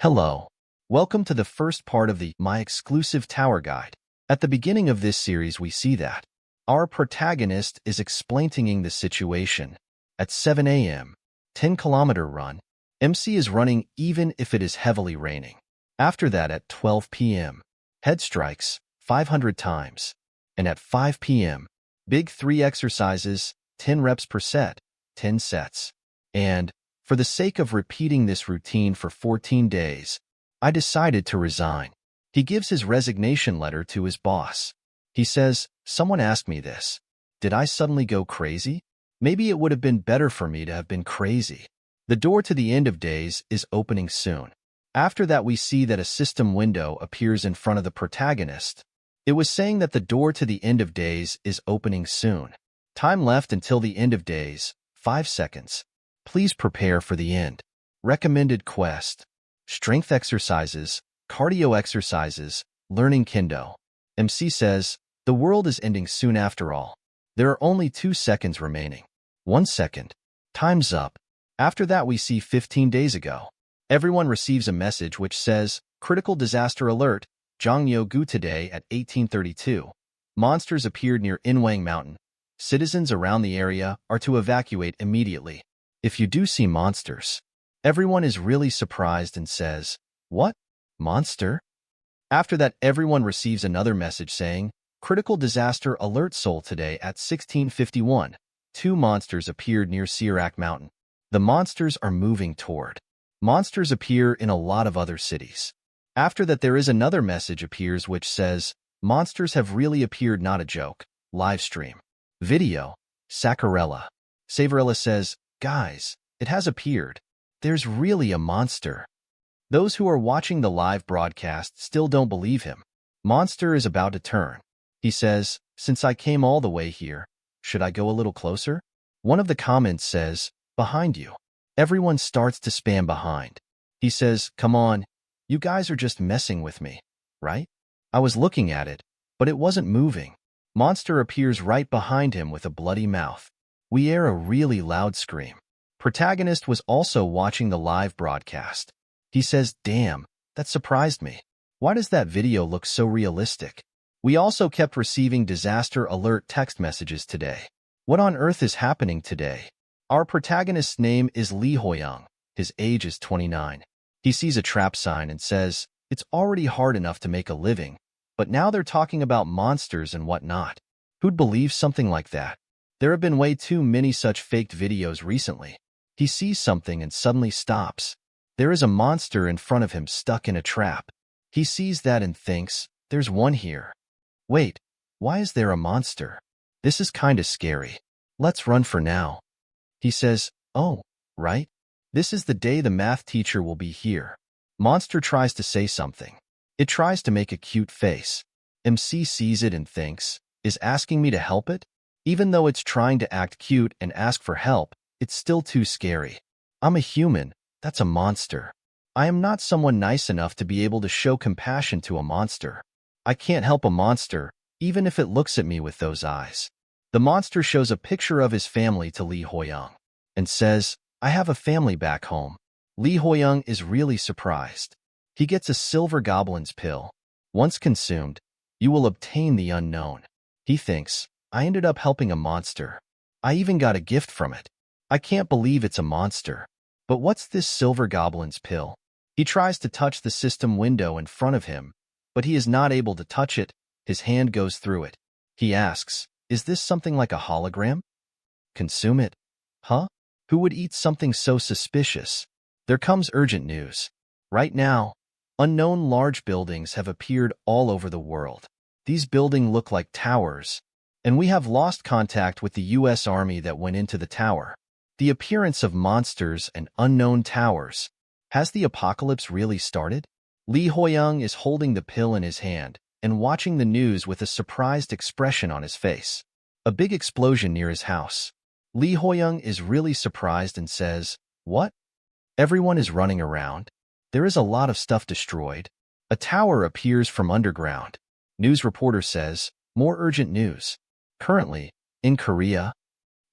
Hello. Welcome to the first part of the My Exclusive Tower Guide. At the beginning of this series, we see that our protagonist is explaining the situation. At 7 a.m., 10-kilometer run, MC is running even if it is heavily raining. After that, at 12 p.m., head strikes 500 times. And at 5 p.m., big 3 exercises, 10 reps per set, 10 sets. And for the sake of repeating this routine for 14 days, I decided to resign. He gives his resignation letter to his boss. He says, "Someone asked me this. Did I suddenly go crazy? Maybe it would have been better for me to have been crazy." The door to the end of days is opening soon. After that, we see that a system window appears in front of the protagonist. It was saying that the door to the end of days is opening soon. Time left until the end of days, 5 seconds. Please prepare for the end. Recommended quest: strength exercises, cardio exercises, learning kendo. MC says, the world is ending soon after all. There are only 2 seconds remaining. 1 second. Time's up. After that, we see 15 days ago. Everyone receives a message which says, critical disaster alert, Zhangyo-gu today at 1832. Monsters appeared near Inwang Mountain. Citizens around the area are to evacuate immediately. If you do see monsters, everyone is really surprised and says, "What? Monster?" After that, everyone receives another message saying, critical disaster alert Seoul today at 1651. 2 monsters appeared near Sirak Mountain. The monsters are moving toward. Monsters appear in a lot of other cities. After that, there is another message appears which says, monsters have really appeared, not a joke. Live stream. Video. Sakurella. Savarella says, guys, it has appeared. There's really a monster. Those who are watching the live broadcast still don't believe him. Monster is about to turn. He says, since I came all the way here, should I go a little closer? One of the comments says, behind you. Everyone starts to spam behind. He says, come on, you guys are just messing with me, right? I was looking at it, but it wasn't moving. Monster appears right behind him with a bloody mouth. We hear a really loud scream. Protagonist was also watching the live broadcast. He says, damn, that surprised me. Why does that video look so realistic? We also kept receiving disaster alert text messages today. What on earth is happening today? Our protagonist's name is Lee Hoyoung. His age is 29. He sees a trap sign and says, it's already hard enough to make a living, but now they're talking about monsters and whatnot. Who'd believe something like that? There have been way too many such faked videos recently. He sees something and suddenly stops. There is a monster in front of him stuck in a trap. He sees that and thinks, there's one here. Wait, why is there a monster? This is kinda scary. Let's run for now. He says, oh, right? This is the day the math teacher will be here. Monster tries to say something. It tries to make a cute face. MC sees it and thinks, is asking me to help it? Even though it's trying to act cute and ask for help, it's still too scary. I'm a human, that's a monster. I am not someone nice enough to be able to show compassion to a monster. I can't help a monster, even if it looks at me with those eyes. The monster shows a picture of his family to Lee Hoyoung and says, I have a family back home. Lee Hoyoung is really surprised. He gets a silver goblin's pill. Once consumed, you will obtain the unknown. He thinks, I ended up helping a monster. I even got a gift from it. I can't believe it's a monster. But what's this silver goblin's pill? He tries to touch the system window in front of him, but he is not able to touch it. His hand goes through it. He asks, is this something like a hologram? Consume it? Huh? Who would eat something so suspicious? There comes urgent news. Right now, unknown large buildings have appeared all over the world. These buildings look like towers, and we have lost contact with the U.S. Army that went into the tower. The appearance of monsters and unknown towers. Has the apocalypse really started? Lee Hoyoung is holding the pill in his hand and watching the news with a surprised expression on his face. A big explosion near his house. Lee Hoyoung is really surprised and says, what? Everyone is running around. There is a lot of stuff destroyed. A tower appears from underground. News reporter says, more urgent news. Currently, in Korea,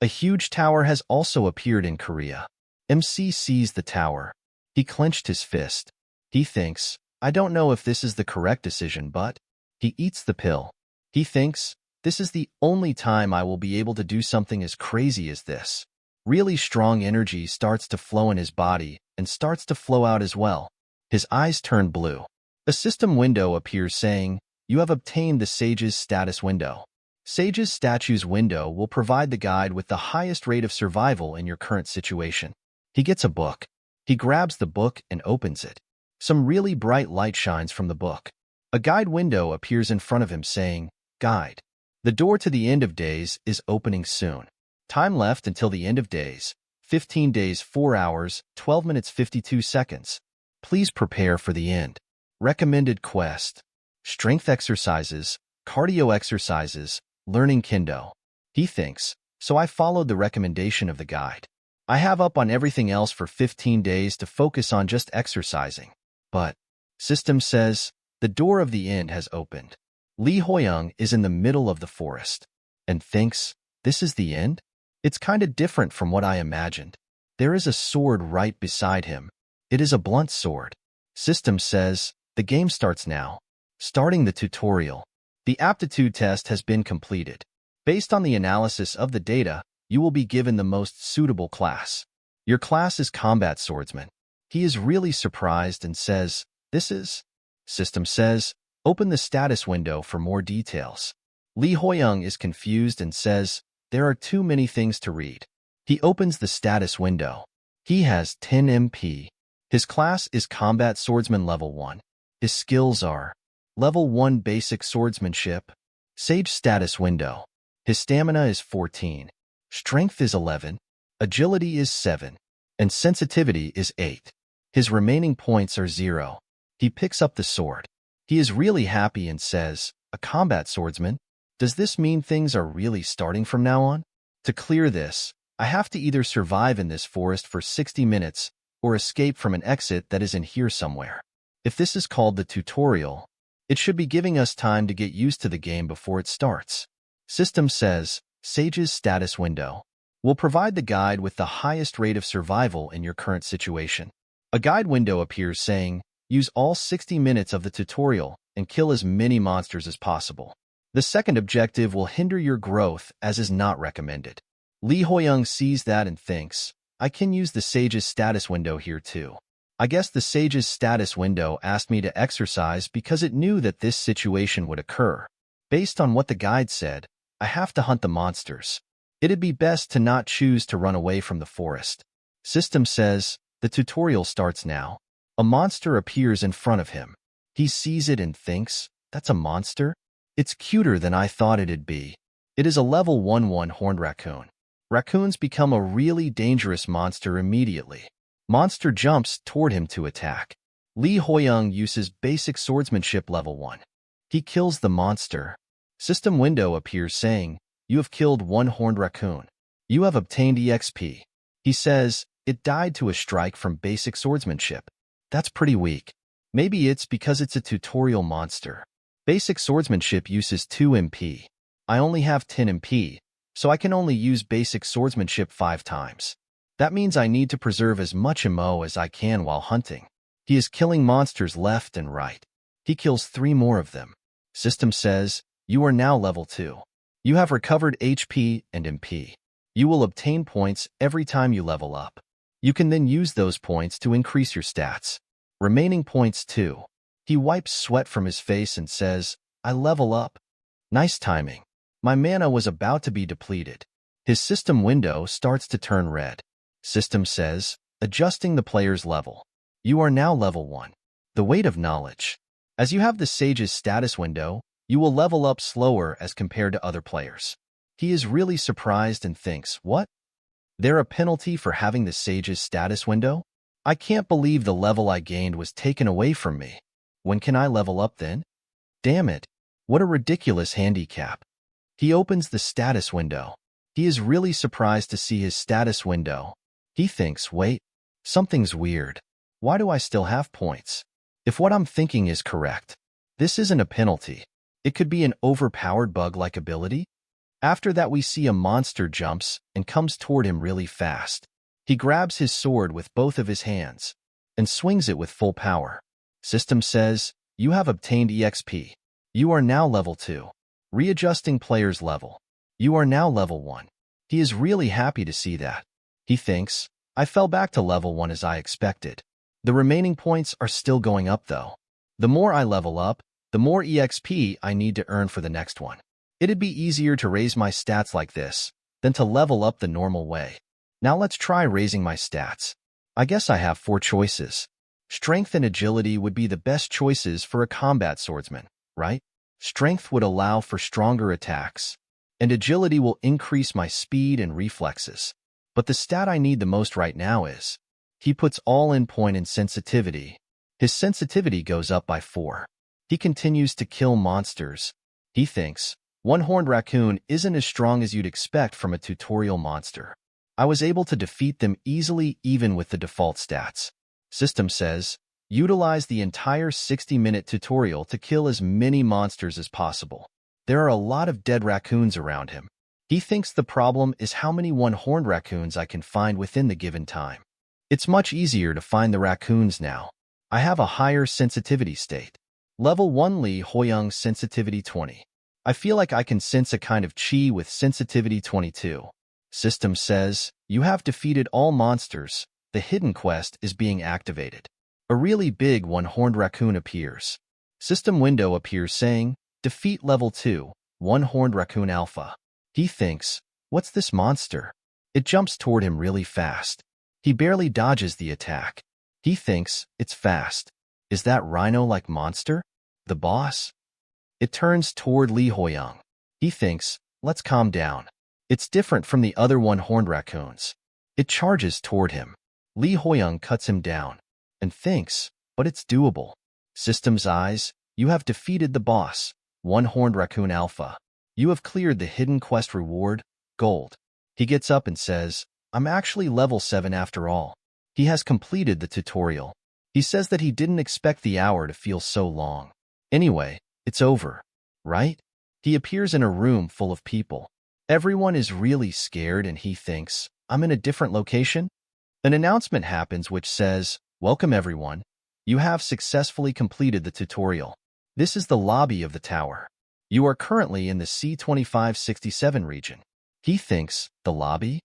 a huge tower has also appeared in Korea. MC sees the tower. He clenched his fist. He thinks, I don't know if this is the correct decision, but he eats the pill. He thinks, this is the only time I will be able to do something as crazy as this. Really strong energy starts to flow in his body and starts to flow out as well. His eyes turn blue. A system window appears saying, you have obtained the Sage's status window. Sage's statue's window will provide the guide with the highest rate of survival in your current situation. He gets a book. He grabs the book and opens it. Some really bright light shines from the book. A guide window appears in front of him saying, Guide. The door to the end of days is opening soon. Time left until the end of days, 15 days 4 hours, 12 minutes 52 seconds. Please prepare for the end. Recommended quest. Strength exercises, cardio exercises, learning kendo. He thinks, so I followed the recommendation of the guide. I have up on everything else for 15 days to focus on just exercising. But, system says, the door of the end has opened. Lee Hoyoung is in the middle of the forest and thinks, this is the end? It's kinda different from what I imagined. There is a sword right beside him. It is a blunt sword. System says, the game starts now. Starting the tutorial. The aptitude test has been completed. Based on the analysis of the data, you will be given the most suitable class. Your class is Combat Swordsman. He is really surprised and says, this is... System says, open the status window for more details. Lee Hoyoung is confused and says, there are too many things to read. He opens the status window. He has 10 MP. His class is Combat Swordsman Level 1. His skills are Level 1 Basic Swordsmanship, Sage Status Window. His stamina is 14. Strength is 11. Agility is 7. And sensitivity is 8. His remaining points are 0. He picks up the sword. He is really happy and says, a combat swordsman? Does this mean things are really starting from now on? To clear this, I have to either survive in this forest for 60 minutes or escape from an exit that is in here somewhere. If this is called the tutorial, it should be giving us time to get used to the game before it starts. System says, Sage's status window will provide the guide with the highest rate of survival in your current situation. A guide window appears saying, use all 60 minutes of the tutorial and kill as many monsters as possible. The second objective will hinder your growth as is not recommended. Lee Hoyoung sees that and thinks, I can use the Sage's status window here too. I guess the Sage's status window asked me to exercise because it knew that this situation would occur. Based on what the guide said, I have to hunt the monsters. It'd be best to not choose to run away from the forest. System says, the tutorial starts now. A monster appears in front of him. He sees it and thinks, that's a monster? It's cuter than I thought it'd be. It is a level 1 horned raccoon. Raccoons become a really dangerous monster immediately. Monster jumps toward him to attack. Lee Hoyoung uses basic swordsmanship level 1. He kills the monster. System window appears saying, you have killed one horned raccoon. You have obtained EXP. He says, it died to a strike from basic swordsmanship. That's pretty weak. Maybe it's because it's a tutorial monster. Basic swordsmanship uses 2 MP. I only have 10 MP, so I can only use basic swordsmanship 5 times. That means I need to preserve as much MO as I can while hunting. He is killing monsters left and right. He kills 3 more of them. System says, you are now level 2. You have recovered HP and MP. You will obtain points every time you level up. You can then use those points to increase your stats. Remaining points too. He wipes sweat from his face and says, I level up. Nice timing. My mana was about to be depleted. His system window starts to turn red. System says, adjusting the player's level. You are now level 1. The weight of knowledge. As you have the Sage's status window, you will level up slower as compared to other players. He is really surprised and thinks, what? There a penalty for having the Sage's status window? I can't believe the level I gained was taken away from me. When can I level up then? Damn it. What a ridiculous handicap. He opens the status window. He is really surprised to see his status window. He thinks, wait, something's weird. Why do I still have points? If what I'm thinking is correct, this isn't a penalty. It could be an overpowered bug-like ability. After that, we see a monster jumps and comes toward him really fast. He grabs his sword with both of his hands and swings it with full power. System says, you have obtained EXP. You are now level 2. Readjusting player's level. You are now level 1. He is really happy to see that. He thinks, I fell back to level 1 as I expected. The remaining points are still going up though. The more I level up, the more EXP I need to earn for the next one. It'd be easier to raise my stats like this than to level up the normal way. Now let's try raising my stats. I guess I have 4 choices. Strength and agility would be the best choices for a combat swordsman, right? Strength would allow for stronger attacks, and agility will increase my speed and reflexes. But the stat I need the most right now is, he puts all in point in sensitivity. His sensitivity goes up by 4. He continues to kill monsters. He thinks, one-horned raccoon isn't as strong as you'd expect from a tutorial monster. I was able to defeat them easily even with the default stats. System says, utilize the entire 60-minute tutorial to kill as many monsters as possible. There are a lot of dead raccoons around him. He thinks the problem is how many one-horned raccoons I can find within the given time. It's much easier to find the raccoons now. I have a higher sensitivity state. Level 1 Li Huiyang sensitivity 20. I feel like I can sense a kind of chi with sensitivity 22. System says, you have defeated all monsters. The hidden quest is being activated. A really big one-horned raccoon appears. System window appears saying, defeat level 2, one-horned raccoon alpha. He thinks, what's this monster? It jumps toward him really fast. He barely dodges the attack. He thinks, it's fast. Is that rhino-like monster? The boss? It turns toward Li Huiyang. He thinks, let's calm down. It's different from the other one-horned raccoons. It charges toward him. Li Huiyang cuts him down and thinks, but it's doable. System's eyes, you have defeated the boss, one-horned raccoon alpha. You have cleared the hidden quest reward, gold. He gets up and says, I'm actually level 7 after all. He has completed the tutorial. He says that he didn't expect the hour to feel so long. Anyway, it's over, right? He appears in a room full of people. Everyone is really scared and he thinks, I'm in a different location? An announcement happens which says, welcome everyone. You have successfully completed the tutorial. This is the lobby of the tower. You are currently in the C2567 region. He thinks, the lobby?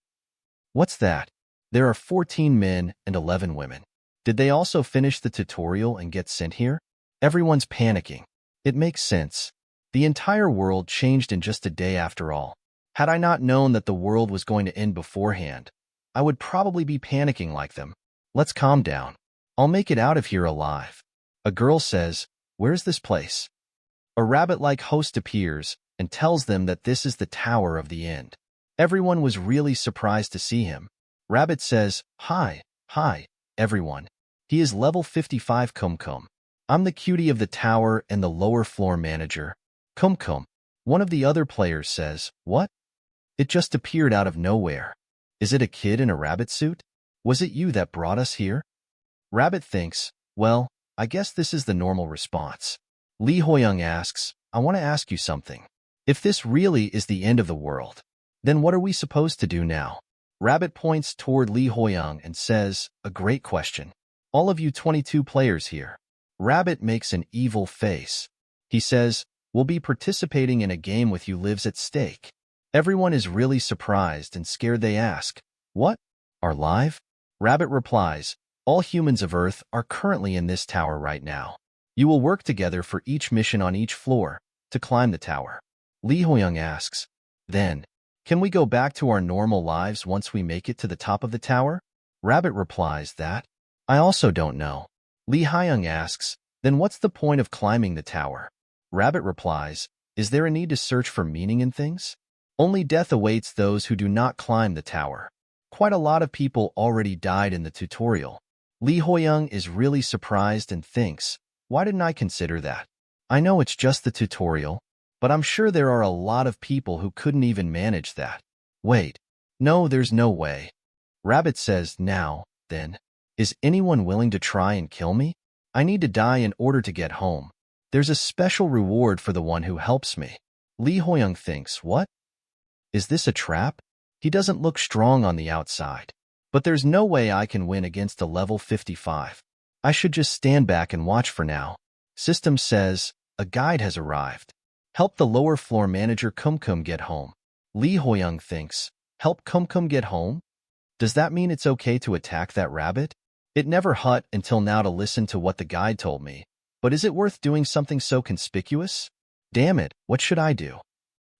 What's that? There are 14 men and 11 women. Did they also finish the tutorial and get sent here? Everyone's panicking. It makes sense. The entire world changed in just a day after all. Had I not known that the world was going to end beforehand, I would probably be panicking like them. Let's calm down. I'll make it out of here alive. A girl says, where's this place? A rabbit-like host appears and tells them that this is the Tower of the End. Everyone was really surprised to see him. Rabbit says, hi, everyone. He is level 55 Kumkum. I'm the cutie of the tower and the lower floor manager. Kumkum. One of the other players says, what? It just appeared out of nowhere. Is it a kid in a rabbit suit? Was it you that brought us here? Rabbit thinks, well, I guess this is the normal response. Li Huiyang asks, I want to ask you something. If this really is the end of the world, then what are we supposed to do now? Rabbit points toward Li Huiyang and says, a great question. All of you 22 players here. Rabbit makes an evil face. He says, we'll be participating in a game with you lives at stake. Everyone is really surprised and scared. They ask, what? Are live? Rabbit replies, all humans of Earth are currently in this tower right now. You will work together for each mission on each floor to climb the tower. Li Huiyang asks, then, can we go back to our normal lives once we make it to the top of the tower? Rabbit replies that, I also don't know. Li Huiyang asks, then what's the point of climbing the tower? Rabbit replies, is there a need to search for meaning in things? Only death awaits those who do not climb the tower. Quite a lot of people already died in the tutorial. Li Huiyang is really surprised and thinks, why didn't I consider that? I know it's just the tutorial, but I'm sure there are a lot of people who couldn't even manage that. Wait, no, there's no way. Rabbit says, now, then, is anyone willing to try and kill me? I need to die in order to get home. There's a special reward for the one who helps me. Li Huiyang thinks, what? Is this a trap? He doesn't look strong on the outside. But there's no way I can win against a level 55. I should just stand back and watch for now. System says, a guide has arrived. Help the lower floor manager Kumkum get home. Lee Hoyoung thinks, help Kumkum get home? Does that mean it's okay to attack that rabbit? It never hut until now to listen to what the guide told me. But is it worth doing something so conspicuous? Damn it, what should I do?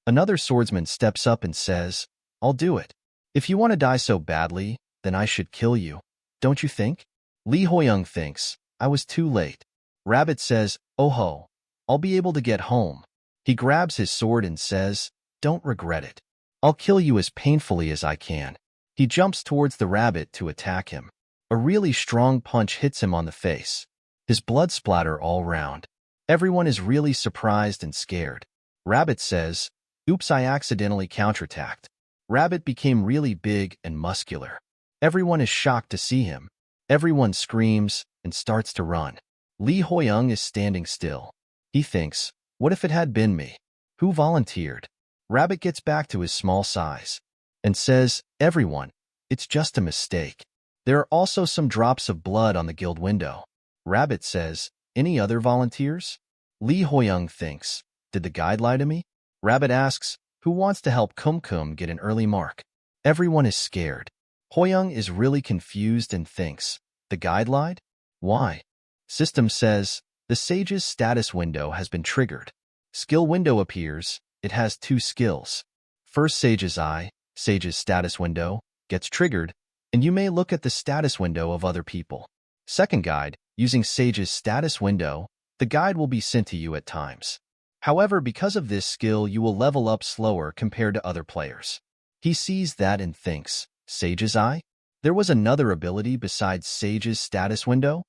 Another swordsman steps up and says, I'll do it. If you want to die so badly, then I should kill you. Don't you think? Lee Hoyoung thinks, I was too late. Rabbit says, oh ho, I'll be able to get home. He grabs his sword and says, don't regret it. I'll kill you as painfully as I can. He jumps towards the rabbit to attack him. A really strong punch hits him on the face. His blood splatter all round. Everyone is really surprised and scared. Rabbit says, oops, I accidentally counterattacked. Rabbit became really big and muscular. Everyone is shocked to see him. Everyone screams and starts to run. Lee Hoyoung is standing still. He thinks, what if it had been me? Who volunteered? Rabbit gets back to his small size and says, everyone, it's just a mistake. There are also some drops of blood on the guild window. Rabbit says, any other volunteers? Lee Hoyoung thinks, did the guide lie to me? Rabbit asks, who wants to help Kumkum get an early mark? Everyone is scared. Hoyoung is really confused and thinks, the guide lied? Why? System says, the sage's status window has been triggered. Skill window appears. It has 2 skills. First sage's eye, sage's status window, gets triggered, and you may look at the status window of other people. Second guide, using sage's status window, the guide will be sent to you at times. However, because of this skill, you will level up slower compared to other players. He sees that and thinks, sage's eye? There was another ability besides sage's status window?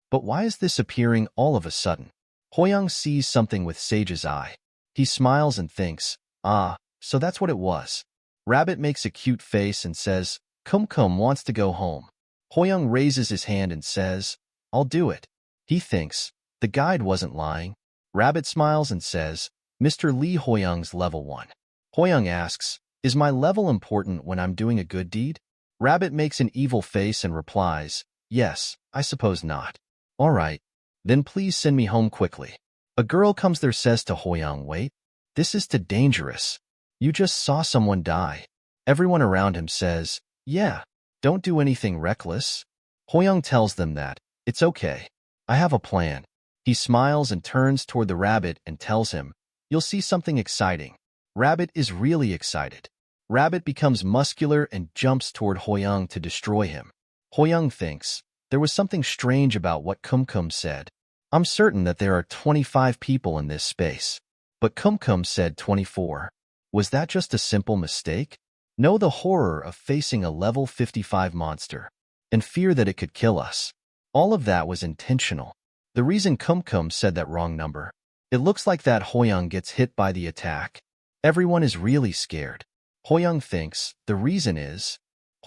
But why is this appearing all of a sudden? Hoyoung sees something with sage's eye. He smiles and thinks, ah, so that's what it was. Rabbit makes a cute face and says, Kumkum wants to go home. Hoyoung raises his hand and says, I'll do it. He thinks, the guide wasn't lying. Rabbit smiles and says, Mr. Lee Hoyoung's level 1. Hoyoung asks, is my level important when I'm doing a good deed? Rabbit makes an evil face and replies, yes, I suppose not. All right, then please send me home quickly. A girl comes there says to Hoyoung, wait, this is too dangerous. You just saw someone die. Everyone around him says, yeah, don't do anything reckless. Hoyoung tells them that, it's okay. I have a plan. He smiles and turns toward the rabbit and tells him, you'll see something exciting. Rabbit is really excited. Rabbit becomes muscular and jumps toward Hoyoung to destroy him. Hoyoung thinks, there was something strange about what Kumkum said. I'm certain that there are 25 people in this space. But Kumkum said 24. Was that just a simple mistake? Know the horror of facing a level 55 monster and fear that it could kill us. All of that was intentional. The reason Kumkum said that wrong number. It looks like that Hoyoung gets hit by the attack. Everyone is really scared. Hoyoung thinks the reason is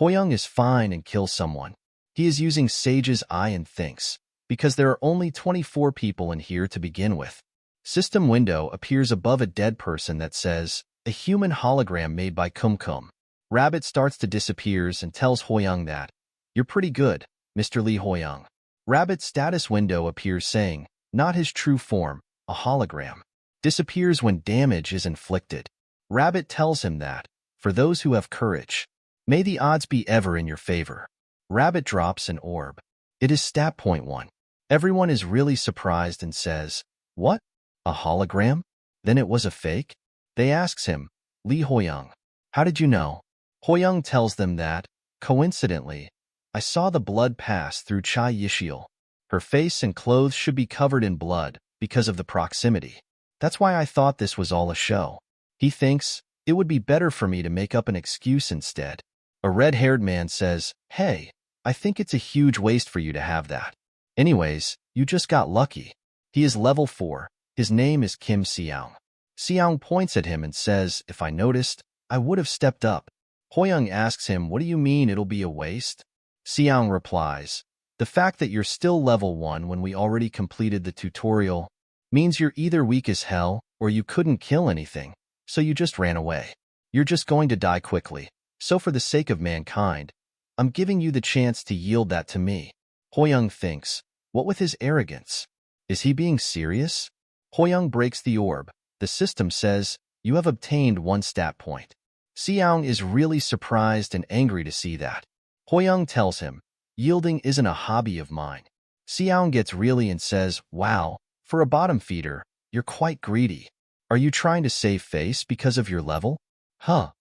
Hoyoung is fine and kills someone. He is using Sage's eye and thinks, because there are only 24 people in here to begin with. System window appears above a dead person that says, a human hologram made by Kumkum. Rabbit starts to disappear and tells Hoyoung that, you're pretty good, Mr. Lee Hoyoung. Rabbit's status window appears saying, not his true form, a hologram. Disappears when damage is inflicted. Rabbit tells him that, for those who have courage, may the odds be ever in your favor. Rabbit drops an orb. It is stat point 1. Everyone is really surprised and says, what? A hologram? Then it was a fake? They asks him, Lee Hoyoung, how did you know? Hoyoung tells them that, coincidentally, I saw the blood pass through Chai Yishiel. Her face and clothes should be covered in blood because of the proximity. That's why I thought this was all a show. He thinks, it would be better for me to make up an excuse instead. A red-haired man says, hey, I think it's a huge waste for you to have that. Anyways, you just got lucky. He is level 4. His name is Kim Seong. Seong points at him and says, if I noticed, I would have stepped up. Hoyoung asks him, what do you mean it'll be a waste? Seong replies, the fact that you're still level 1 when we already completed the tutorial means you're either weak as hell or you couldn't kill anything, so you just ran away. You're just going to die quickly. So for the sake of mankind, I'm giving you the chance to yield that to me. Hoyoung thinks, What with his arrogance? Is he being serious? Hoyoung breaks the orb. The system says, you have obtained 1 stat point. Seong is really surprised and angry to see that. Hoyoung tells him, yielding isn't a hobby of mine. Seong gets really and says, wow, for a bottom feeder, you're quite greedy. Are you trying to save face because of your level? Huh.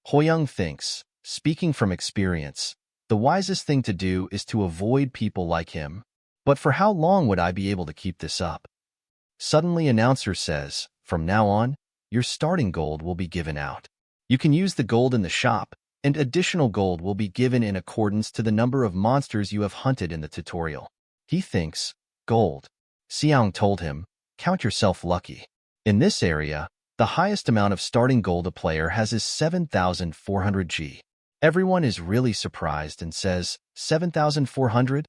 Hoyoung thinks, speaking from experience, the wisest thing to do is to avoid people like him. But for how long would I be able to keep this up? Suddenly, announcer says, from now on, your starting gold will be given out. You can use the gold in the shop, and additional gold will be given in accordance to the number of monsters you have hunted in the tutorial. He thinks, gold. Seong told him, count yourself lucky. In this area, the highest amount of starting gold a player has is 7,400 G. Everyone is really surprised and says, 7,400?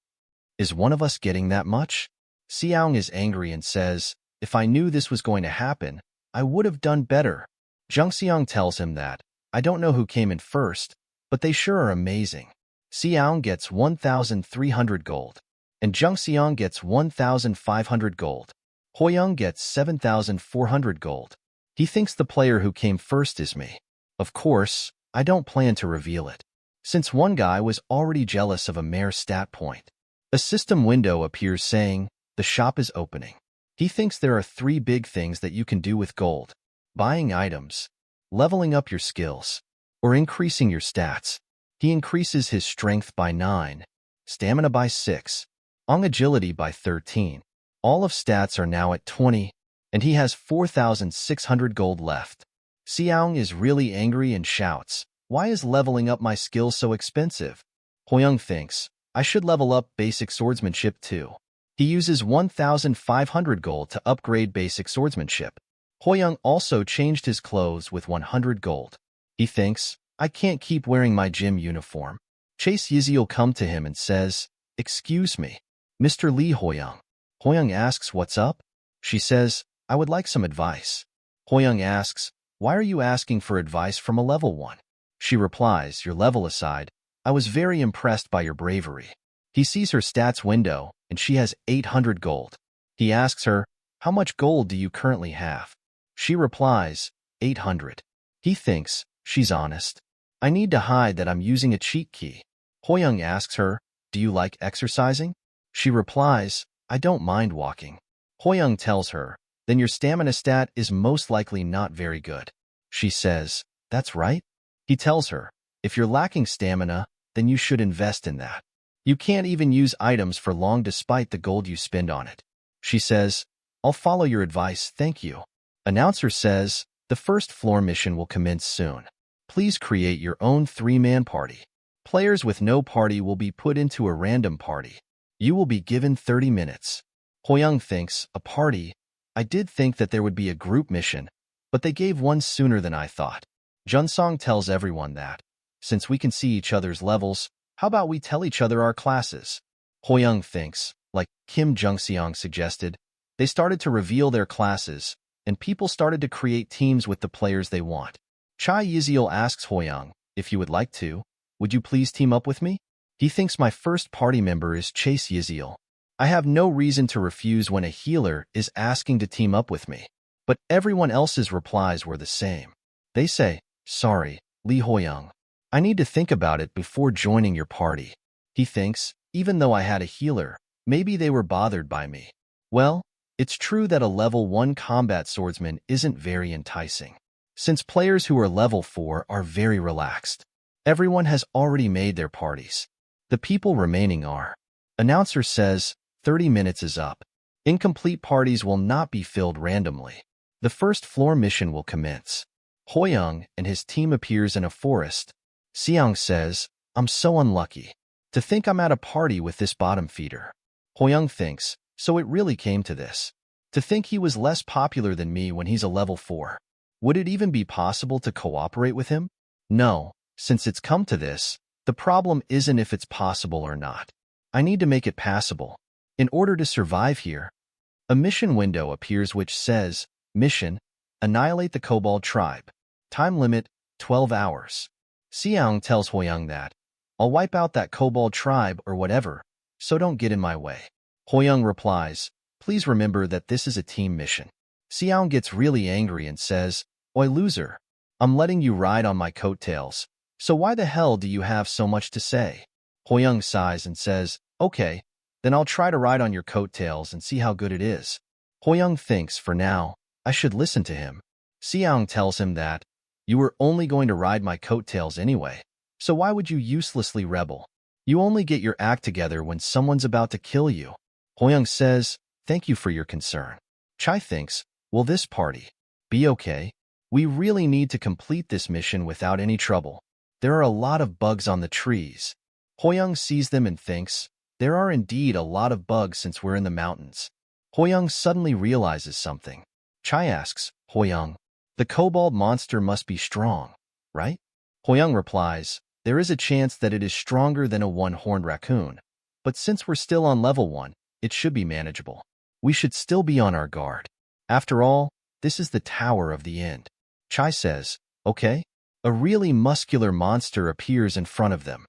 Is one of us getting that much? Seong is angry and says, if I knew this was going to happen, I would have done better. Jungseong tells him that, I don't know who came in first, but they sure are amazing. Seong gets 1,300 gold, and Jungseong gets 1,500 gold. Hoyoung gets 7,400 gold. He thinks the player who came first is me. Of course, I don't plan to reveal it, since one guy was already jealous of a mere stat point. A system window appears saying, the shop is opening. He thinks there are 3 big things that you can do with gold: buying items, leveling up your skills, or increasing your stats. He increases his strength by 9, stamina by 6, on agility by 13. All of stats are now at 20, and he has 4,600 gold left. Seong is really angry and shouts, why is leveling up my skills so expensive? Hoyoung thinks, I should level up basic swordsmanship too. He uses 1,500 gold to upgrade basic swordsmanship. Hoyoung also changed his clothes with 100 gold. He thinks, I can't keep wearing my gym uniform. Chase Yiziel comes to him and says, excuse me, Mr. Lee Hoyoung. Hoyoung asks what's up. She says, I would like some advice. Hoyoung asks, why are you asking for advice from a level 1? She replies, your level aside, I was very impressed by your bravery. He sees her stats window, and she has 800 gold. He asks her, how much gold do you currently have? She replies, 800. He thinks, she's honest. I need to hide that I'm using a cheat key. Hoyoung asks her, do you like exercising? She replies, I don't mind walking. Hoyoung tells her, then your stamina stat is most likely not very good. She says, that's right. He tells her, if you're lacking stamina, then you should invest in that. You can't even use items for long despite the gold you spend on it. She says, I'll follow your advice, thank you. Announcer says, the first floor mission will commence soon. Please create your own 3-man party. Players with no party will be put into a random party. You will be given 30 minutes. Hoyoung thinks, a party? I did think that there would be a group mission, but they gave one sooner than I thought. Junsong tells everyone that, since we can see each other's levels, how about we tell each other our classes? Hoyoung thinks, like Kim Jungseong suggested, they started to reveal their classes, and people started to create teams with the players they want. Chai Yiziel asks Hoyoung, if you would like to, would you please team up with me? He thinks my first party member is Chase Yiziel. I have no reason to refuse when a healer is asking to team up with me. But everyone else's replies were the same. They say, sorry, Lee Hoyoung. I need to think about it before joining your party. He thinks, even though I had a healer, maybe they were bothered by me. Well, it's true that a level 1 combat swordsman isn't very enticing, since players who are level 4 are very relaxed. Everyone has already made their parties. The people remaining are. Announcer says, 30 minutes is up. Incomplete parties will not be filled randomly. The first floor mission will commence. Hoyoung and his team appears in a forest. Seong says, I'm so unlucky. To think I'm at a party with this bottom feeder. Hoyoung thinks, so it really came to this. To think he was less popular than me when he's a level 4. Would it even be possible to cooperate with him? No, since it's come to this, the problem isn't if it's possible or not. I need to make it passable. In order to survive here, a mission window appears which says, Mission, Annihilate the Kobold Tribe. Time limit, 12 hours. Seong tells Hoyoung that, I'll wipe out that Kobold tribe or whatever, so don't get in my way. Hoyoung replies, please remember that this is a team mission. Xiang gets really angry and says, Oi loser, I'm letting you ride on my coattails, so why the hell do you have so much to say? Hoyoung sighs and says, okay, then I'll try to ride on your coattails and see how good it is. Hoyoung thinks, for now, I should listen to him. Xiang tells him that, you were only going to ride my coattails anyway, so why would you uselessly rebel? You only get your act together when someone's about to kill you. Hoyoung says, thank you for your concern. Chai thinks, will this party be okay? We really need to complete this mission without any trouble. There are a lot of bugs on the trees. Hoyoung sees them and thinks, there are indeed a lot of bugs since we're in the mountains. Hoyoung suddenly realizes something. Chai asks, Hoyoung, the kobold monster must be strong, right? Hoyoung replies, there is a chance that it is stronger than a one-horned raccoon, but since we're still on level 1, it should be manageable. We should still be on our guard. After all, this is the Tower of the End. Chai says, okay. A really muscular monster appears in front of them.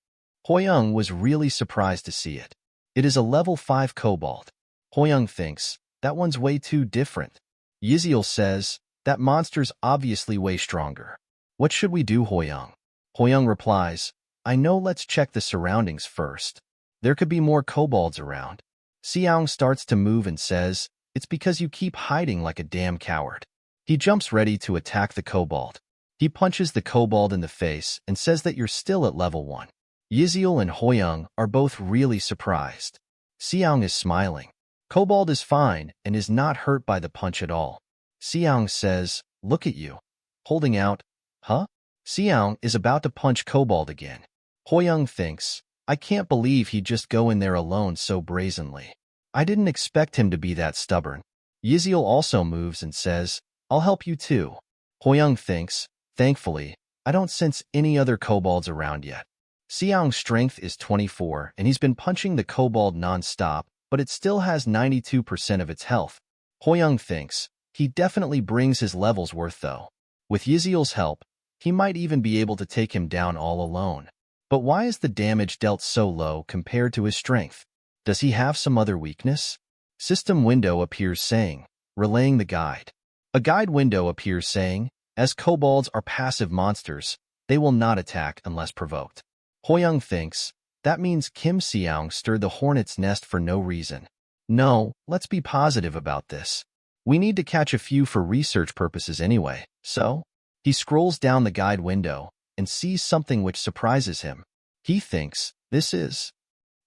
Hoyoung was really surprised to see it. It is a level 5 kobold. Hoyoung thinks, that one's way too different. Yiziel says, that monster's obviously way stronger. What should we do, Hoyoung? Hoyoung replies, I know, let's check the surroundings first. There could be more kobolds around. Xiang starts to move and says, it's because you keep hiding like a damn coward. He jumps ready to attack the kobold. He punches the kobold in the face and says that you're still at level 1. Yiziel and Hoyoung are both really surprised. Xiang is smiling. Kobold is fine and is not hurt by the punch at all. Xiang says, look at you. Holding out, huh? Xiang is about to punch Kobold again. Hoyoung thinks, I can't believe he'd just go in there alone so brazenly. I didn't expect him to be that stubborn. Yiziel also moves and says, I'll help you too. Hoyoung thinks, thankfully, I don't sense any other kobolds around yet. Xiang's strength is 24 and he's been punching the kobold non-stop, but it still has 92% of its health. Hoyoung thinks, he definitely brings his levels worth though. With Yiziel's help, he might even be able to take him down all alone. But why is the damage dealt so low compared to his strength? Does he have some other weakness? System window appears saying, relaying the guide. A guide window appears saying, as kobolds are passive monsters, they will not attack unless provoked. Hoyoung thinks, that means Kim Xiang stirred the hornet's nest for no reason. No, let's be positive about this. We need to catch a few for research purposes anyway, so? He scrolls down the guide window and sees something which surprises him. He thinks, this is...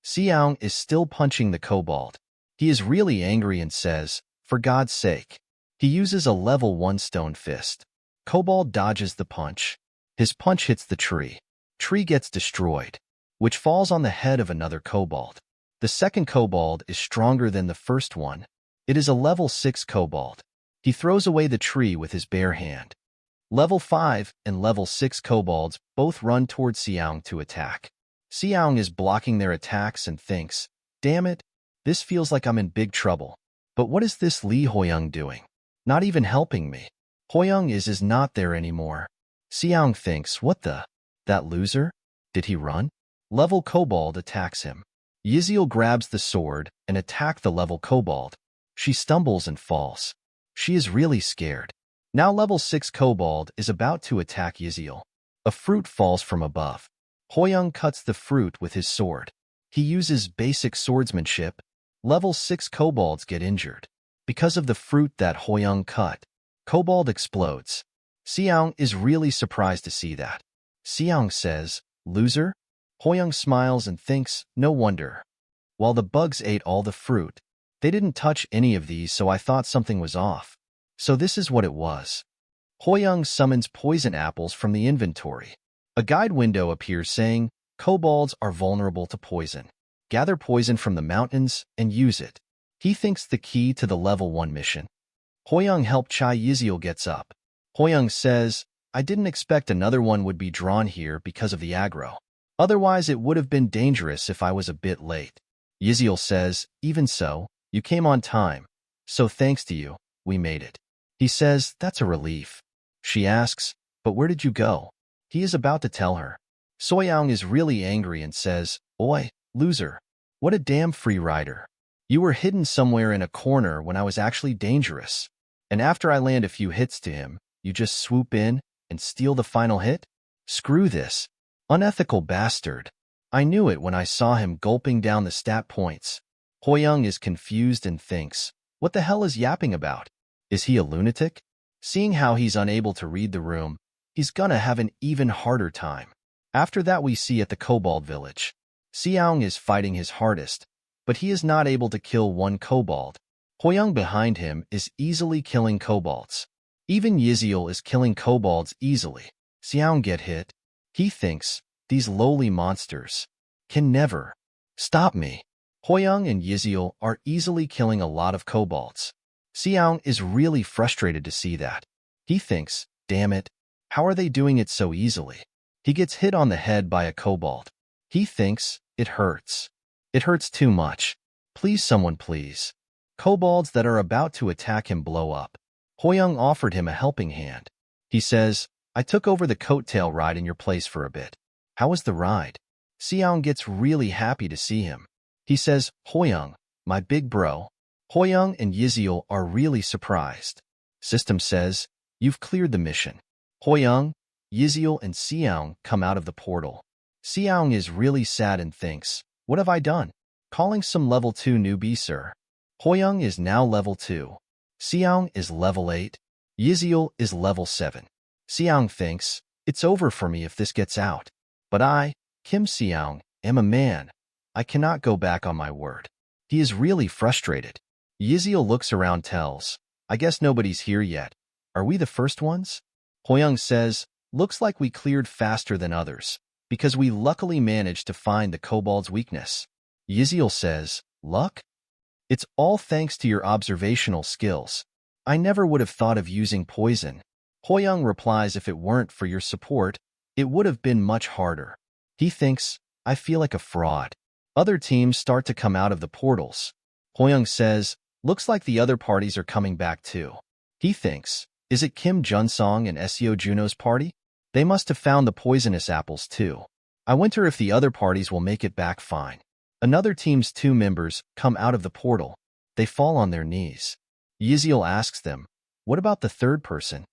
Xiang is still punching the kobold. He is really angry and says, for God's sake. He uses a level 1 stone fist. Kobold dodges the punch. His punch hits the tree. Tree gets destroyed, which falls on the head of another kobold. The second kobold is stronger than the first one. It is a level 6 kobold. He throws away the tree with his bare hand. Level 5 and level 6 kobolds both run towards Xiang to attack. Xiang is blocking their attacks and thinks, damn it, this feels like I'm in big trouble. But what is this Li Hoyoung doing? Not even helping me. Hoyoung is not there anymore. Xiang thinks, what the? That loser? Did he run? Level kobold attacks him. Yiziel grabs the sword and attacks the level kobold. She stumbles and falls. She is really scared. Now level 6 kobold is about to attack Yiziel. A fruit falls from above. Hoyoung cuts the fruit with his sword. He uses basic swordsmanship. Level 6 kobolds get injured. Because of the fruit that Hoyoung cut, kobold explodes. Xiang is really surprised to see that. Xiang says, loser? Hoyoung smiles and thinks, no wonder. While the bugs ate all the fruit, they didn't touch any of these, so I thought something was off. So this is what it was. Hoyoung summons poison apples from the inventory. A guide window appears saying, kobolds are vulnerable to poison. Gather poison from the mountains and use it. He thinks the key to the level 1 mission. Hoyoung helped Chai. Yiziel gets up. Hoyoung says, I didn't expect another one would be drawn here because of the aggro. Otherwise it would have been dangerous if I was a bit late. Yiziel says, even so, you came on time. So thanks to you, we made it. He says, that's a relief. She asks, but where did you go? He is about to tell her. Soyoung is really angry and says, oi, loser. What a damn free rider. You were hidden somewhere in a corner when I was actually dangerous. And after I land a few hits to him, you just swoop in and steal the final hit? Screw this. Unethical bastard. I knew it when I saw him gulping down the stat points. Hoyoung is confused and thinks, what the hell is yapping about? Is he a lunatic? Seeing how he's unable to read the room, he's gonna have an even harder time. After that we see at the Kobold village. Seong is fighting his hardest, but he is not able to kill one kobold. Hoyoung behind him is easily killing kobolds. Even Yiziel is killing kobolds easily. Seong get hit. He thinks, these lowly monsters can never stop me. Hoyoung and Yiziel are easily killing a lot of kobolds. Seong is really frustrated to see that. He thinks, damn it, how are they doing it so easily? He gets hit on the head by a kobold. He thinks, it hurts. It hurts too much. Please someone please. Kobolds that are about to attack him blow up. Hoyoung offered him a helping hand. He says, I took over the coattail ride in your place for a bit. How was the ride? Seong gets really happy to see him. He says, Hoyoung, my big bro. Hoyoung and Yiziel are really surprised. System says, you've cleared the mission. Hoyoung, Yiziel, and Seong come out of the portal. Seong is really sad and thinks, what have I done? Calling some level 2 newbie, sir. Hoyoung is now level 2. Seong is level 8. Yiziel is level 7. Seong thinks, it's over for me if this gets out. But I, Kim Seong, am a man. I cannot go back on my word. He is really frustrated. Yiziel looks around, tells, I guess nobody's here yet. Are we the first ones? Hoyoung says, looks like we cleared faster than others, because we luckily managed to find the kobold's weakness. Yiziel says, luck? It's all thanks to your observational skills. I never would have thought of using poison. Hoyoung replies, if it weren't for your support, it would have been much harder. He thinks, I feel like a fraud. Other teams start to come out of the portals. Hoyoung says, looks like the other parties are coming back too. He thinks, is it Kim Junsong and Seo Juno's party? They must have found the poisonous apples too. I wonder if the other parties will make it back fine. Another team's 2 members come out of the portal. They fall on their knees. Yiziel asks them, what about the third person?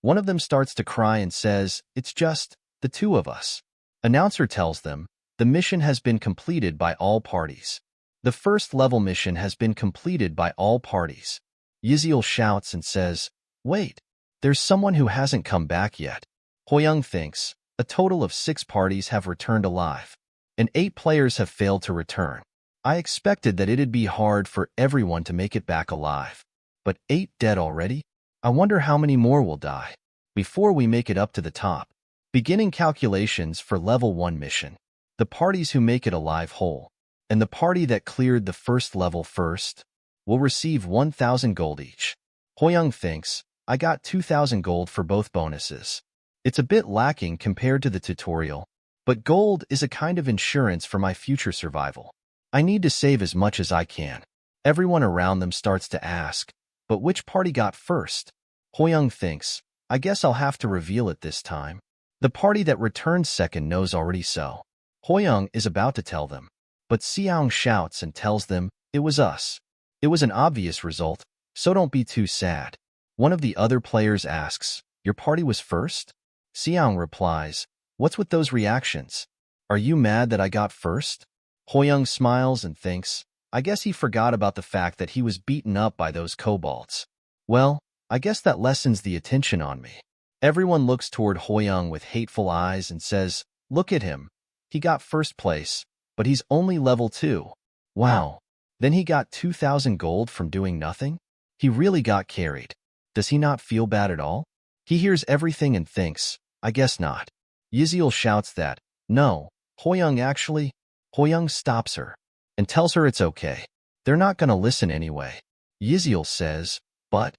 One of them starts to cry and says, it's just the 2 of us. Announcer tells them, the mission has been completed by all parties. The first level mission has been completed by all parties. Yiziel shouts and says, wait, there's someone who hasn't come back yet. Hoyoung thinks, a total of 6 parties have returned alive, and 8 players have failed to return. I expected that it'd be hard for everyone to make it back alive. But 8 dead already? I wonder how many more will die before we make it up to the top. Beginning calculations for level 1 mission. The parties who make it alive whole, and the party that cleared the first level first, will receive 1,000 gold each. Hoyoung thinks, I got 2,000 gold for both bonuses. It's a bit lacking compared to the tutorial, but gold is a kind of insurance for my future survival. I need to save as much as I can. Everyone around them starts to ask, but which party got first? Hoyoung thinks, I guess I'll have to reveal it this time. The party that returned second knows already so. Hoyoung is about to tell them, but Seong shouts and tells them, it was us. It was an obvious result, so don't be too sad. One of the other players asks, your party was first? Seong replies, what's with those reactions? Are you mad that I got first? Hoyoung smiles and thinks, I guess he forgot about the fact that he was beaten up by those kobolds. Well, I guess that lessens the attention on me. Everyone looks toward Hoyoung with hateful eyes and says, look at him. He got first place, but he's only level 2. Wow. Then he got 2,000 gold from doing nothing? He really got carried. Does he not feel bad at all? He hears everything and thinks, I guess not. Yiziel shouts that, no, Hoyoung actually. Hoyoung stops her and tells her it's okay. They're not gonna listen anyway. Yiziel says, but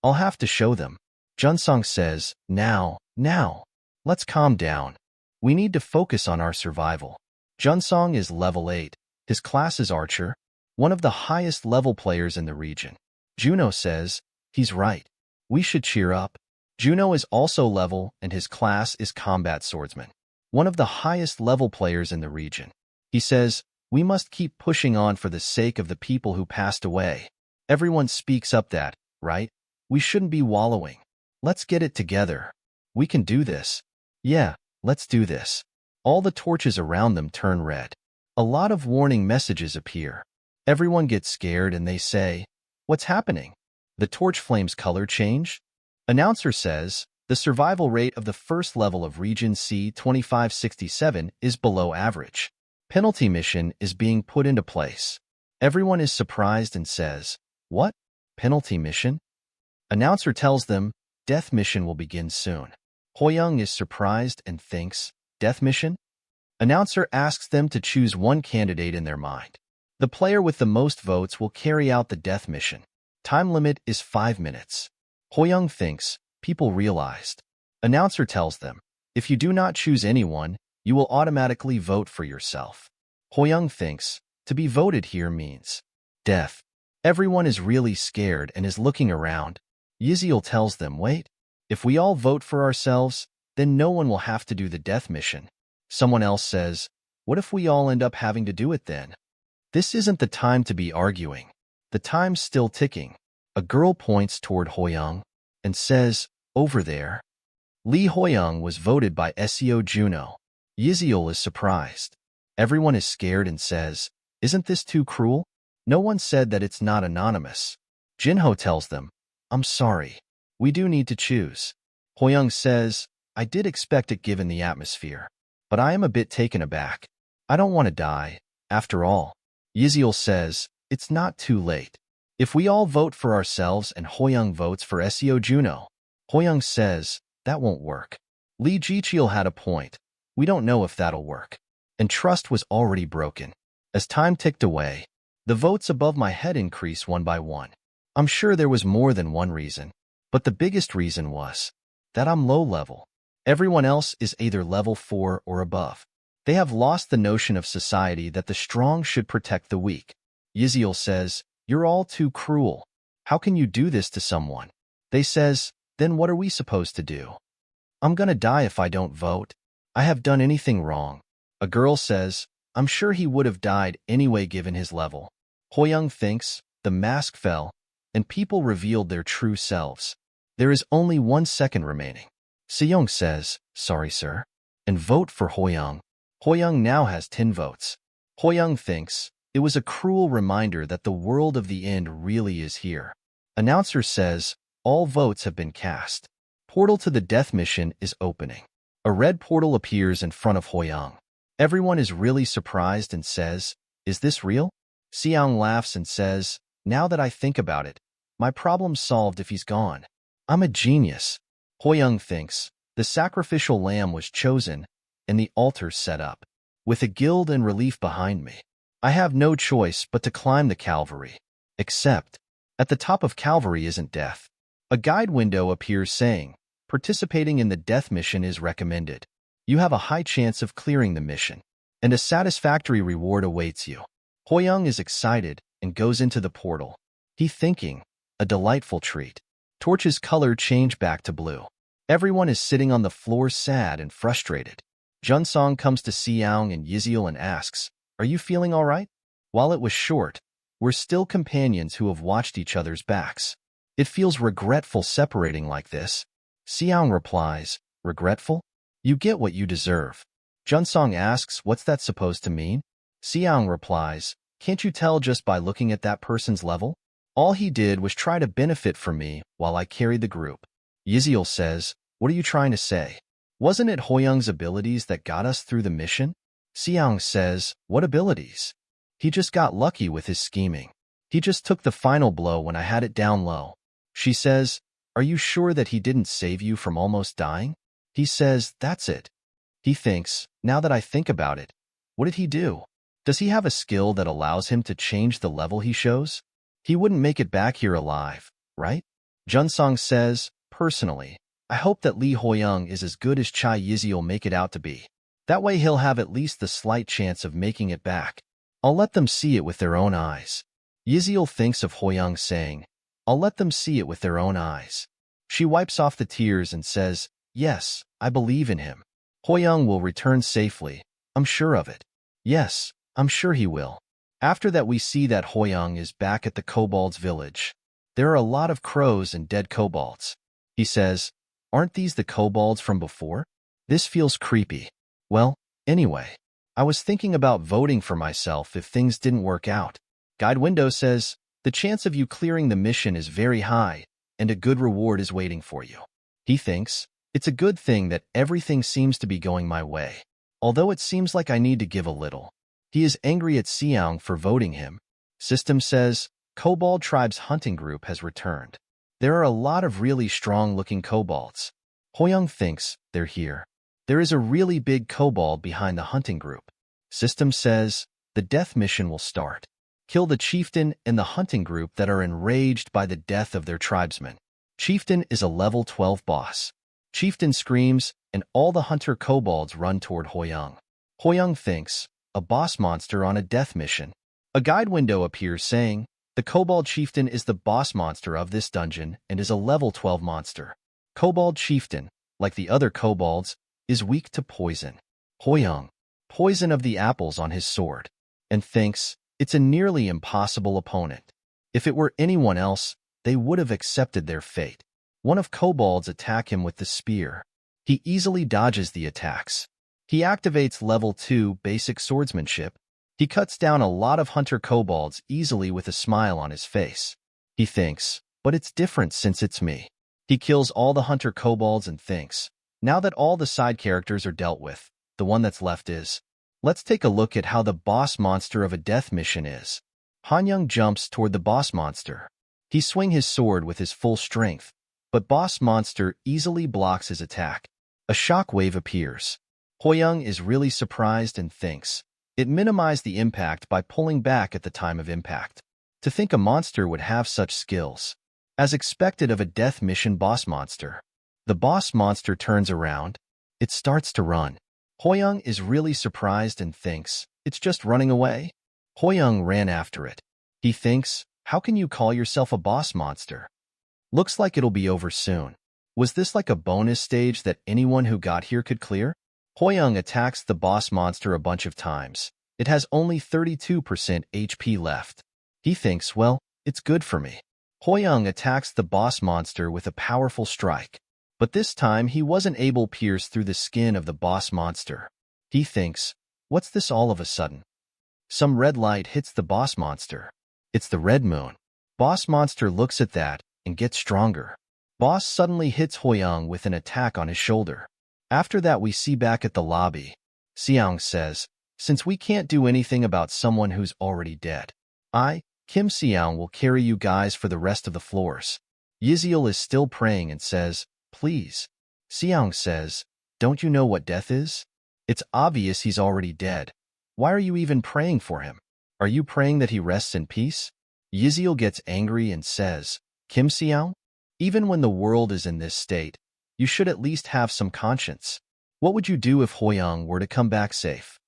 I'll have to show them. Junsong says, now, let's calm down. We need to focus on our survival. Junsong is level 8. His class is Archer, one of the highest level players in the region. Juno says, he's right. We should cheer up. Juno is also level and his class is Combat Swordsman, one of the highest level players in the region. He says, We must keep pushing on for the sake of the people who passed away. Everyone speaks up that, right? We shouldn't be wallowing. Let's get it together. We can do this. Yeah, let's do this. All the torches around them turn red. A lot of warning messages appear. Everyone gets scared and they say, "What's happening?" The torch flame's color change? Announcer says, the survival rate of the first level of Region C 2567 is below average. Penalty mission is being put into place. Everyone is surprised and says, "What? Penalty mission?" Announcer tells them, death mission will begin soon. Hoyoung is surprised and thinks, death mission? Announcer asks them to choose one candidate in their mind. The player with the most votes will carry out the death mission. Time limit is 5 minutes. Hoyoung thinks, people realized. Announcer tells them, if you do not choose anyone, you will automatically vote for yourself. Hoyoung thinks, to be voted here means death. Everyone is really scared and is looking around. Yiziel tells them, wait, if we all vote for ourselves, then no one will have to do the death mission. Someone else says, what if we all end up having to do it then? This isn't the time to be arguing. The time's still ticking. A girl points toward Hoyoung and says, over there. Lee Hoyoung was voted by SEO Juno. Yiziel is surprised. Everyone is scared and says, isn't this too cruel? No one said that it's not anonymous. Jinho tells them, I'm sorry. We do need to choose. Hoyoung says, I did expect it given the atmosphere, but I am a bit taken aback. I don't want to die, after all. Yiziel says, it's not too late. If we all vote for ourselves and Hoyoung votes for SEO Juno. Hoyoung says, that won't work. Lee Jichiel had a point. We don't know if that'll work. And trust was already broken. As time ticked away, the votes above my head increased one by one. I'm sure there was more than one reason, but the biggest reason was that I'm low level. Everyone else is either level 4 or above. They have lost the notion of society that the strong should protect the weak. Yiziel says, you're all too cruel. How can you do this to someone? They says, then what are we supposed to do? I'm gonna die if I don't vote. I have done anything wrong. A girl says, I'm sure he would have died anyway given his level. Hoyoung thinks, the mask fell, and people revealed their true selves. There is only 1 second remaining. Seyoung says, sorry sir, and vote for Hoyoung. Hoyoung now has 10 votes. Hoyoung thinks, it was a cruel reminder that the world of the end really is here. Announcer says, all votes have been cast. Portal to the death mission is opening. A red portal appears in front of Hoyoung. Everyone is really surprised and says, is this real? Seyoung laughs and says, now that I think about it, my problem's solved if he's gone. I'm a genius. Hoyoung thinks, the sacrificial lamb was chosen and the altar set up. With a guild and relief behind me, I have no choice but to climb the Calvary. Except, at the top of Calvary isn't death. A guide window appears saying, participating in the death mission is recommended. You have a high chance of clearing the mission, and a satisfactory reward awaits you. Hoyoung is excited and goes into the portal. He thinking, a delightful treat. Torch's color change back to blue. Everyone is sitting on the floor sad and frustrated. Junsong comes to Seyoung and Yiziel and asks, are you feeling all right? While it was short, we're still companions who have watched each other's backs. It feels regretful separating like this. Seyoung replies, regretful? You get what you deserve. Junsong asks, what's that supposed to mean? Seyoung replies, can't you tell just by looking at that person's level? All he did was try to benefit from me while I carried the group. Yiziel says, what are you trying to say? Wasn't it Hoyoung's abilities that got us through the mission? Seyoung says, what abilities? He just got lucky with his scheming. He just took the final blow when I had it down low. She says, are you sure that he didn't save you from almost dying? He says, that's it. He thinks, now that I think about it, what did he do? Does he have a skill that allows him to change the level he shows? He wouldn't make it back here alive, right? Junsong says, personally, I hope that Lee Hoyoung is as good as Chai Yiziel make it out to be. That way he'll have at least the slight chance of making it back. I'll let them see it with their own eyes. Yiziel thinks of Hoyoung saying, I'll let them see it with their own eyes. She wipes off the tears and says, yes, I believe in him. Hoyoung will return safely, I'm sure of it. Yes, I'm sure he will. After that, we see that Hoyoung is back at the kobolds' village. There are a lot of crows and dead kobolds. He says, "Aren't these the kobolds from before? This feels creepy." Well, anyway, I was thinking about voting for myself if things didn't work out. Guide window says, "The chance of you clearing the mission is very high, and a good reward is waiting for you." He thinks, "It's a good thing that everything seems to be going my way, although it seems like I need to give a little." He is angry at Seong for voting him. System says, Kobold Tribe's hunting group has returned. There are a lot of really strong-looking kobolds. Hoyoung thinks they're here. There is a really big kobold behind the hunting group. System says, the death mission will start. Kill the chieftain and the hunting group that are enraged by the death of their tribesmen. Chieftain is a level 12 boss. Chieftain screams, and all the hunter kobolds run toward Hoyoung. Hoyoung thinks, a boss monster on a death mission. A guide window appears saying, the kobold chieftain is the boss monster of this dungeon and is a level 12 monster. Kobold chieftain, like the other kobolds, is weak to poison. Hoyoung, poison of the apples on his sword, and thinks it's a nearly impossible opponent. If it were anyone else, they would have accepted their fate. One of kobolds attack him with the spear. He easily dodges the attacks. He activates level 2 basic swordsmanship. He cuts down a lot of hunter kobolds easily with a smile on his face. He thinks, but it's different since it's me. He kills all the hunter kobolds and thinks, now that all the side characters are dealt with, the one that's left is, let's take a look at how the boss monster of a death mission is. Hoyoung jumps toward the boss monster. He swings his sword with his full strength, but boss monster easily blocks his attack. A shockwave appears. Hoyoung is really surprised and thinks, it minimized the impact by pulling back at the time of impact. To think a monster would have such skills. As expected of a death mission boss monster. The boss monster turns around. It starts to run. Hoyoung is really surprised and thinks, it's just running away. Hoyoung ran after it. He thinks, how can you call yourself a boss monster? Looks like it'll be over soon. Was this like a bonus stage that anyone who got here could clear? Hoyoung attacks the boss monster a bunch of times. It has only 32% HP left. He thinks, well, it's good for me. Hoyoung attacks the boss monster with a powerful strike. But this time he wasn't able to pierce through the skin of the boss monster. He thinks, what's this all of a sudden? Some red light hits the boss monster. It's the red moon. Boss monster looks at that and gets stronger. Boss suddenly hits Hoyoung with an attack on his shoulder. After that, we see back at the lobby. Seong says, since we can't do anything about someone who's already dead, Kim Seong, will carry you guys for the rest of the floors. Yiziel is still praying and says, please. Seong says, don't you know what death is? It's obvious he's already dead. Why are you even praying for him? Are you praying that he rests in peace? Yiziel gets angry and says, Kim Seong, even when the world is in this state, you should at least have some conscience. What would you do if Hoyoung were to come back safe?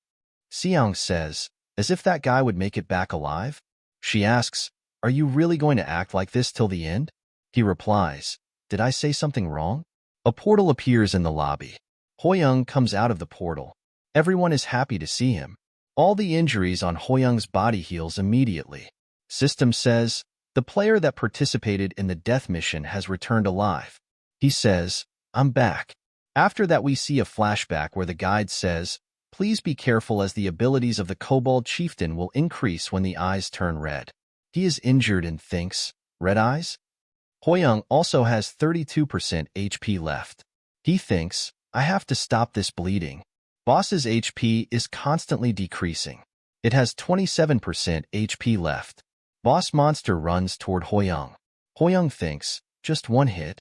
Seong says, as if that guy would make it back alive? She asks, are you really going to act like this till the end? He replies, did I say something wrong? A portal appears in the lobby. Hoyoung comes out of the portal. Everyone is happy to see him. All the injuries on Hoyoung's body heals immediately. System says, the player that participated in the death mission has returned alive. He says, I'm back. After that, we see a flashback where the guide says, please be careful as the abilities of the kobold chieftain will increase when the eyes turn red. He is injured and thinks, red eyes? Hoyoung also has 32% HP left. He thinks, I have to stop this bleeding. Boss's HP is constantly decreasing. It has 27% HP left. Boss monster runs toward Hoyoung. Hoyoung thinks, just one hit?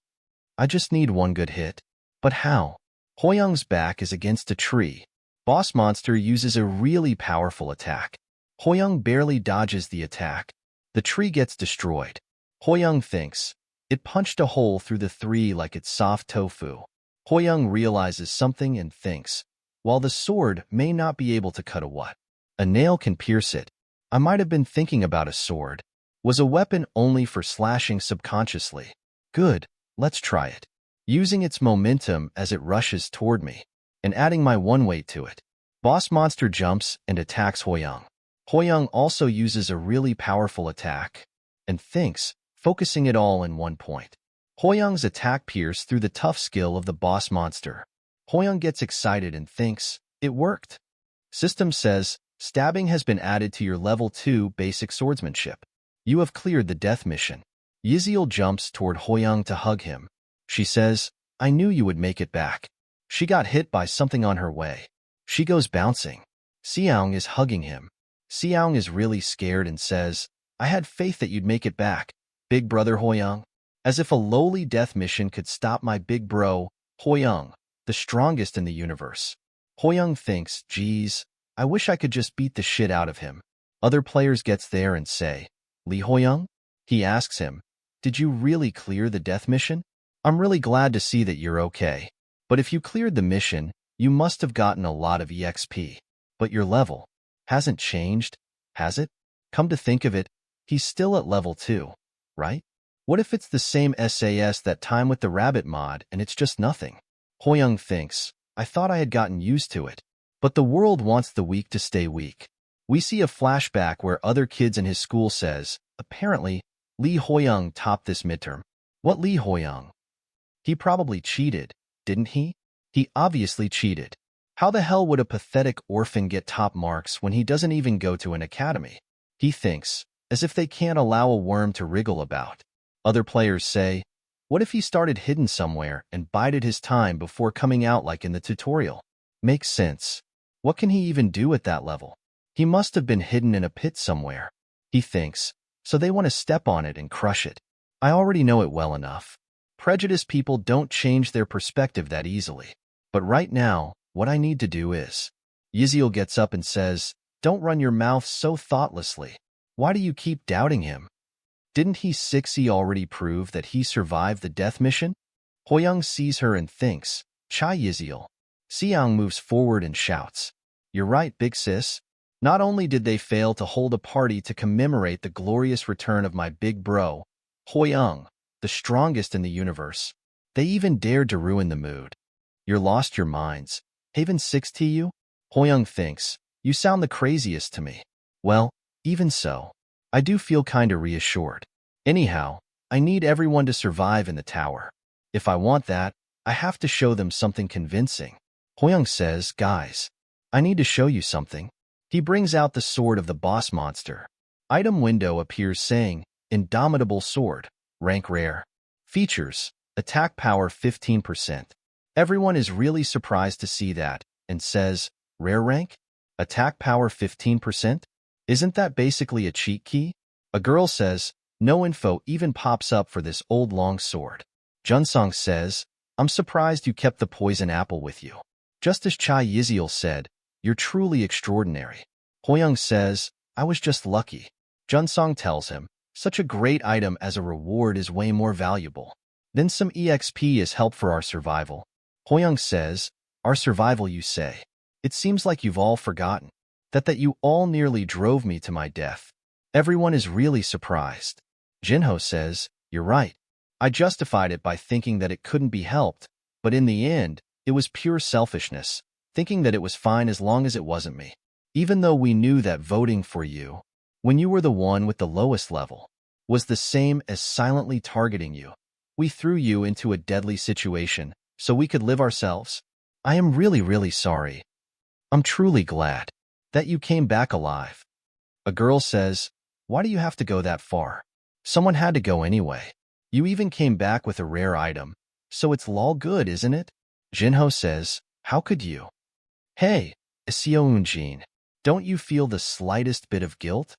I just need one good hit. But how? Hoyoung's back is against a tree. Boss monster uses a really powerful attack. Hoyoung barely dodges the attack. The tree gets destroyed. Hoyoung thinks, it punched a hole through the tree like it's soft tofu. Hoyoung realizes something and thinks, while the sword may not be able to cut a nail can pierce it. I might have been thinking about a sword. Was a weapon only for slashing subconsciously? Good, let's try it. Using its momentum as it rushes toward me, and adding my one weight to it. Boss monster jumps and attacks Hoyoung. Hoyoung also uses a really powerful attack and thinks, focusing it all in one point. Hoyoung's attack pierces through the tough skill of the boss monster. Hoyoung gets excited and thinks, it worked. System says, stabbing has been added to your level 2 basic swordsmanship. You have cleared the death mission. Yiziel jumps toward Hoyoung to hug him. She says, I knew you would make it back. She got hit by something on her way. She goes bouncing. Xiaong is hugging him. Xiaong is really scared and says, I had faith that you'd make it back, big brother Hoyoung. As if a lowly death mission could stop my big bro, Hoyoung, the strongest in the universe. Hoyoung thinks, geez, I wish I could just beat the shit out of him. Other players gets there and say, Lee Hoyoung? He asks him, did you really clear the death mission? I'm really glad to see that you're okay. But if you cleared the mission, you must have gotten a lot of EXP. But your level hasn't changed, has it? Come to think of it, he's still at level 2, right? What if it's the same SAS that time with the rabbit mod and it's just nothing? Hoyoung thinks, I thought I had gotten used to it. But the world wants the weak to stay weak. We see a flashback where other kids in his school says, apparently, Lee Hoyoung topped this midterm. What Lee Hoyoung? He probably cheated, didn't he? He obviously cheated. How the hell would a pathetic orphan get top marks when he doesn't even go to an academy? He thinks, as if they can't allow a worm to wriggle about. Other players say, what if he started hidden somewhere and bided his time before coming out like in the tutorial? Makes sense. What can he even do at that level? He must have been hidden in a pit somewhere. He thinks, so they want to step on it and crush it. I already know it well enough. Prejudiced people don't change their perspective that easily. But right now, what I need to do is... Yiziel gets up and says, don't run your mouth so thoughtlessly. Why do you keep doubting him? Didn't he 6E already prove that he survived the death mission? Hoyoung sees her and thinks, Chai Yiziel. Xiang moves forward and shouts, you're right, big sis. Not only did they fail to hold a party to commemorate the glorious return of my big bro, Hoyoung, the strongest in the universe, they even dared to ruin the mood. You're lost your minds. Haven 6T you? Hoyoung thinks, you sound the craziest to me. Well, even so, I do feel kinda reassured. Anyhow, I need everyone to survive in the tower. If I want that, I have to show them something convincing. Hoyoung says, guys, I need to show you something. He brings out the sword of the boss monster. Item window appears saying, Indomitable Sword, rank rare. Features, attack power 15%. Everyone is really surprised to see that, and says, rare rank? Attack power 15%? Isn't that basically a cheat key? A girl says, no info even pops up for this old long sword. Junsong says, I'm surprised you kept the poison apple with you. Just as Chai Yiziel said, you're truly extraordinary. Hoyoung says, I was just lucky. Junsong tells him, such a great item as a reward is way more valuable. Then some EXP is help for our survival. Hoyoung says, our survival you say. It seems like you've all forgotten. That you all nearly drove me to my death. Everyone is really surprised. Jinho says, you're right. I justified it by thinking that it couldn't be helped, but in the end, it was pure selfishness, thinking that it was fine as long as it wasn't me. Even though we knew that voting for you, when you were the one with the lowest level, was the same as silently targeting you. We threw you into a deadly situation so we could live ourselves. I am really sorry. I'm truly glad that you came back alive. A girl says, why do you have to go that far? Someone had to go anyway. You even came back with a rare item, so it's all good, isn't it? Jinho says, how could you? Hey, Iseo Unjin, don't you feel the slightest bit of guilt?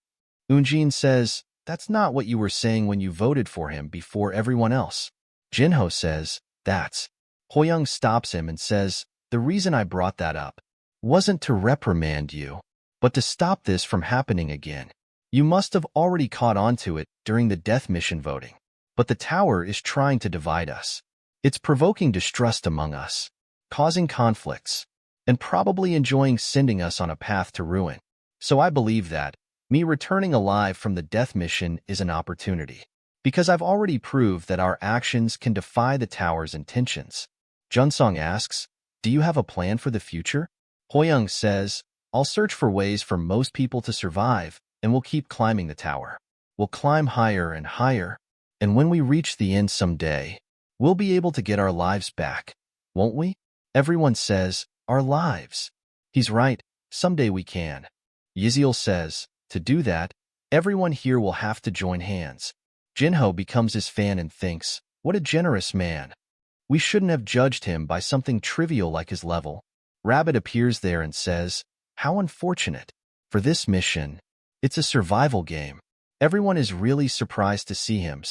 Unjin says, that's not what you were saying when you voted for him before everyone else. Jinho says, that's. Hoyoung stops him and says, the reason I brought that up wasn't to reprimand you, but to stop this from happening again. You must have already caught on to it during the death mission voting. But the tower is trying to divide us. It's provoking distrust among us, causing conflicts, and probably enjoying sending us on a path to ruin. So I believe that me returning alive from the death mission is an opportunity, because I've already proved that our actions can defy the tower's intentions. Junsong asks, do you have a plan for the future? Hoyoung says, I'll search for ways for most people to survive, and we'll keep climbing the tower. We'll climb higher and higher, and when we reach the end someday, we'll be able to get our lives back, won't we? Everyone says, our lives. He's right, someday we can. Yiziel says, to do that, everyone here will have to join hands. Jinho becomes his fan and thinks, what a generous man. We shouldn't have judged him by something trivial like his level. Rabbit appears there and says, how unfortunate. For this mission, it's a survival game. Everyone is really surprised to see him.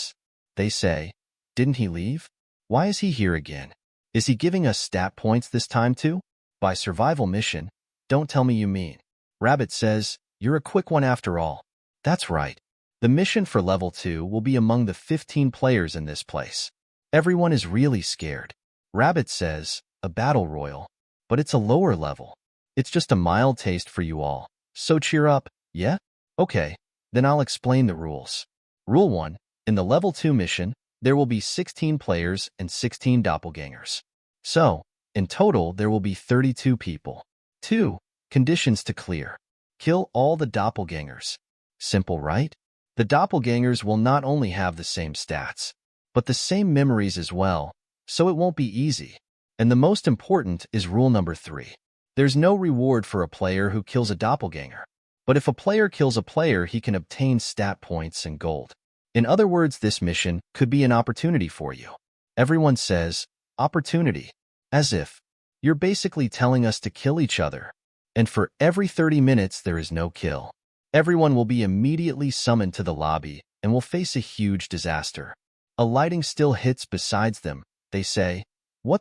They say, didn't he leave? Why is he here again? Is he giving us stat points this time too? By survival mission, don't tell me you mean. Rabbit says, you're a quick one after all. That's right. The mission for level 2 will be among the 15 players in this place. Everyone is really scared. Rabbit says, a battle royal. But it's a lower level. It's just a mild taste for you all. So cheer up, yeah? Okay, then I'll explain the rules. Rule 1. In the level 2 mission, there will be 16 players and 16 doppelgangers. So, in total, there will be 32 people. 2. Conditions to clear. Kill all the doppelgangers. Simple, right? The doppelgangers will not only have the same stats, but the same memories as well, so it won't be easy. And the most important is rule number 3. There's no reward for a player who kills a doppelganger. But if a player kills a player, he can obtain stat points and gold. In other words, this mission could be an opportunity for you. Everyone says, opportunity, as if you're basically telling us to kill each other. And for every 30 minutes there is no kill, everyone will be immediately summoned to the lobby and will face a huge disaster. A lighting still hits beside them. They say, what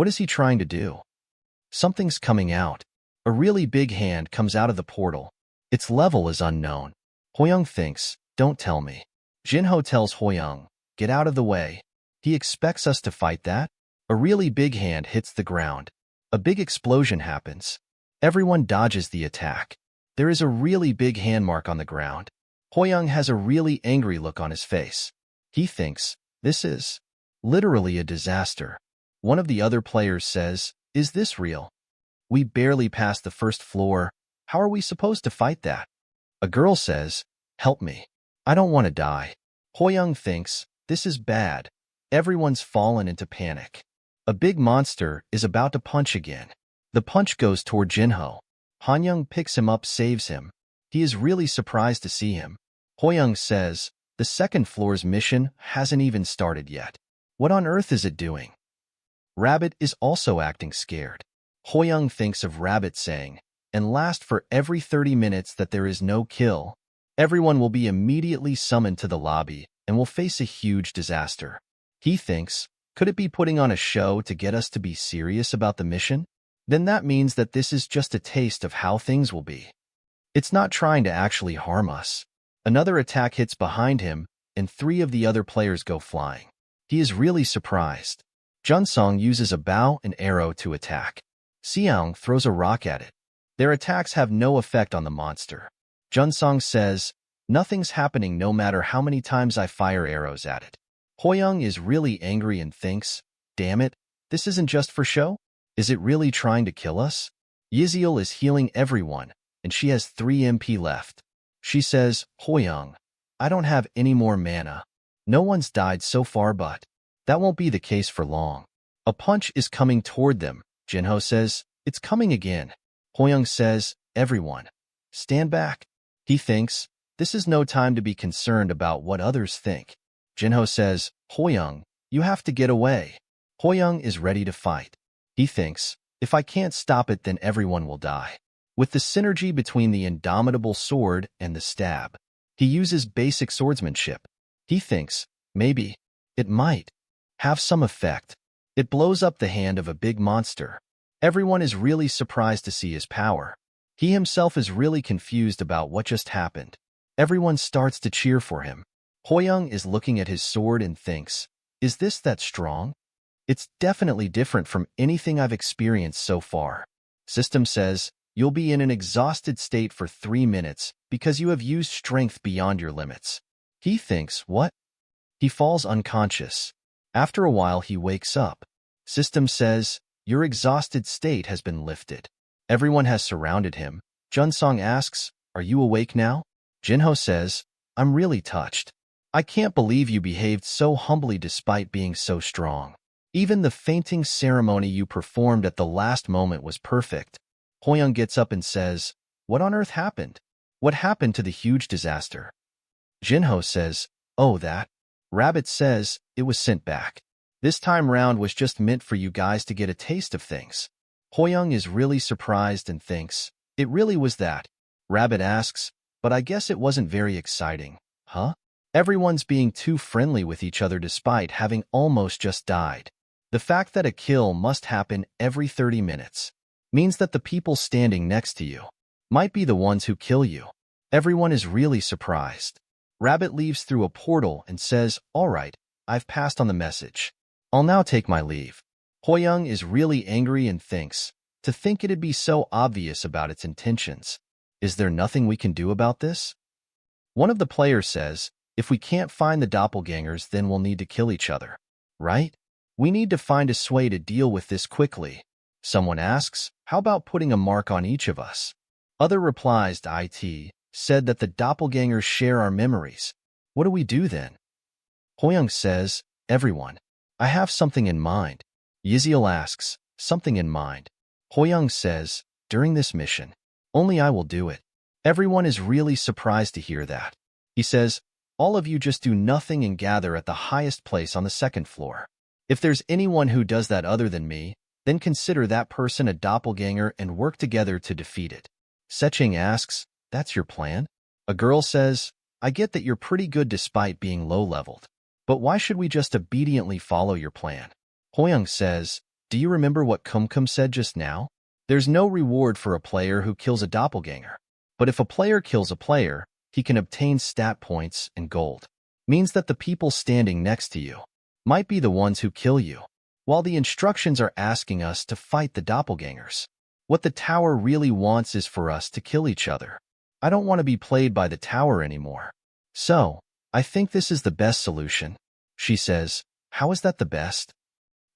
is he trying to do? Something's coming out. A really big hand comes out of the portal. Its level is unknown. Hoyoung thinks, don't tell me. Jinho tells Hoyoung, get out of the way. He expects us to fight that? A really big hand hits the ground. A big explosion happens. Everyone dodges the attack. There is a really big hand mark on the ground. Hoyoung has a really angry look on his face. He thinks, this is literally a disaster. One of the other players says, is this real? We barely passed the first floor. How are we supposed to fight that? A girl says, help me. I don't want to die. Hoyoung thinks, this is bad. Everyone's fallen into panic. A big monster is about to punch again. The punch goes toward Jinho. Hanyoung picks him up, saves him. He is really surprised to see him. Hoyoung says, the second floor's mission hasn't even started yet. What on earth is it doing? Rabbit is also acting scared. Hoyoung thinks of Rabbit saying, and last for every 30 minutes that there is no kill, everyone will be immediately summoned to the lobby and will face a huge disaster. He thinks, could it be putting on a show to get us to be serious about the mission? Then that means that this is just a taste of how things will be. It's not trying to actually harm us. Another attack hits behind him, and 3 of the other players go flying. He is really surprised. Junsong uses a bow and arrow to attack. Xiang throws a rock at it. Their attacks have no effect on the monster. Junsong says, nothing's happening no matter how many times I fire arrows at it. Hoyoung is really angry and thinks, damn it, this isn't just for show? Is it really trying to kill us? Yiziel is healing everyone, and she has 3 MP left. She says, Hoyoung, I don't have any more mana. No one's died so far, but that won't be the case for long. A punch is coming toward them. Jinho says, it's coming again. Hoyoung says, everyone, stand back. He thinks, this is no time to be concerned about what others think. Jinho says, Hoyoung, you have to get away. Hoyoung is ready to fight. He thinks, if I can't stop it, then everyone will die. With the synergy between the indomitable sword and the stab, he uses basic swordsmanship. He thinks, maybe it might have some effect. It blows up the hand of a big monster. Everyone is really surprised to see his power. He himself is really confused about what just happened. Everyone starts to cheer for him. Hoyoung is looking at his sword and thinks, is this that strong? It's definitely different from anything I've experienced so far. System says, you'll be in an exhausted state for 3 minutes because you have used strength beyond your limits. He thinks, what? He falls unconscious. After a while, he wakes up. System says, your exhausted state has been lifted. Everyone has surrounded him. Junsong asks, "Are you awake now?" Jinho says, "I'm really touched. I can't believe you behaved so humbly despite being so strong. Even the fainting ceremony you performed at the last moment was perfect." Hoyoung gets up and says, "What on earth happened? What happened to the huge disaster?" Jinho says, "Oh, that." Rabbit says, "It was sent back. This time round was just meant for you guys to get a taste of things." Hoyoung is really surprised and thinks, "It really was that?" Rabbit asks, "But I guess it wasn't very exciting, huh? Everyone's being too friendly with each other despite having almost just died. The fact that a kill must happen every 30 minutes means that the people standing next to you might be the ones who kill you." Everyone is really surprised. Rabbit leaves through a portal and says, "All right, I've passed on the message. I'll now take my leave." Hoyoung is really angry and thinks, to think it'd be so obvious about its intentions. Is there nothing we can do about this? One of the players says, "If we can't find the doppelgangers, then we'll need to kill each other, right? We need to find a way to deal with this quickly." Someone asks, "How about putting a mark on each of us?" Other replies to IT, said that the doppelgangers share our memories. What do we do then? Hoyoung says, "Everyone, I have something in mind." Yiziel asks, "Something in mind?" Hoyoung says, "During this mission, only I will do it." Everyone is really surprised to hear that. He says, "All of you just do nothing and gather at the highest place on the second floor. If there's anyone who does that other than me, then consider that person a doppelganger and work together to defeat it." Seching asks, "That's your plan?" A girl says, "I get that you're pretty good despite being low-leveled, but why should we just obediently follow your plan?" Hoyoung says, "Do you remember what Kumkum said just now? There's no reward for a player who kills a doppelganger. But if a player kills a player, he can obtain stat points and gold. Means that the people standing next to you might be the ones who kill you, while the instructions are asking us to fight the doppelgangers. What the tower really wants is for us to kill each other. I don't want to be played by the tower anymore. So, I think this is the best solution." She says, "How is that the best?"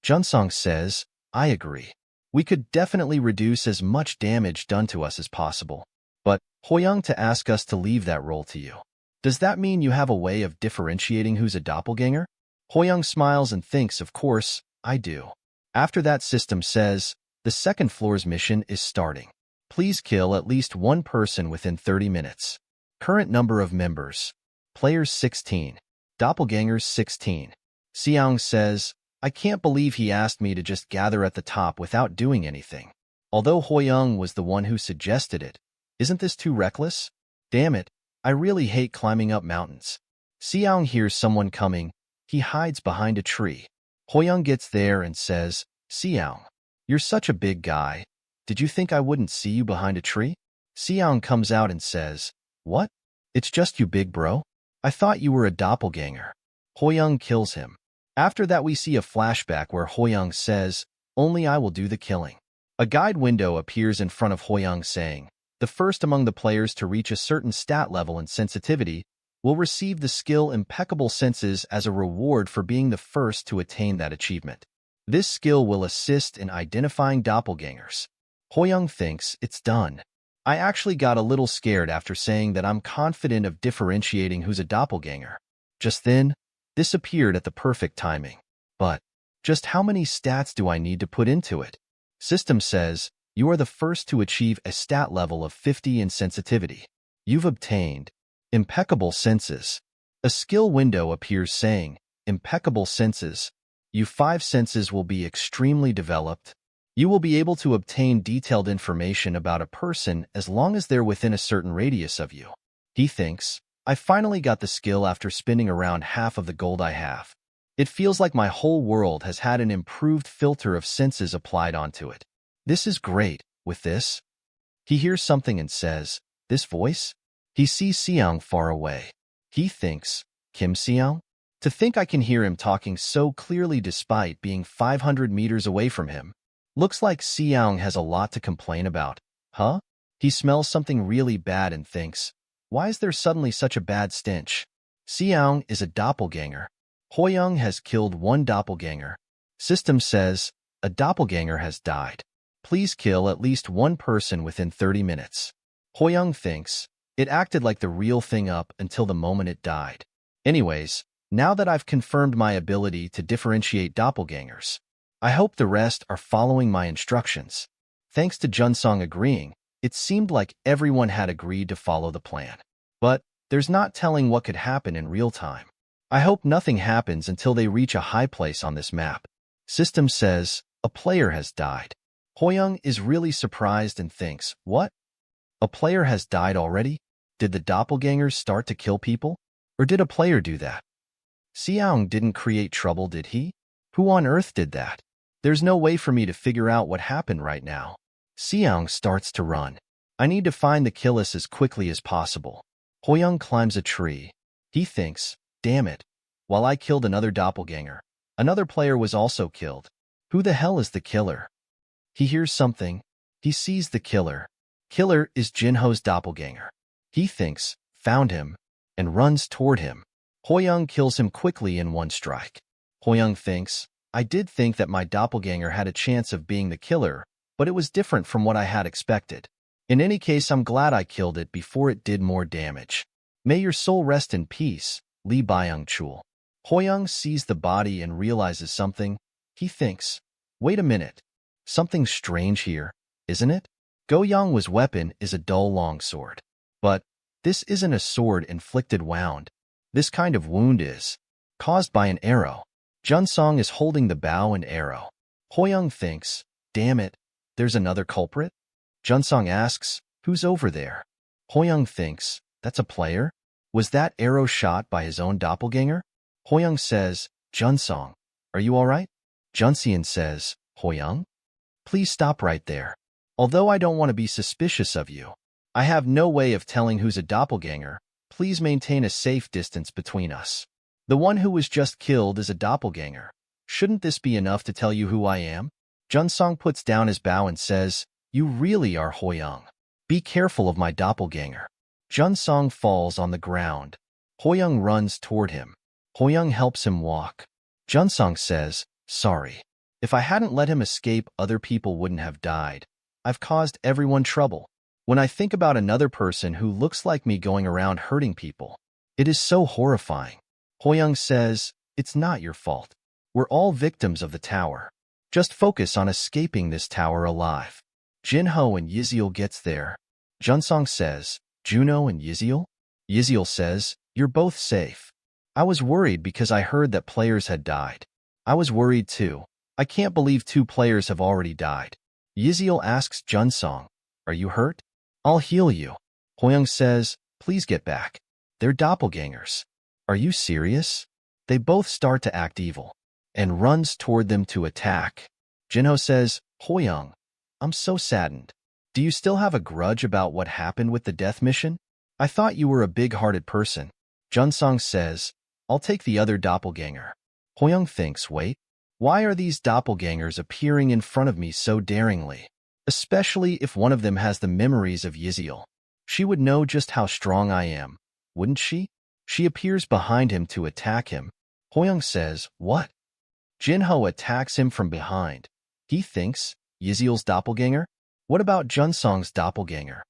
Junsong says, "I agree. We could definitely reduce as much damage done to us as possible. But, Hoyoung to ask us to leave that role to you. Does that mean you have a way of differentiating who's a doppelganger?" Hoyoung smiles and thinks, "Of course, I do." After that, system says, "The second floor's mission is starting. Please kill at least one person within 30 minutes. Current number of members. Players 16. Doppelgangers 16. Xiang says, "I can't believe he asked me to just gather at the top without doing anything. Although Hoyoung was the one who suggested it. Isn't this too reckless? Damn it, I really hate climbing up mountains." Xiang hears someone coming. He hides behind a tree. Hoyoung gets there and says, "Xiang, you're such a big guy. Did you think I wouldn't see you behind a tree?" Xiang comes out and says, "What? It's just you, big bro? I thought you were a doppelganger." Hoyoung kills him. After that, we see a flashback where Hoyoung says, "Only I will do the killing." A guide window appears in front of Hoyoung saying, "The first among the players to reach a certain stat level and sensitivity will receive the skill Impeccable Senses as a reward for being the first to attain that achievement. This skill will assist in identifying doppelgangers." Hoyoung thinks it's done. I actually got a little scared after saying that I'm confident of differentiating who's a doppelganger. Just then, this appeared at the perfect timing. But just how many stats do I need to put into it? System says, "You are the first to achieve a stat level of 50 in sensitivity. You've obtained Impeccable Senses." A skill window appears saying, "Impeccable Senses. You 5 senses will be extremely developed. You will be able to obtain detailed information about a person as long as they're within a certain radius of you." He thinks, "I finally got the skill after spending around half of the gold I have. It feels like my whole world has had an improved filter of senses applied onto it. This is great." With this, he hears something and says, "This voice?" He sees Xiang far away. He thinks, "Kim Xiang?" To think I can hear him talking so clearly despite being 500 meters away from him. Looks like Xiang has a lot to complain about. Huh? He smells something really bad and thinks, why is there suddenly such a bad stench? Xiang is a doppelganger. Hoyoung has killed one doppelganger. System says, a doppelganger has died. Please kill at least one person within 30 minutes. Hoyoung thinks, it acted like the real thing up until the moment it died. Anyways, now that I've confirmed my ability to differentiate doppelgangers, I hope the rest are following my instructions. Thanks to Junsong agreeing, it seemed like everyone had agreed to follow the plan. But there's not telling what could happen in real time. I hope nothing happens until they reach a high place on this map. System says, a player has died. Hoyoung is really surprised and thinks, what? A player has died already? Did the doppelgangers start to kill people? Or did a player do that? Xiaong didn't create trouble, did he? Who on earth did that? There's no way for me to figure out what happened right now. Xiaong starts to run. I need to find the killers as quickly as possible. Hoyoung climbs a tree. He thinks, damn it. While I killed another doppelganger, another player was also killed. Who the hell is the killer? He hears something. He sees the killer. Killer is Jinho's doppelganger. He thinks, found him, and runs toward him. Hoyoung kills him quickly in one strike. Hoyoung thinks, I did think that my doppelganger had a chance of being the killer, but it was different from what I had expected. In any case, I'm glad I killed it before it did more damage. May your soul rest in peace, Lee Byung-chul. Hoyoung sees the body and realizes something. He thinks, wait a minute. Something's strange here, isn't it? Go Yang's weapon is a dull longsword. But this isn't a sword-inflicted wound. This kind of wound is caused by an arrow. Junsong is holding the bow and arrow. Hoyoung thinks, damn it, there's another culprit? Junsong asks, who's over there? Hoyoung thinks, that's a player? Was that arrow shot by his own doppelganger? Hoyoung says, Junsong, are you all right? Junseon says, Hoyoung? Please stop right there. Although I don't want to be suspicious of you, I have no way of telling who's a doppelganger. Please maintain a safe distance between us. The one who was just killed is a doppelganger. Shouldn't this be enough to tell you who I am? Junsong puts down his bow and says, you really are Hoyoung. Be careful of my doppelganger. Junsong falls on the ground. Hoyoung runs toward him. Hoyoung helps him walk. Junsong says, sorry. If I hadn't let him escape, other people wouldn't have died. I've caused everyone trouble. When I think about another person who looks like me going around hurting people, it is so horrifying. Hoyoung says, it's not your fault. We're all victims of the tower. Just focus on escaping this tower alive. Jinho and Yiziel gets there. Junsong says, Juno and Yiziel? Yiziel says, you're both safe. I was worried because I heard that players had died. I was worried too. I can't believe 2 players have already died. Yiziel asks Junsong, are you hurt? I'll heal you. Hoyoung says, please get back. They're doppelgangers. Are you serious? They both start to act evil and runs toward them to attack. Jinho says, Hoyoung, I'm so saddened. Do you still have a grudge about what happened with the death mission? I thought you were a big-hearted person. Junsong says, I'll take the other doppelganger. Hoyoung thinks, wait, why are these doppelgangers appearing in front of me so daringly? Especially if one of them has the memories of Yiziel. She would know just how strong I am, wouldn't she? She appears behind him to attack him. Hoyoung says, what? Jinho attacks him from behind. He thinks, Yiziel's doppelganger? What about Junsong's doppelganger?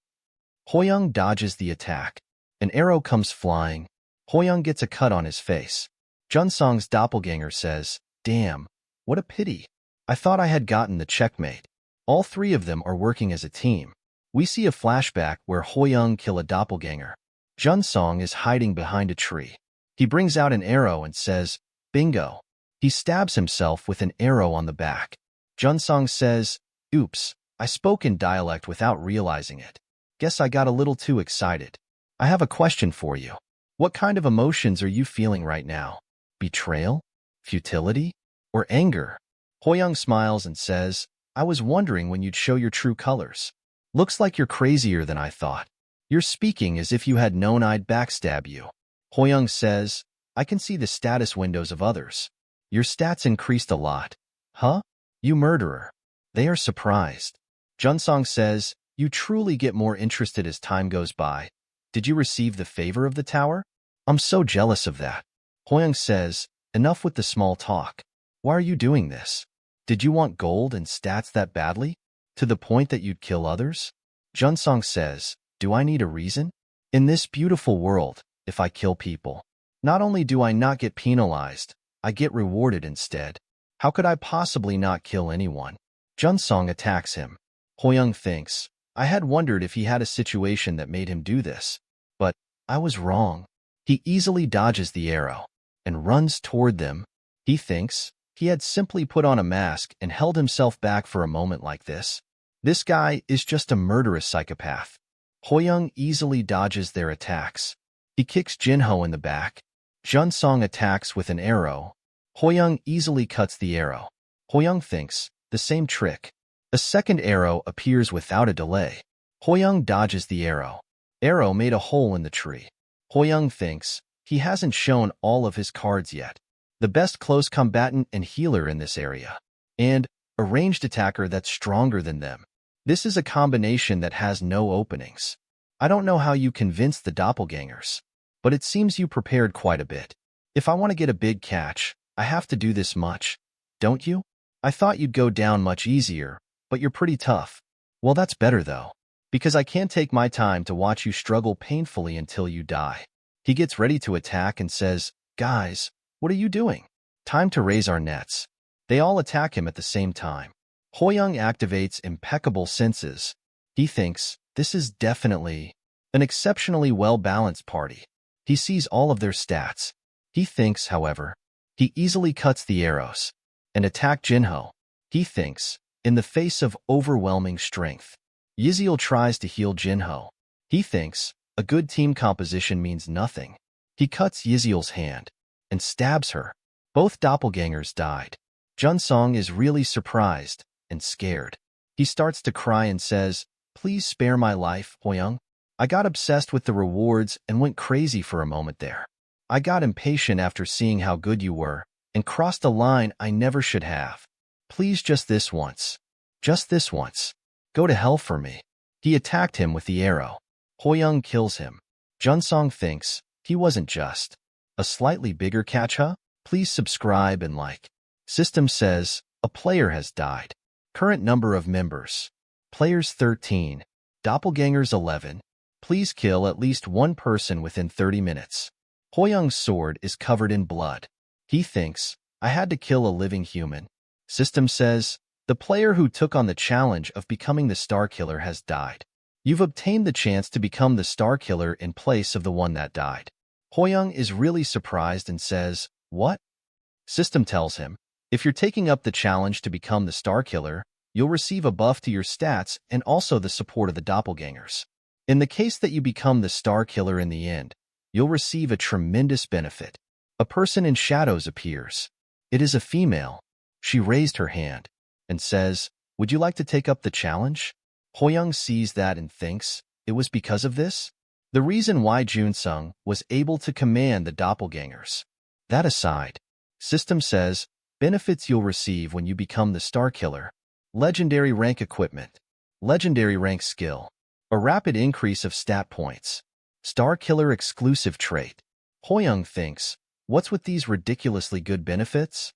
Hoyoung dodges the attack. An arrow comes flying. Hoyoung gets a cut on his face. Junsong's doppelganger says, damn, what a pity. I thought I had gotten the checkmate. All 3 of them are working as a team. We see a flashback where Hoyoung kills a doppelganger. Junsong is hiding behind a tree. He brings out an arrow and says, bingo. He stabs himself with an arrow on the back. Junsong says, oops, I spoke in dialect without realizing it. Guess I got a little too excited. I have a question for you. What kind of emotions are you feeling right now? Betrayal? Futility? Or anger? Hoyoung smiles and says, I was wondering when you'd show your true colors. Looks like you're crazier than I thought. You're speaking as if you had known I'd backstab you. Hoyoung says, I can see the status windows of others. Your stats increased a lot. Huh? You murderer. They are surprised. Junsong says, you truly get more interested as time goes by. Did you receive the favor of the tower? I'm so jealous of that. Hoyoung says, enough with the small talk. Why are you doing this? Did you want gold and stats that badly? To the point that you'd kill others? Junsong says, do I need a reason? In this beautiful world, if I kill people, not only do I not get penalized, I get rewarded instead. How could I possibly not kill anyone? Junsong attacks him. Hoyoung thinks, I had wondered if he had a situation that made him do this. But I was wrong. He easily dodges the arrow and runs toward them. He thinks he had simply put on a mask and held himself back for a moment like this. This guy is just a murderous psychopath. Hoyoung easily dodges their attacks. He kicks Jinho in the back. Junsong attacks with an arrow. Hoyoung easily cuts the arrow. Hoyoung thinks, the same trick. A second arrow appears without a delay. Hoyoung dodges the arrow. Arrow made a hole in the tree. Hoyoung thinks, he hasn't shown all of his cards yet. The best close combatant and healer in this area. And a ranged attacker that's stronger than them. This is a combination that has no openings. I don't know how you convinced the doppelgangers, but it seems you prepared quite a bit. If I want to get a big catch, I have to do this much, don't you? I thought you'd go down much easier, but you're pretty tough. Well, that's better though, because I can't take my time to watch you struggle painfully until you die. He gets ready to attack and says, guys, what are you doing? Time to raise our nets. They all attack him at the same time. Hoyoung activates impeccable senses. He thinks, this is definitely an exceptionally well-balanced party. He sees all of their stats. He thinks, however, he easily cuts the arrows and attack Jinho. He thinks, in the face of overwhelming strength. Yiziel tries to heal Jinho. He thinks, a good team composition means nothing. He cuts Yiziel's hand and stabs her. Both doppelgangers died. Junsong is really surprised and scared. He starts to cry and says, please spare my life, Hoyoung. I got obsessed with the rewards and went crazy for a moment there. I got impatient after seeing how good you were and crossed a line I never should have. Please just this once. Just this once. Go to hell for me. He attacked him with the arrow. Hoyoung kills him. Junsong thinks, he wasn't just a slightly bigger catch, huh? Please subscribe and like. System says, a player has died. Current number of members. Players 13. Doppelgangers 11. Please kill at least one person within 30 minutes. Hoyoung's sword is covered in blood. He thinks, I had to kill a living human. System says, the player who took on the challenge of becoming the Star Killer has died. You've obtained the chance to become the Star Killer in place of the one that died. Hoyoung is really surprised and says, what? System tells him, if you're taking up the challenge to become the Star Killer, you'll receive a buff to your stats and also the support of the doppelgangers. In the case that you become the Star Killer in the end, you'll receive a tremendous benefit. A person in shadows appears. It is a female. She raised her hand and says, would you like to take up the challenge? Hoyoung sees that and thinks, it was because of this? The reason why Junsung was able to command the doppelgangers. That aside, System says, benefits you'll receive when you become the Star Killer. Legendary rank equipment. Legendary rank skill. A rapid increase of stat points. Star Killer exclusive trait. Hoyoung thinks, what's with these ridiculously good benefits?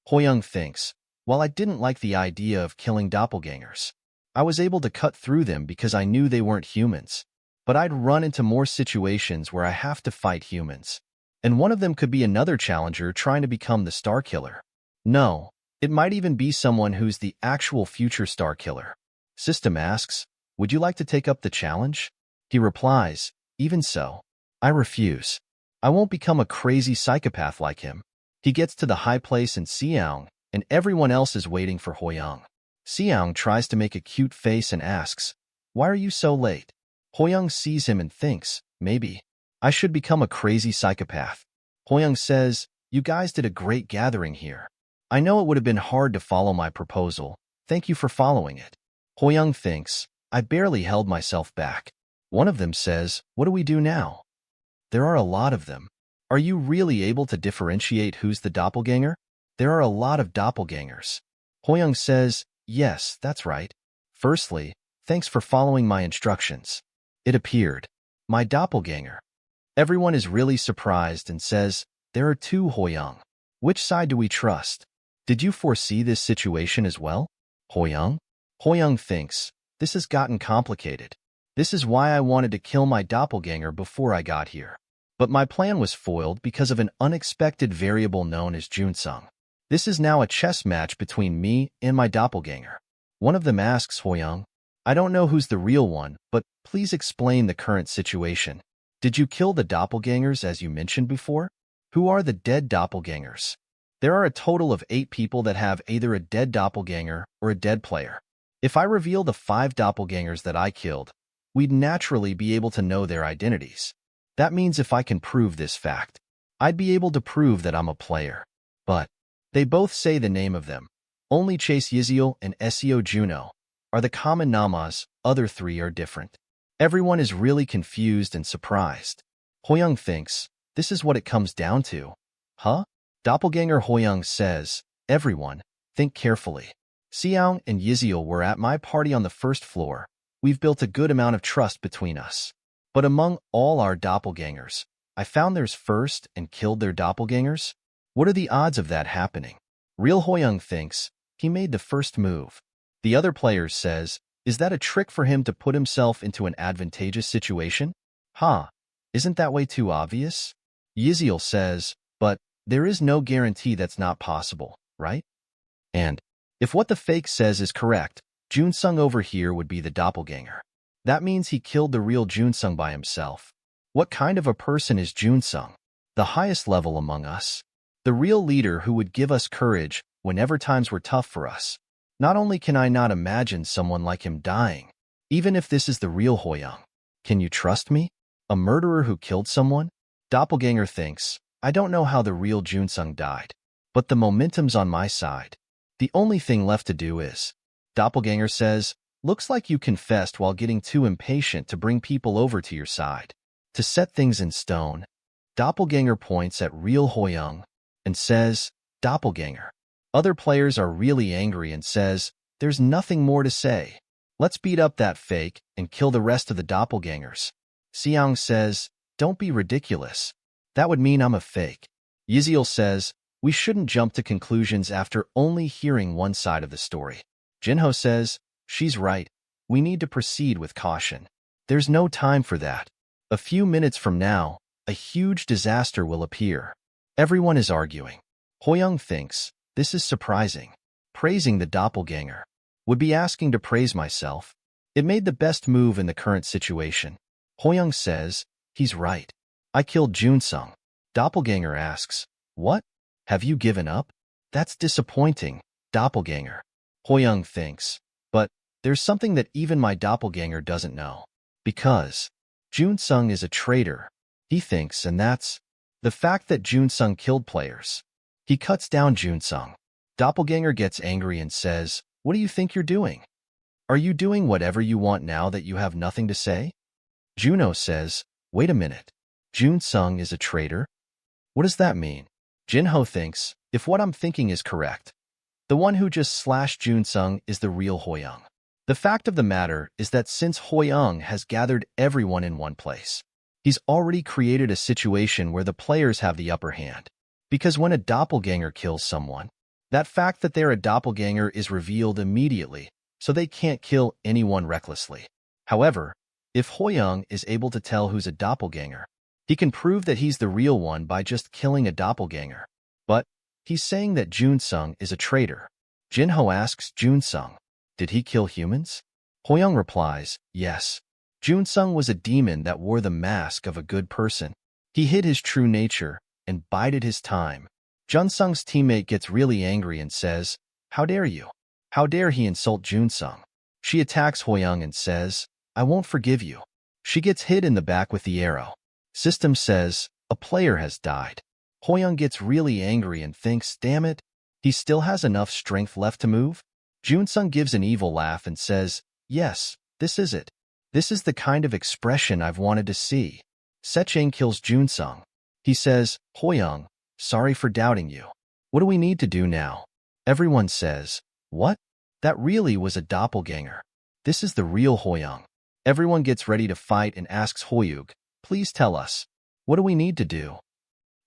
Hoyoung thinks, while I didn't like the idea of killing doppelgangers, I was able to cut through them because I knew they weren't humans. But I'd run into more situations where I have to fight humans. And one of them could be another challenger trying to become the Star Killer. No, it might even be someone who's the actual future Star Killer. System asks, would you like to take up the challenge? He replies, even so, I refuse. I won't become a crazy psychopath like him. He gets to the high place in Xiang, and everyone else is waiting for Hoyoung. Xiang tries to make a cute face and asks, why are you so late? Hoyoung sees him and thinks, maybe I should become a crazy psychopath. Hoyoung says, you guys did a great gathering here. I know it would have been hard to follow my proposal. Thank you for following it. Hoyoung thinks, I barely held myself back. One of them says, what do we do now? There are a lot of them. Are you really able to differentiate who's the doppelganger? There are a lot of doppelgangers. Hoyoung says, yes, that's right. Firstly, thanks for following my instructions. It appeared. My doppelganger. Everyone is really surprised and says, there are two Hoyoung. Which side do we trust? Did you foresee this situation as well? Hoyoung? Hoyoung thinks, this has gotten complicated. This is why I wanted to kill my doppelganger before I got here. But my plan was foiled because of an unexpected variable known as Junsung. This is now a chess match between me and my doppelganger. One of them asks Hoyoung, I don't know who's the real one, but please explain the current situation. Did you kill the doppelgangers as you mentioned before? Who are the dead doppelgangers? There are a total of 8 people that have either a dead doppelganger or a dead player. If I reveal the 5 doppelgangers that I killed, we'd naturally be able to know their identities. That means if I can prove this fact, I'd be able to prove that I'm a player. But they both say the name of them. Only Chase Yizio and Seo Juno are the common namas, other 3 are different. Everyone is really confused and surprised. Hoyoung thinks, this is what it comes down to. Huh? Doppelganger Hoyoung says, everyone, think carefully. Seong and Yizio were at my party on the first floor. We've built a good amount of trust between us. But among all our doppelgangers, I found theirs first and killed their doppelgangers? What are the odds of that happening? Real Hoyoung thinks, he made the first move. The other player says, is that a trick for him to put himself into an advantageous situation? Isn't that way too obvious? Yizio says, but there is no guarantee that's not possible, right? And if what the fake says is correct, Junsung over here would be the doppelganger. That means he killed the real Junsung by himself. What kind of a person is Junsung? The highest level among us. The real leader who would give us courage whenever times were tough for us. Not only can I not imagine someone like him dying, even if this is the real Hoyoung. Can you trust me? A murderer who killed someone? Doppelganger thinks, I don't know how the real Junsung died, but the momentum's on my side. The only thing left to do is. Doppelganger says, looks like you confessed while getting too impatient to bring people over to your side. To set things in stone, Doppelganger points at real Hoyoung and says, Doppelganger. Other players are really angry and says, there's nothing more to say. Let's beat up that fake and kill the rest of the doppelgangers. Seong says, don't be ridiculous. That would mean I'm a fake. Yizio says, we shouldn't jump to conclusions after only hearing one side of the story. Jinho says, she's right. We need to proceed with caution. There's no time for that. A few minutes from now, a huge disaster will appear. Everyone is arguing. Hoyoung thinks, this is surprising. Praising the doppelganger. Would be asking to praise myself. It made the best move in the current situation. Hoyoung says, he's right. I killed Junsung. Doppelganger asks, what? Have you given up? That's disappointing, doppelganger. Hoyoung thinks, but there's something that even my doppelganger doesn't know. Because Junsung is a traitor, he thinks, and that's the fact that Junsung killed players. He cuts down Junsung. Doppelganger gets angry and says, what do you think you're doing? Are you doing whatever you want now that you have nothing to say? Juno says, wait a minute. Junsung is a traitor? What does that mean? Jinho thinks, if what I'm thinking is correct, the one who just slashed Junsung is the real Hoyoung. The fact of the matter is that since Hoyoung has gathered everyone in one place, he's already created a situation where the players have the upper hand. Because when a doppelganger kills someone, that fact that they're a doppelganger is revealed immediately, so they can't kill anyone recklessly. However, if Hoyoung is able to tell who's a doppelganger, he can prove that he's the real one by just killing a doppelganger. But he's saying that Junsung is a traitor. Jinho asks Junsung, did he kill humans? Hoyoung replies, yes. Junsung was a demon that wore the mask of a good person. He hid his true nature and bided his time. Junsung's teammate gets really angry and says, how dare you? How dare he insult Junsung? She attacks Hoyoung and says, I won't forgive you. She gets hit in the back with the arrow. System says, a player has died. Hoyoung gets really angry and thinks, damn it, he still has enough strength left to move? Junsung gives an evil laugh and says, yes, this is it. This is the kind of expression I've wanted to see. Sechang kills Junsung. He says, Hoyoung, sorry for doubting you. What do we need to do now? Everyone says, what? That really was a doppelganger. This is the real Hoyoung. Everyone gets ready to fight and asks Hoyoung, please tell us. What do we need to do?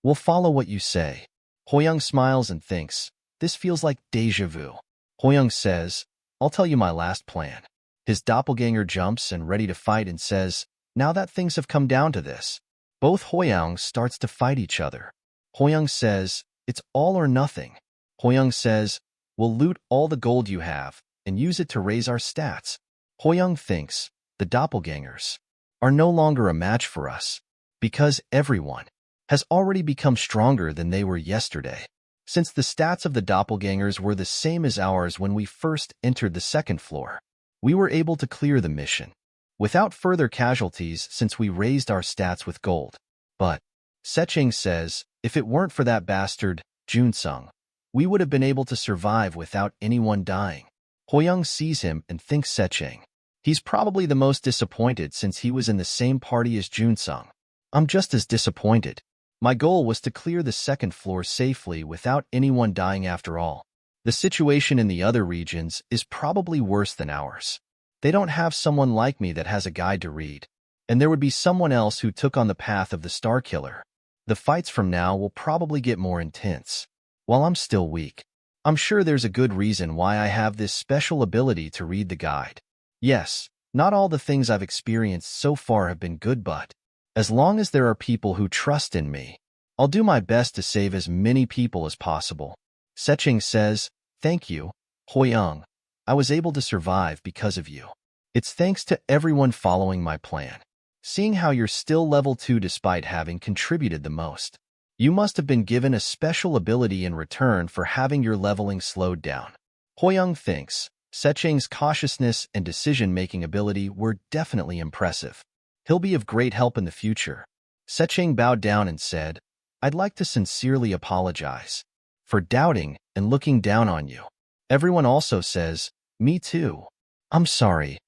We'll follow what you say. Hoyoung smiles and thinks, this feels like deja vu. Hoyoung says, I'll tell you my last plan. His doppelganger jumps and ready to fight and says, now that things have come down to this. Both Hoyoung starts to fight each other. Hoyoung says, it's all or nothing. Hoyoung says, we'll loot all the gold you have and use it to raise our stats. Hoyoung thinks, the doppelgangers are no longer a match for us because everyone has already become stronger than they were yesterday. Since the stats of the doppelgangers were the same as ours when we first entered the second floor, we were able to clear the mission without further casualties since we raised our stats with gold. But, Secheng says, if it weren't for that bastard, Junsung, we would have been able to survive without anyone dying. Hoyoung sees him and thinks Secheng. He's probably the most disappointed since he was in the same party as Junsung. I'm just as disappointed. My goal was to clear the second floor safely without anyone dying after all. The situation in the other regions is probably worse than ours. They don't have someone like me that has a guide to read, and there would be someone else who took on the path of the Star Killer. The fights from now will probably get more intense. While I'm still weak, I'm sure there's a good reason why I have this special ability to read the guide. Yes, not all the things I've experienced so far have been good, but as long as there are people who trust in me, I'll do my best to save as many people as possible. Secheng says, thank you, Hoyoung. I was able to survive because of you. It's thanks to everyone following my plan. Seeing how you're still level 2 despite having contributed the most. You must have been given a special ability in return for having your leveling slowed down. Hoyoung thinks Secheng's cautiousness and decision-making ability were definitely impressive. He'll be of great help in the future. Secheng bowed down and said, I'd like to sincerely apologize for doubting and looking down on you. Everyone also says, me too. I'm sorry.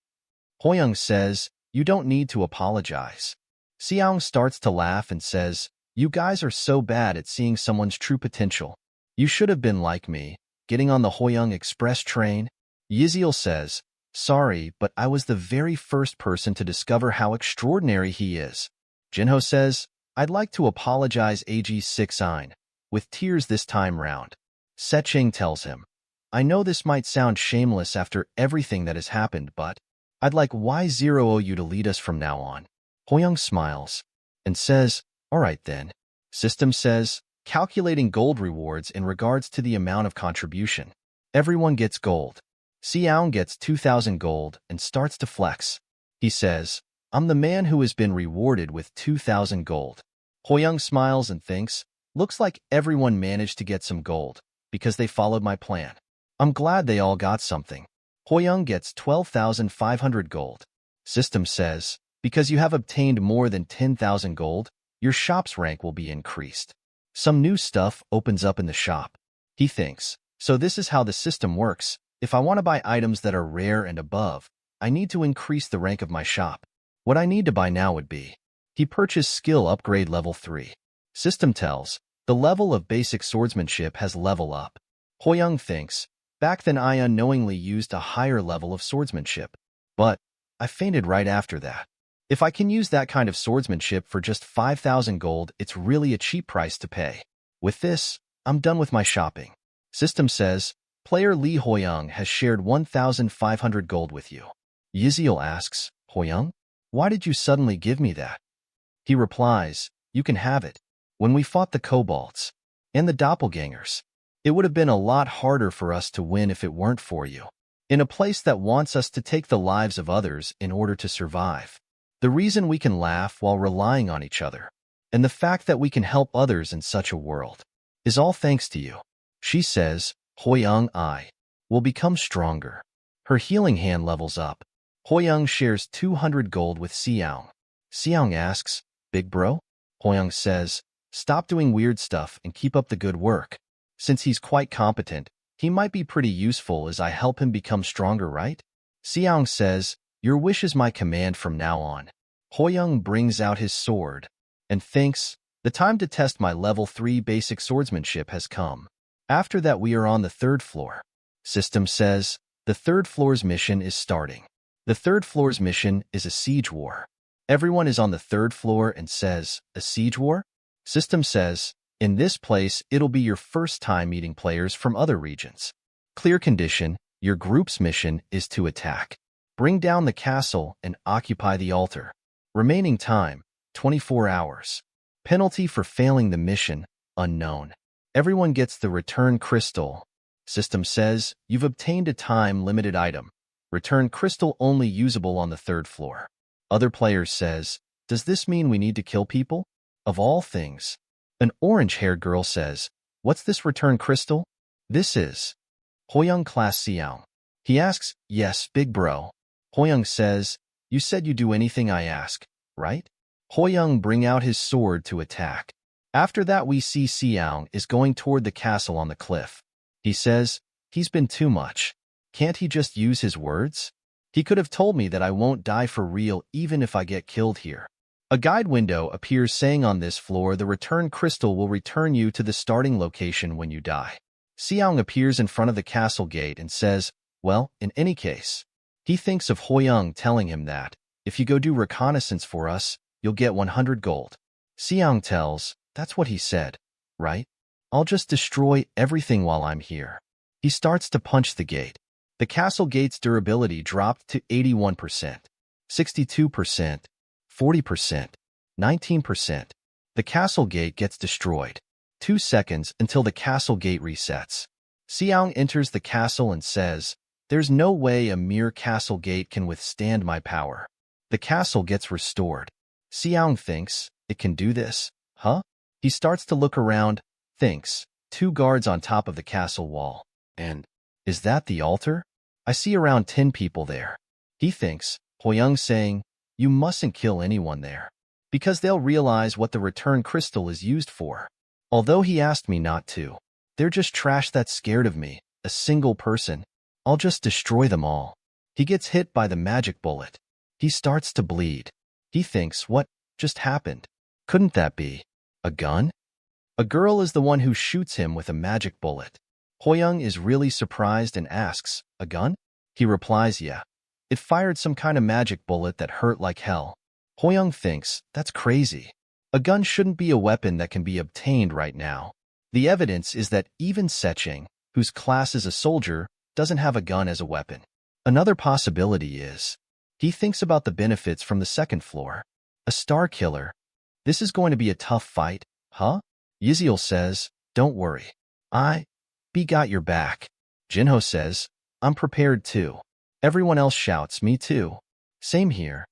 Hoyoung says, you don't need to apologize. Xiaong starts to laugh and says, you guys are so bad at seeing someone's true potential. You should have been like me, getting on the Hoyoung Express train. Yiziel says, sorry, but I was the very first person to discover how extraordinary he is. Jinho says, I'd like to apologize AG6-ein, with tears this time round. Secheng tells him, I know this might sound shameless after everything that has happened, but I'd like Y0 you to lead us from now on. Hoyoung smiles and says, all right then. System says, calculating gold rewards in regards to the amount of contribution. Everyone gets gold. Xiaong gets 2,000 gold and starts to flex. He says, I'm the man who has been rewarded with 2,000 gold. Hoyoung smiles and thinks, looks like everyone managed to get some gold because they followed my plan. I'm glad they all got something. Hoyoung gets 12,500 gold. System says, because you have obtained more than 10,000 gold, your shop's rank will be increased. Some new stuff opens up in the shop. He thinks, so this is how the system works. If I want to buy items that are rare and above, I need to increase the rank of my shop. What I need to buy now would be. He purchased skill upgrade level 3. System tells, the level of basic swordsmanship has level up. Hoyoung thinks, back then I unknowingly used a higher level of swordsmanship. But I fainted right after that. If I can use that kind of swordsmanship for just 5,000 gold, it's really a cheap price to pay. With this, I'm done with my shopping. System says, player Li Hoyoung has shared 1,500 gold with you. Yiziel asks, Hoyoung, why did you suddenly give me that? He replies, you can have it. When we fought the kobolds and the doppelgangers, it would have been a lot harder for us to win if it weren't for you. In a place that wants us to take the lives of others in order to survive. The reason we can laugh while relying on each other, and the fact that we can help others in such a world, is all thanks to you. She says, Hoyoung, I will become stronger. Her healing hand levels up. Hoyoung shares 200 gold with Xiaong. Xiaong asks, big bro? Hoyoung says, stop doing weird stuff and keep up the good work. Since he's quite competent, he might be pretty useful as I help him become stronger, right? Xiaong says, your wish is my command from now on. Hoyoung brings out his sword and thinks, the time to test my level 3 basic swordsmanship has come. After that we are on the 3rd floor. System says, the 3rd floor's mission is starting. The 3rd floor's mission is a siege war. Everyone is on the 3rd floor and says, a siege war? System says, in this place it'll be your first time meeting players from other regions. Clear condition, Your group's mission is to attack. Bring down the castle and occupy the altar. Remaining time, 24 hours. Penalty for failing the mission, unknown. Everyone gets the return crystal. System says, you've obtained a time-limited item. Return crystal only usable on the 3rd floor. Other players says, does this mean we need to kill people? Of all things. An orange-haired girl says, what's this return crystal? This is Hoyoung class Xiao. He asks, yes, big bro. Hoyoung says, you said you do anything I ask, right? Hoyoung bring out his sword to attack. After that we see Xiao is going toward the castle on the cliff. He says, he's been too much. Can't he just use his words? He could have told me that I won't die for real even if I get killed here. A guide window appears saying on this floor the return crystal will return you to the starting location when you die. Xiao appears in front of the castle gate and says, well, in any case. He thinks of Hoyoung telling him that, if you go do reconnaissance for us, you'll get 100 gold. Xiao tells, that's what he said, right? I'll just destroy everything while I'm here. He starts to punch the gate. The castle gate's durability dropped to 81%, 62%, 40%, 19%. The castle gate gets destroyed. 2 seconds until the castle gate resets. Xiao enters the castle and says, there's no way a mere castle gate can withstand my power. The castle gets restored. Xiao thinks, it can do this, huh? He starts to look around, thinks, 2 guards on top of the castle wall. And, is that the altar? I see around 10 people there. He thinks, Hoyoung saying, you mustn't kill anyone there. Because they'll realize what the return crystal is used for. Although he asked me not to. They're just trash that's scared of me, a single person. I'll just destroy them all. He gets hit by the magic bullet. He starts to bleed. He thinks, what just happened? Couldn't that be a gun? A girl is the one who shoots him with a magic bullet. Hoyoung is really surprised and asks, a gun? He replies, yeah. It fired some kind of magic bullet that hurt like hell. Hoyoung thinks, that's crazy. A gun shouldn't be a weapon that can be obtained right now. The evidence is that even Seching, whose class is a soldier, doesn't have a gun as a weapon. Another possibility is, he thinks about the benefits from the 2nd floor. A star killer. This is going to be a tough fight, huh? Yiziel says, don't worry. Be got your back. Jinho says, I'm prepared too. Everyone else shouts, me too. Same here.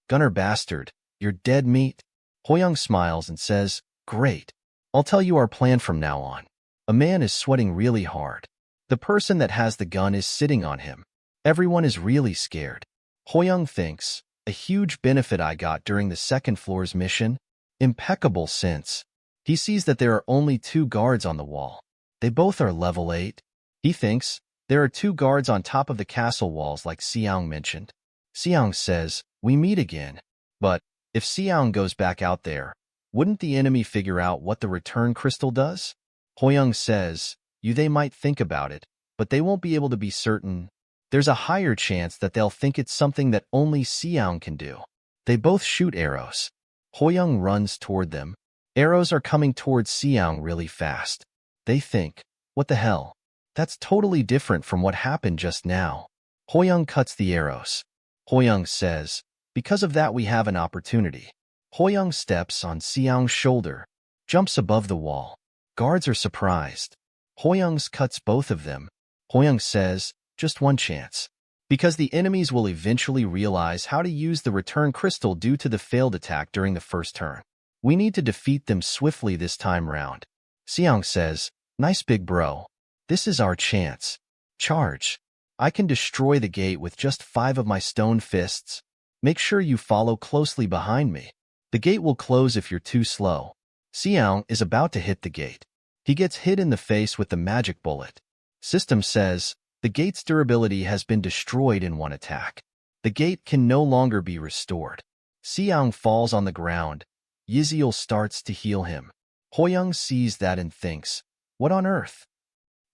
Gunner bastard, you're dead meat. Hoyoung smiles and says, great. I'll tell you our plan from now on. A man is sweating really hard. The person that has the gun is sitting on him. Everyone is really scared. Hoyoung thinks, a huge benefit I got during the 2nd floor's mission. Impeccable sense. He sees that there are only 2 guards on the wall. They both are level 8. He thinks, there are 2 guards on top of the castle walls like Xiao mentioned. Xiao says, we meet again. But, if Xiao goes back out there, wouldn't the enemy figure out what the return crystal does? Hoyoung says, they might think about it, but they won't be able to be certain. There's a higher chance that they'll think it's something that only Xiao can do. They both shoot arrows. Hoyoung runs toward them. Arrows are coming towards Xiao really fast. They think, what the hell? That's totally different from what happened just now. Hoyoung cuts the arrows. Hoyoung says, because of that we have an opportunity. Hoyoung steps on Xiao's shoulder, jumps above the wall. Guards are surprised. Hoyoung cuts both of them. Hoyoung says, just one chance. Because the enemies will eventually realize how to use the return crystal due to the failed attack during the first turn. We need to defeat them swiftly this time round. Xiao says, nice big bro. This is our chance. Charge. I can destroy the gate with just 5 of my stone fists. Make sure you follow closely behind me. The gate will close if you're too slow. Xiao is about to hit the gate. He gets hit in the face with the magic bullet. System says, the gate's durability has been destroyed in one attack. The gate can no longer be restored. Xiao falls on the ground. Yiziel starts to heal him. Hoyoung sees that and thinks, what on earth?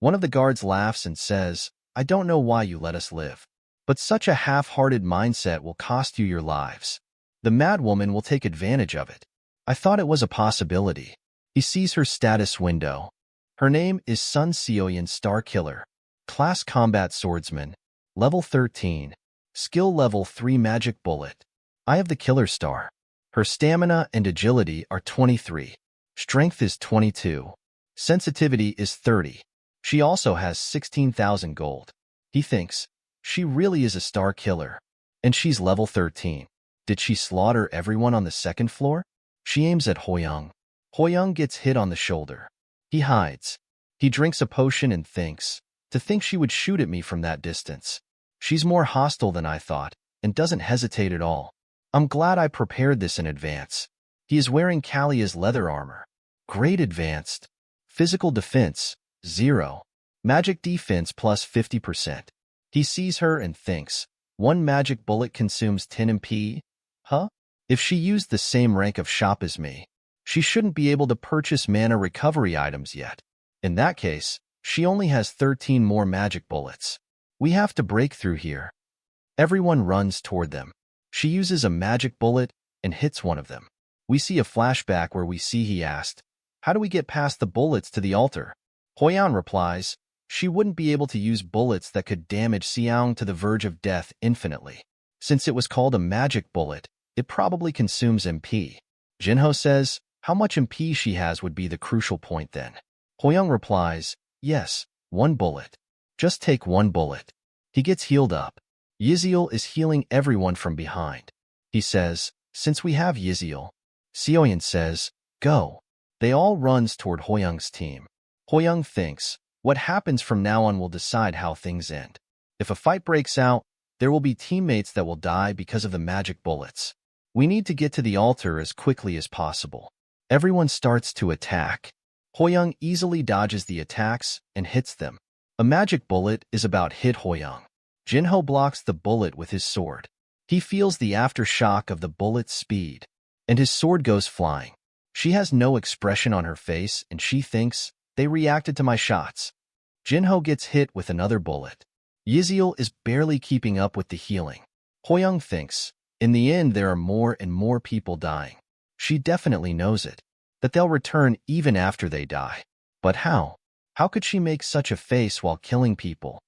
One of the guards laughs and says, I don't know why you let us live. But such a half-hearted mindset will cost you your lives. The madwoman will take advantage of it. I thought it was a possibility. He sees her status window. Her name is Sun Seoyan Star Killer. Class Combat Swordsman. Level 13. Skill Level 3 Magic Bullet. I have the Killer Star. Her stamina and agility are 23. Strength is 22. Sensitivity is 30. She also has 16,000 gold. He thinks, she really is a star killer. And she's level 13. Did she slaughter everyone on the second floor? She aims at Hoyoung. Hoyoung gets hit on the shoulder. He hides. He drinks a potion and thinks, to think she would shoot at me from that distance. She's more hostile than I thought, and doesn't hesitate at all. I'm glad I prepared this in advance. He is wearing Kalia's leather armor. Great advanced. Physical defense, 0. Magic defense plus 50%. He sees her and thinks, one magic bullet consumes 10 MP? Huh? If she used the same rank of shop as me, she shouldn't be able to purchase mana recovery items yet. In that case, she only has 13 more magic bullets. We have to break through here. Everyone runs toward them. She uses a magic bullet and hits one of them. We see a flashback where we see he asked, how do we get past the bullets to the altar? Hoyoung replies, she wouldn't be able to use bullets that could damage Xiang to the verge of death infinitely. Since it was called a magic bullet, it probably consumes MP. Jinho says, how much MP she has would be the crucial point then. Hoyoung replies, yes, 1 bullet. Just take 1 bullet. He gets healed up. Yiziel is healing everyone from behind. He says, since we have Yiziel. Sioyan says, go. They all runs toward Hoyoung's team. Hoyoung thinks, what happens from now on will decide how things end. If a fight breaks out, there will be teammates that will die because of the magic bullets. We need to get to the altar as quickly as possible. Everyone starts to attack. Hoyoung easily dodges the attacks and hits them. A magic bullet is about hit Hoyoung. Jinho blocks the bullet with his sword. He feels the aftershock of the bullet's speed, and his sword goes flying. She has no expression on her face, and she thinks, they reacted to my shots. Jinho gets hit with another bullet. Yiziel is barely keeping up with the healing. Hoyoung thinks, in the end there are more and more people dying. She definitely knows it, that they'll return even after they die. But how? How could she make such a face while killing people?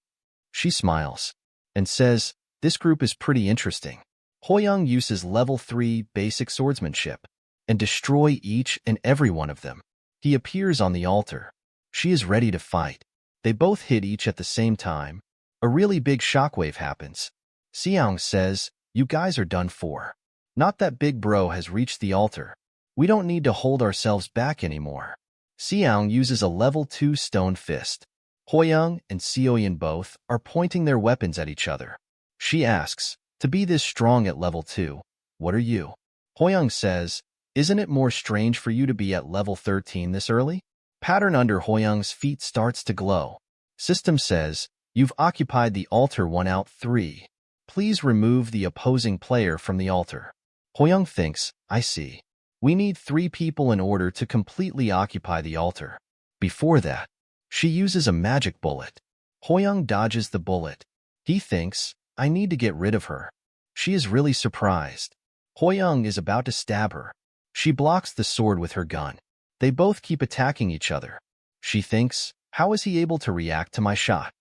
She smiles and says, this group is pretty interesting. Hoyoung uses level 3 basic swordsmanship and destroy each and every one of them. He appears on the altar. She is ready to fight. They both hit each at the same time. A really big shockwave happens. Xiang says, you guys are done for. Not that big bro has reached the altar. We don't need to hold ourselves back anymore. Xiang uses a level 2 stone fist. Hoyoung and Sioyan both are pointing their weapons at each other. She asks, to be this strong at level 2, what are you? Hoyoung says, isn't it more strange for you to be at level 13 this early? Pattern under Hoyoung's feet starts to glow. System says, you've occupied the altar 1 out 3. Please remove the opposing player from the altar. Hoyoung thinks, I see. We need 3 people in order to completely occupy the altar. Before that, she uses a magic bullet. Hoyoung dodges the bullet. He thinks, I need to get rid of her. She is really surprised. Hoyoung is about to stab her. She blocks the sword with her gun. They both keep attacking each other. She thinks, how is he able to react to my shot?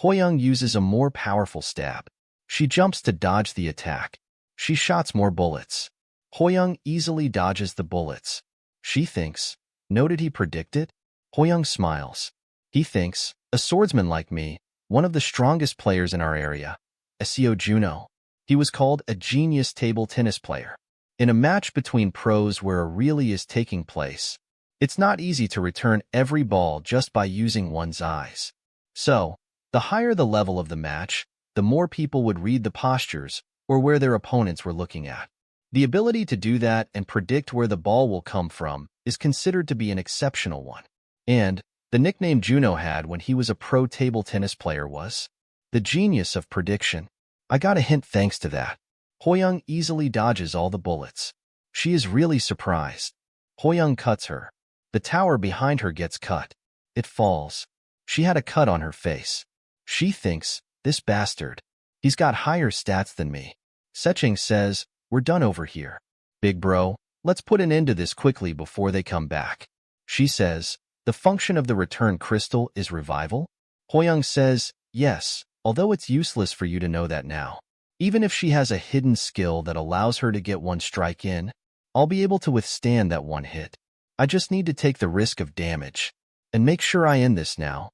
Hoyoung uses a more powerful stab. She jumps to dodge the attack. She shots more bullets. Hoyoung easily dodges the bullets. She thinks, no, did he predict it? Hoyoung smiles. He thinks, a swordsman like me, one of the strongest players in our area, Seo Juno. He was called a genius table tennis player. In a match between pros where a really is taking place, it's not easy to return every ball just by using one's eyes. So, the higher the level of the match, the more people would read the postures or where their opponents were looking at. The ability to do that and predict where the ball will come from is considered to be an exceptional one. And the nickname Juno had when he was a pro table tennis player was the genius of prediction. I got a hint thanks to that. Hoyoung easily dodges all the bullets. She is really surprised. Hoyoung cuts her. The tower behind her gets cut. It falls. She had a cut on her face. She thinks, this bastard. He's got higher stats than me. Seching says, we're done over here. Big bro, let's put an end to this quickly before they come back. She says, the function of the return crystal is revival? Hoyoung says, yes, although it's useless for you to know that now. Even if she has a hidden skill that allows her to get one strike in, I'll be able to withstand that one hit. I just need to take the risk of damage and make sure I end this now.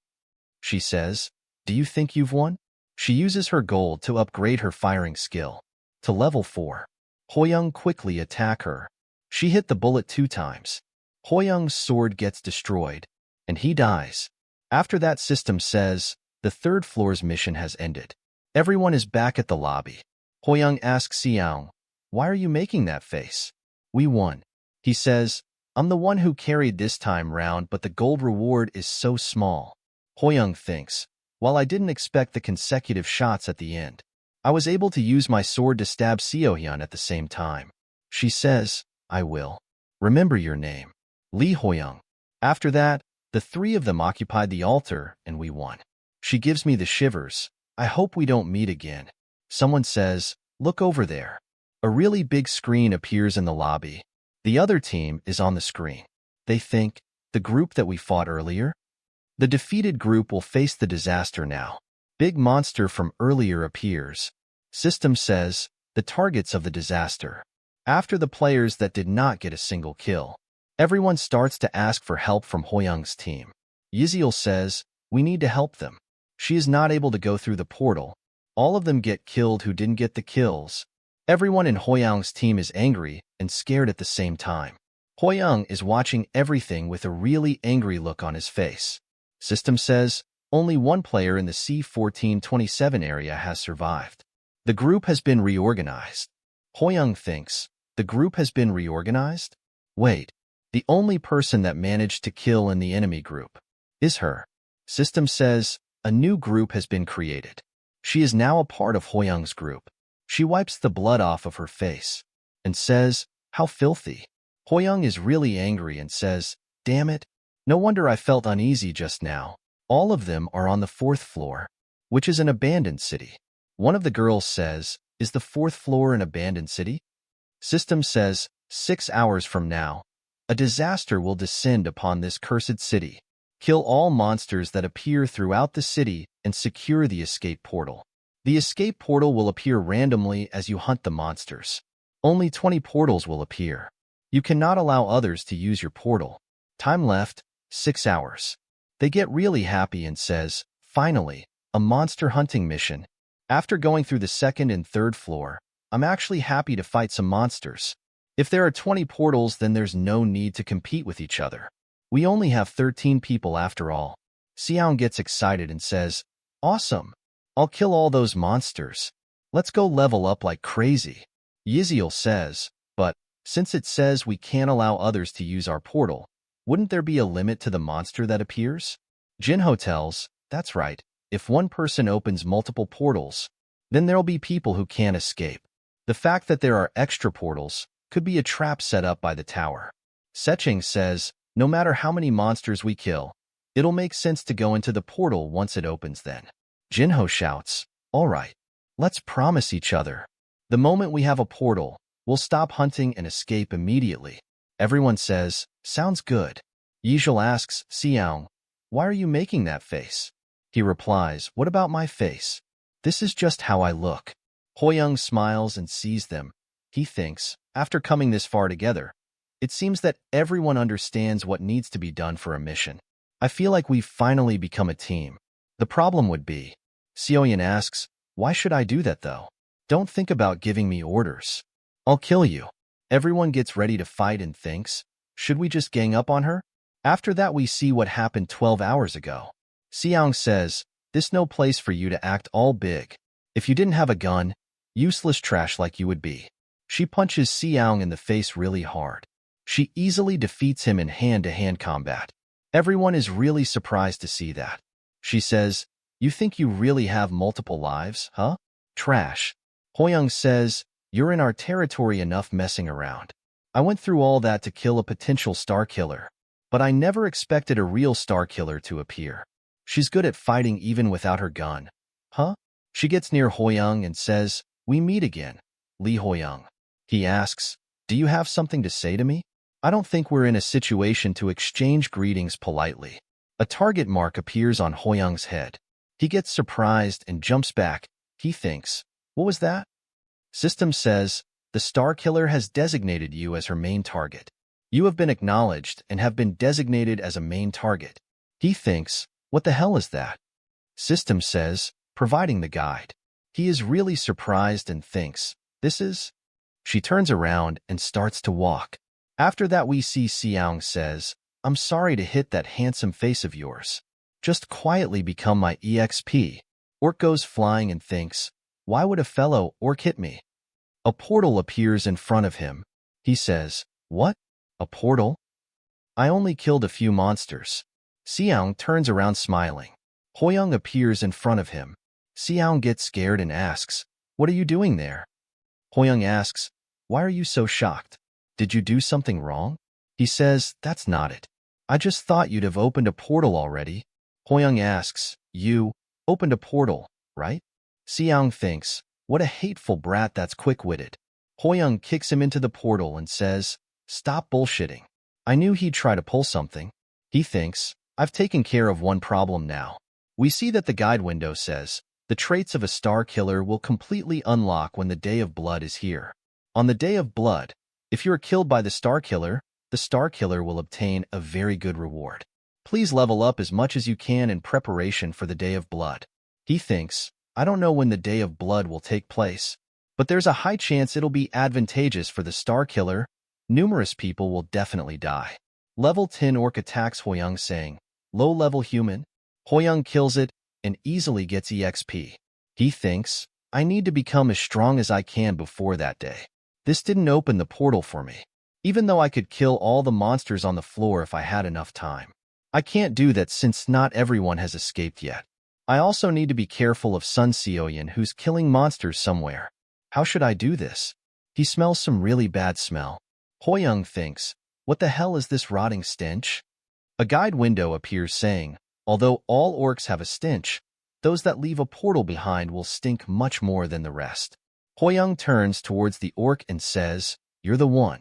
She says, do you think you've won? She uses her gold to upgrade her firing skill to level 4. Hoyoung quickly attack her. She hit the bullet 2 times. Hoyoung's sword gets destroyed, and he dies. After that, system says, the 3rd floor's mission has ended. Everyone is back at the lobby. Hoyoung asks Xiang, why are you making that face? We won. He says, I'm the one who carried this time round, but the gold reward is so small. Hoyoung thinks, while I didn't expect the consecutive shots at the end, I was able to use my sword to stab Seohyun at the same time. She says, I will. Remember your name. Lee Hoyoung. After that, the 3 of them occupied the altar, and we won. She gives me the shivers. I hope we don't meet again. Someone says, look over there. A really big screen appears in the lobby. The other team is on the screen. They think, the group that we fought earlier? The defeated group will face the disaster now. Big monster from earlier appears. System says, the targets of the disaster. After the players that did not get a single kill, everyone starts to ask for help from Hoyoung's team. Yiziel says, we need to help them. She is not able to go through the portal. All of them get killed who didn't get the kills. Everyone in Hoyoung's team is angry and scared at the same time. Hoyoung is watching everything with a really angry look on his face. System says, only one player in the C1427 area has survived. The group has been reorganized. Hoyoung thinks, the group has been reorganized? Wait, the only person that managed to kill in the enemy group is her. System says, a new group has been created. She is now a part of Hoyoung's group. She wipes the blood off of her face and says, how filthy. Hoyoung is really angry and says, damn it, no wonder I felt uneasy just now. All of them are on the 4th floor, which is an abandoned city. One of the girls says, is the 4th floor an abandoned city? System says, 6 hours from now, a disaster will descend upon this cursed city. Kill all monsters that appear throughout the city and secure the escape portal. The escape portal will appear randomly as you hunt the monsters. Only 20 portals will appear. You cannot allow others to use your portal. Time left, 6 hours. They get really happy and says, finally, a monster hunting mission. After going through the 2nd and 3rd floor, I'm actually happy to fight some monsters. If there are 20 portals, then there's no need to compete with each other. We only have 13 people after all. Xiang gets excited and says, awesome. I'll kill all those monsters. Let's go level up like crazy. Yiziel says, but since it says we can't allow others to use our portal, wouldn't there be a limit to the monster that appears? Jinho tells, that's right. If one person opens multiple portals, then there'll be people who can't escape. The fact that there are extra portals could be a trap set up by the tower. Seching says, no matter how many monsters we kill, it'll make sense to go into the portal once it opens then. Jinho shouts, all right, let's promise each other. The moment we have a portal, we'll stop hunting and escape immediately. Everyone says, sounds good. Yiziel asks, Xiang, why are you making that face? He replies, what about my face? This is just how I look. Hoyoung smiles and sees them. He thinks, after coming this far together, it seems that everyone understands what needs to be done for a mission. I feel like we've finally become a team. The problem would be, Seohyun asks, why should I do that though? Don't think about giving me orders. I'll kill you. Everyone gets ready to fight and thinks, should we just gang up on her? After that we see what happened 12 hours ago. Xiang says, this no place for you to act all big. If you didn't have a gun, useless trash like you would be. She punches Xiang in the face really hard. She easily defeats him in hand-to-hand combat. Everyone is really surprised to see that. She says, you think you really have multiple lives, huh? Trash. Hoyoung says, you're in our territory enough messing around. I went through all that to kill a potential star killer, but I never expected a real star killer to appear. She's good at fighting even without her gun. Huh? She gets near Hoyoung and says, we meet again, Lee Hoyoung. He asks, do you have something to say to me? I don't think we're in a situation to exchange greetings politely. A target mark appears on Hoyoung's head. He gets surprised and jumps back. He thinks, what was that? System says, the Star Killer has designated you as her main target. You have been acknowledged and have been designated as a main target. He thinks, what the hell is that? System says, providing the guide. He is really surprised and thinks, this is? She turns around and starts to walk. After that we see Xiang says, I'm sorry to hit that handsome face of yours. Just quietly become my EXP. Orc goes flying and thinks, why would a fellow orc hit me? A portal appears in front of him. He says, what? A portal? I only killed a few monsters. Xiang turns around smiling. Hoyoung appears in front of him. Xiang gets scared and asks, what are you doing there? Hoyoung asks, why are you so shocked? Did you do something wrong? He says, that's not it. I just thought you'd have opened a portal already. Hoyoung asks, you opened a portal, right? Xiang thinks, what a hateful brat that's quick-witted. Hoyoung kicks him into the portal and says, stop bullshitting. I knew he'd try to pull something. He thinks, I've taken care of one problem now. We see that the guide window says, the traits of a Star Killer will completely unlock when the Day of Blood is here. On the Day of Blood, if you are killed by the Star Killer will obtain a very good reward. Please level up as much as you can in preparation for the Day of Blood. He thinks, I don't know when the Day of Blood will take place, but there's a high chance it'll be advantageous for the Star Killer. Numerous people will definitely die. Level 10 Orc attacks Hoyoung saying, low-level human. Hoyoung kills it and easily gets EXP. He thinks, I need to become as strong as I can before that day. This didn't open the portal for me. Even though I could kill all the monsters on the floor if I had enough time. I can't do that since not everyone has escaped yet. I also need to be careful of Sun Seoyin who's killing monsters somewhere. How should I do this? He smells some really bad smell. Hoyoung thinks, what the hell is this rotting stench? A guide window appears saying, although all orcs have a stench, those that leave a portal behind will stink much more than the rest. Hoyoung turns towards the orc and says, you're the one.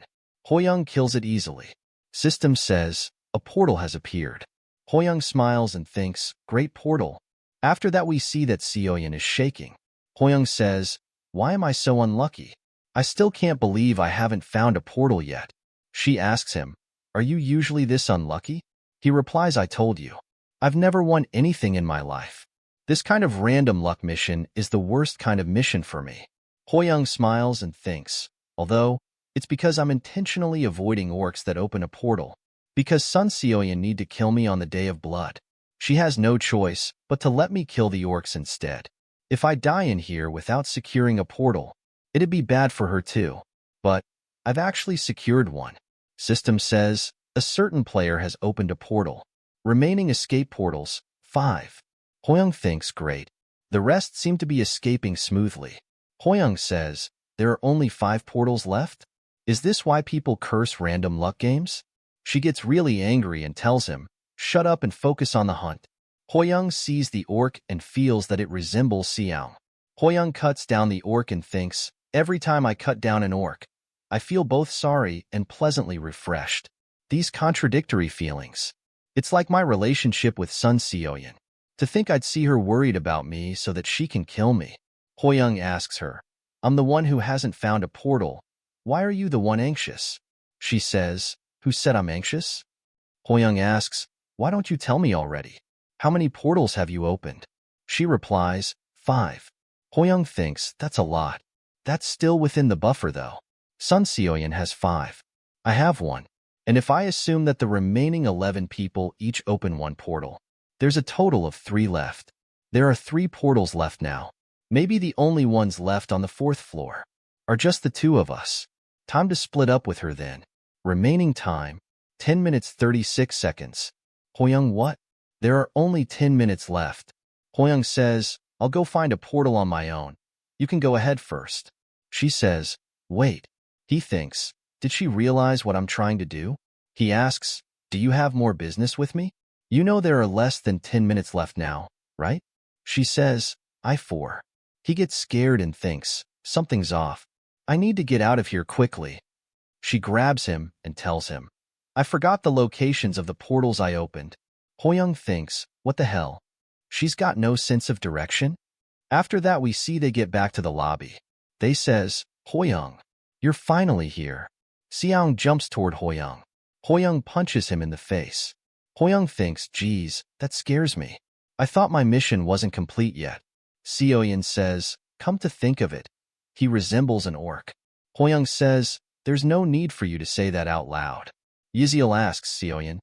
Hoyoung kills it easily. System says, a portal has appeared. Hoyoung smiles and thinks, great portal. After that we see that Seoyin is shaking. Hoyoung says, why am I so unlucky? I still can't believe I haven't found a portal yet. She asks him, are you usually this unlucky? He replies, I told you. I've never won anything in my life. This kind of random luck mission is the worst kind of mission for me. Hoyoung smiles and thinks, although, it's because I'm intentionally avoiding orcs that open a portal. Because Sun Seoyin need to kill me on the Day of Blood. She has no choice but to let me kill the orcs instead. If I die in here without securing a portal, it'd be bad for her too. But I've actually secured one. System says, a certain player has opened a portal. Remaining escape portals, 5. Hoyoung thinks, great. The rest seem to be escaping smoothly. Hoyoung says, there are only 5 portals left? Is this why people curse random luck games? She gets really angry and tells him, shut up and focus on the hunt. Hoyoung sees the orc and feels that it resembles Xiang. Hoyoung cuts down the orc and thinks, every time I cut down an orc, I feel both sorry and pleasantly refreshed. These contradictory feelings. It's like my relationship with Sun Seoyin. To think I'd see her worried about me so that she can kill me. Hoyoung asks her, I'm the one who hasn't found a portal. Why are you the one anxious? She says, who said I'm anxious? Hoyoung asks, why don't you tell me already? How many portals have you opened? She replies, 5. Hoyoung thinks, that's a lot. That's still within the buffer though. Sun Seoyin has 5. I have 1. And if I assume that the remaining 11 people each open 1 portal, there's a total of 3 left. There are 3 portals left now. Maybe the only ones left on the 4th floor are just the 2 of us. Time to split up with her then. Remaining time, 10 minutes 36 seconds. Hoyoung, what? There are only 10 minutes left. Hoyoung says, I'll go find a portal on my own. You can go ahead first. She says, wait. He thinks, did she realize what I'm trying to do? He asks, do you have more business with me? You know there are less than 10 minutes left now, right? She says, I 4. He gets scared and thinks, something's off. I need to get out of here quickly. She grabs him and tells him, I forgot the locations of the portals I opened. Hoyoung thinks, what the hell? She's got no sense of direction? After that, we see they get back to the lobby. They says, Hoyoung, you're finally here. Seong jumps toward Hoyoung. Hoyoung punches him in the face. Hoyoung thinks, geez, that scares me. I thought my mission wasn't complete yet. Seoyeon says, come to think of it, he resembles an orc. Hoyoung says, there's no need for you to say that out loud. Yiziel asks Seoyeon,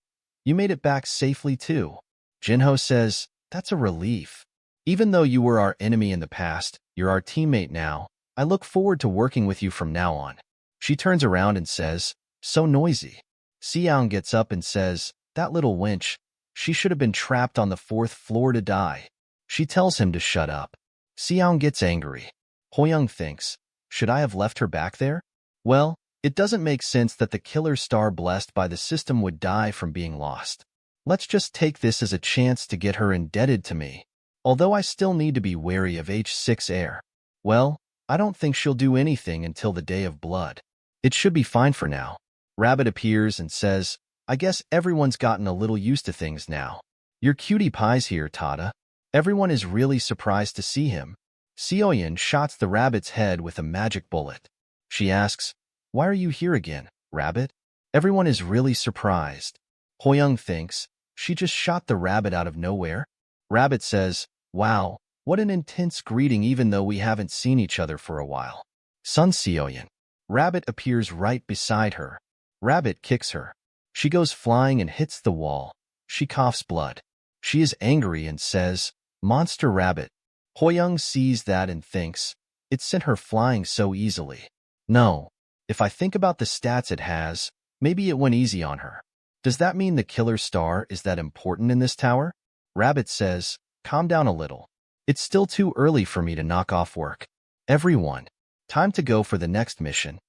you made it back safely too. Jinho says, that's a relief. Even though you were our enemy in the past, you're our teammate now. I look forward to working with you from now on. She turns around and says, so noisy. Seong gets up and says, that little wench, she should have been trapped on the 4th floor to die. She tells him to shut up. Seong gets angry. Hoyoung thinks, should I have left her back there? Well, it doesn't make sense that the killer star blessed by the system would die from being lost. Let's just take this as a chance to get her indebted to me. Although I still need to be wary of H6 air. Well, I don't think she'll do anything until the Day of Blood. It should be fine for now. Rabbit appears and says, I guess everyone's gotten a little used to things now. Your cutie pie's here, Tada. Everyone is really surprised to see him. Seoyeon shots the rabbit's head with a magic bullet. She asks, why are you here again, Rabbit? Everyone is really surprised. Hoyoung thinks, she just shot the rabbit out of nowhere? Rabbit says, wow, what an intense greeting even though we haven't seen each other for a while. Sun Seoyeon. Rabbit appears right beside her. Rabbit kicks her. She goes flying and hits the wall. She coughs blood. She is angry and says, Monster Rabbit. Hoyoung sees that and thinks, it sent her flying so easily. No. If I think about the stats it has, maybe it went easy on her. Does that mean the killer star is that important in this tower? Rabbit says, calm down a little. It's still too early for me to knock off work. Everyone, time to go for the next mission.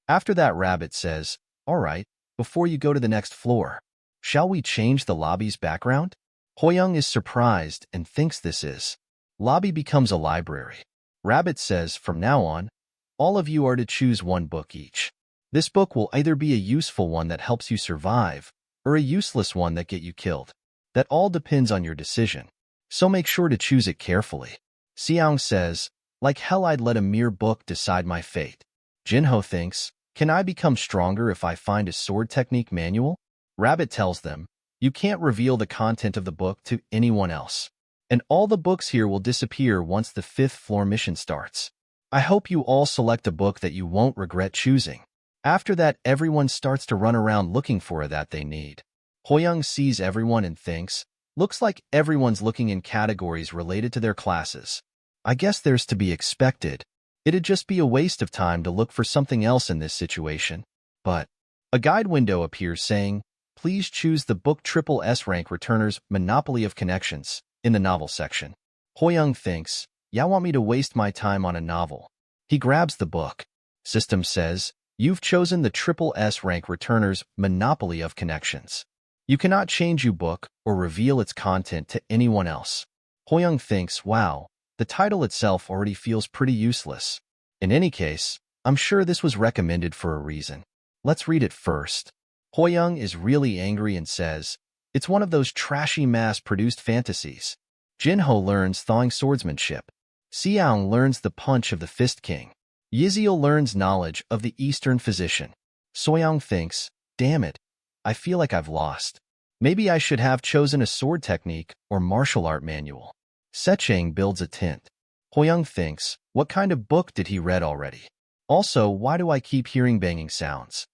After that, Rabbit says, all right, before you go to the next floor, shall we change the lobby's background? Hoyoung is surprised and thinks this is. Lobby becomes a library. Rabbit says, from now on, all of you are to choose one book each. This book will either be a useful one that helps you survive, or a useless one that get you killed. That all depends on your decision. So make sure to choose it carefully. Seong says, like hell I'd let a mere book decide my fate. Jinho thinks, can I become stronger if I find a sword technique manual? Rabbit tells them, you can't reveal the content of the book to anyone else. And all the books here will disappear once the 5th floor mission starts. I hope you all select a book that you won't regret choosing. After that, everyone starts to run around looking for that they need. Hoyoung sees everyone and thinks, looks like everyone's looking in categories related to their classes. I guess there's to be expected. It'd just be a waste of time to look for something else in this situation. But a guide window appears saying, please choose the book Triple S rank Returner's Monopoly of Connections in the novel section. Hoyoung thinks, yeah, want me to waste my time on a novel. He grabs the book. System says, you've chosen the Triple S rank Returner's Monopoly of Connections. You cannot change your book or reveal its content to anyone else. Hoyoung thinks, wow, the title itself already feels pretty useless. In any case, I'm sure this was recommended for a reason. Let's read it first. Hoyoung is really angry and says, it's one of those trashy mass-produced fantasies. Jinho learns thawing swordsmanship. Seong learns the punch of the Fist King. Yiziel learns knowledge of the Eastern physician. Soyoung thinks, damn it, I feel like I've lost. Maybe I should have chosen a sword technique or martial art manual. Sechang builds a tent. Hoyoung thinks, what kind of book did he read already? Also, why do I keep hearing banging sounds?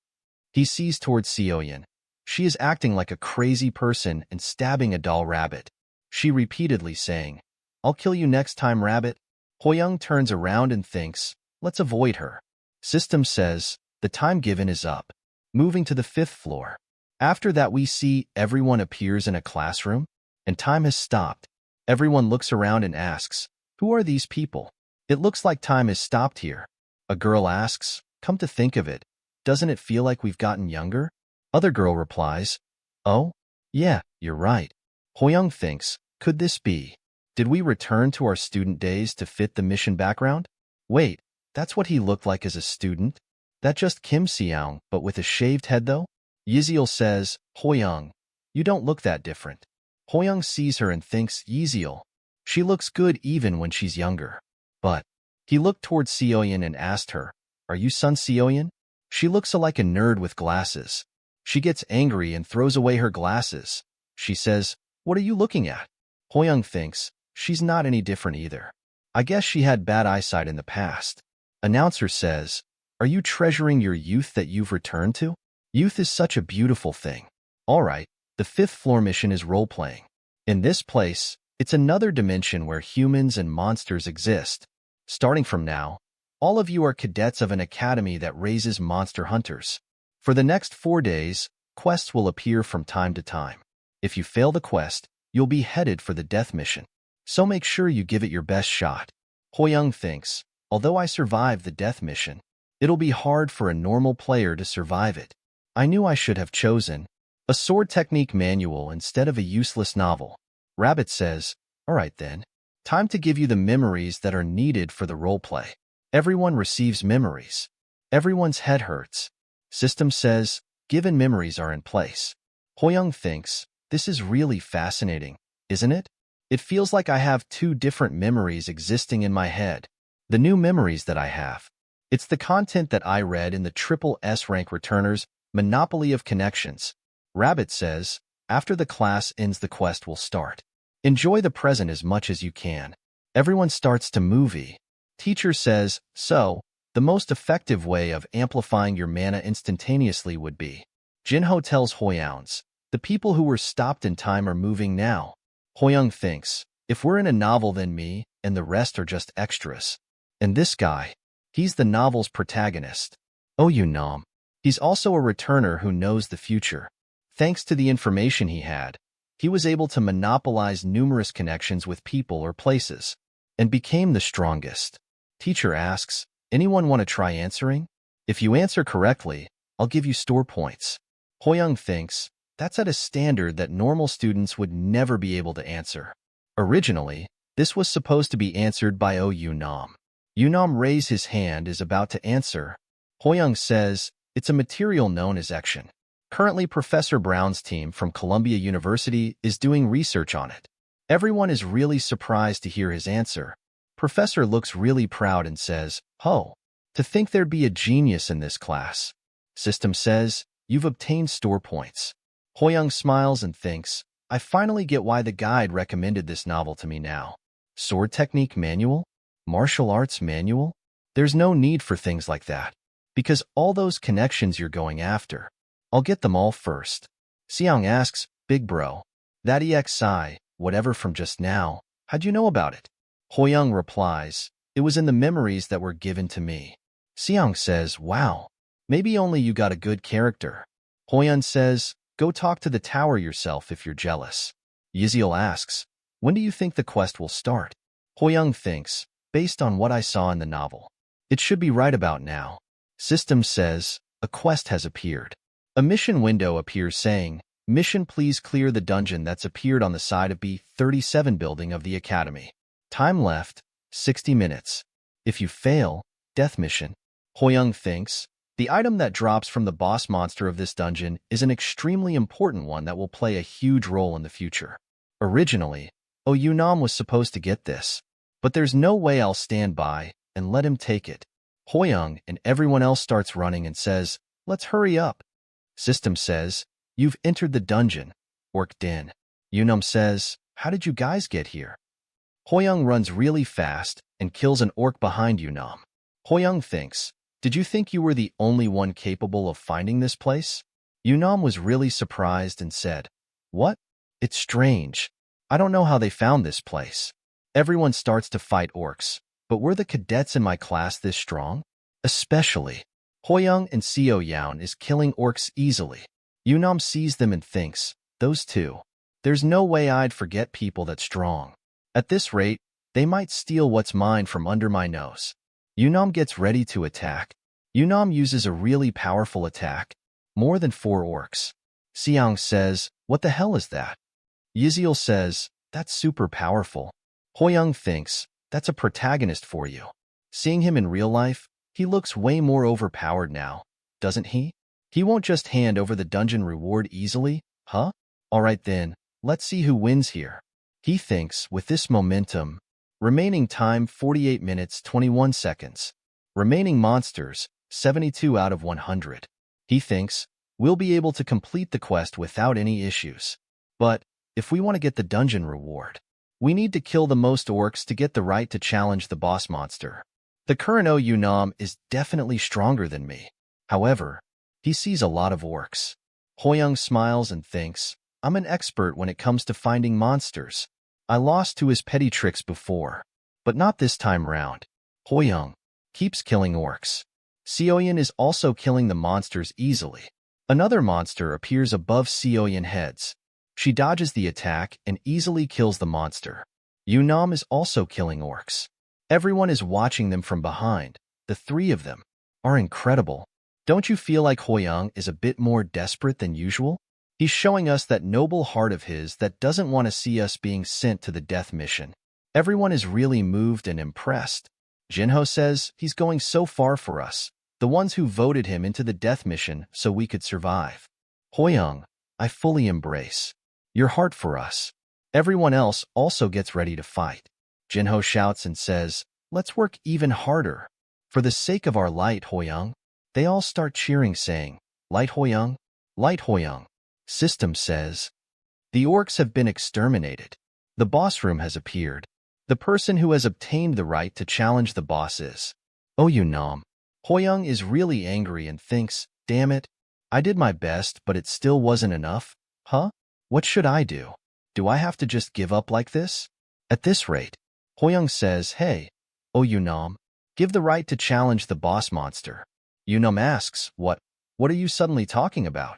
He sees towards Seoyeon. She is acting like a crazy person and stabbing a doll rabbit. She repeatedly saying, I'll kill you next time, Rabbit. Hoyoung turns around and thinks, let's avoid her. System says, the time given is up. Moving to the 5th floor. After that, we see everyone appears in a classroom, and time has stopped. Everyone looks around and asks, who are these people? It looks like time has stopped here. A girl asks, come to think of it, doesn't it feel like we've gotten younger? Other girl replies, oh, yeah, you're right. Hoyoung thinks, could this be? Did we return to our student days to fit the mission background? Wait, that's what he looked like as a student? That just Kim Seong, but with a shaved head though? Yiziel says, Hoyoung, you don't look that different. Hoyoung sees her and thinks, Yiziel, She looks good even when she's younger. But he looked towards Seoyeon and asked her, "Are you Sun Seoyeon?" She looks like a nerd with glasses. She gets angry and throws away her glasses. She says, "What are you looking at?" Hoyoung thinks, she's not any different either. I guess she had bad eyesight in the past. Announcer says, "Are you treasuring your youth that you've returned to? Youth is such a beautiful thing." All right, the 5th floor mission is role-playing. In this place, it's another dimension where humans and monsters exist. Starting from now, all of you are cadets of an academy that raises monster hunters. For the next 4 days, quests will appear from time to time. If you fail the quest, you'll be headed for the death mission. So make sure you give it your best shot. Hoyoung thinks, although I survived the death mission, it'll be hard for a normal player to survive it. I knew I should have chosen a sword technique manual instead of a useless novel. Rabbit says, "All right then. Time to give you the memories that are needed for the roleplay." Everyone receives memories. Everyone's head hurts. System says, given memories are in place. Hoyoung thinks, this is really fascinating, isn't it? It feels like I have 2 different memories existing in my head. The new memories that I have. It's the content that I read in the triple S rank returners, Monopoly of Connections. Rabbit says, after the class ends the quest will start. Enjoy the present as much as you can. Everyone starts to movie. Teacher says, so, the most effective way of amplifying your mana instantaneously would be. Jinho tells Hoyoungs, the people who were stopped in time are moving now. Hoyoung thinks, if we're in a novel then me and the rest are just extras. And this guy, he's the novel's protagonist. Oh Yunam. He's also a returner who knows the future. Thanks to the information he had, he was able to monopolize numerous connections with people or places, and became the strongest. Teacher asks, anyone want to try answering? If you answer correctly, I'll give you store points. Hoyoung thinks, that's at a standard that normal students would never be able to answer. Originally, this was supposed to be answered by Yunam. Yunam raised his hand is about to answer. Hoyoung says, it's a material known as action. Currently, Professor Brown's team from Columbia University is doing research on it. Everyone is really surprised to hear his answer. Professor looks really proud and says, oh, to think there'd be a genius in this class. System says, you've obtained store points. Hoyoung smiles and thinks, I finally get why the guide recommended this novel to me now. Sword technique manual? Martial arts manual? There's no need for things like that, because all those connections you're going after, I'll get them all first. Seong asks, big bro, that EXI, whatever from just now, how'd you know about it? Hoyoung replies, it was in the memories that were given to me. Seong says, wow, maybe only you got a good character. Hoyoung says, go talk to the tower yourself if you're jealous. Yiziel asks, when do you think the quest will start? Hoyoung thinks, based on what I saw in the novel, it should be right about now. System says, a quest has appeared. A mission window appears saying, mission please clear the dungeon that's appeared on the side of B37 building of the Academy. Time left, 60 minutes. If you fail, death mission. Hoyoung thinks, the item that drops from the boss monster of this dungeon is an extremely important one that will play a huge role in the future. Originally, Yunam was supposed to get this, but there's no way I'll stand by and let him take it. Hoyoung and everyone else starts running and says, let's hurry up. System says, you've entered the dungeon. Orc Den. Yunam says, how did you guys get here? Hoyoung runs really fast and kills an orc behind Yunam. Hoyoung thinks, did you think you were the only one capable of finding this place? Yunam was really surprised and said, what? It's strange. I don't know how they found this place. Everyone starts to fight orcs, but were the cadets in my class this strong? Especially. Hoyoung and Seo Yaon is killing orcs easily. Yunam sees them and thinks, those two. There's no way I'd forget people that strong. At this rate, they might steal what's mine from under my nose. Yunam gets ready to attack. Yunam uses a really powerful attack. More than 4 orcs. Seong says, what the hell is that? Yiziel says, that's super powerful. Hoyoung thinks, that's a protagonist for you. Seeing him in real life, he looks way more overpowered now, doesn't he? He won't just hand over the dungeon reward easily, huh? Alright then, let's see who wins here. He thinks, with this momentum, remaining time 48 minutes 21 seconds, remaining monsters 72 out of 100. He thinks, we'll be able to complete the quest without any issues. But, if we want to get the dungeon reward, we need to kill the most orcs to get the right to challenge the boss monster. The current Yunam is definitely stronger than me. However, he sees a lot of orcs. Hoyoung smiles and thinks, I'm an expert when it comes to finding monsters. I lost to his petty tricks before, but not this time round. Hoyoung keeps killing orcs. Seoyin is also killing the monsters easily. Another monster appears above Seoyin heads. She dodges the attack and easily kills the monster. Yunam is also killing orcs. Everyone is watching them from behind. The three of them are incredible. Don't you feel like Hoyoung is a bit more desperate than usual? He's showing us that noble heart of his that doesn't want to see us being sent to the death mission. Everyone is really moved and impressed. Jinho says he's going so far for us, the ones who voted him into the death mission so we could survive. Hoyoung, I fully embrace your heart for us. Everyone else also gets ready to fight. Jinho shouts and says, let's work even harder. For the sake of our light, Hoyoung. They all start cheering, saying, Light Hoyoung, Light Hoyoung. System says, the orcs have been exterminated. The boss room has appeared. The person who has obtained the right to challenge the boss is Yunam. Hoyoung is really angry and thinks, damn it, I did my best, but it still wasn't enough. Huh? What should I do? Do I have to just give up like this? At this rate, Hoyoung says, hey, Yunam, give the right to challenge the boss monster. Yunam asks, what are you suddenly talking about?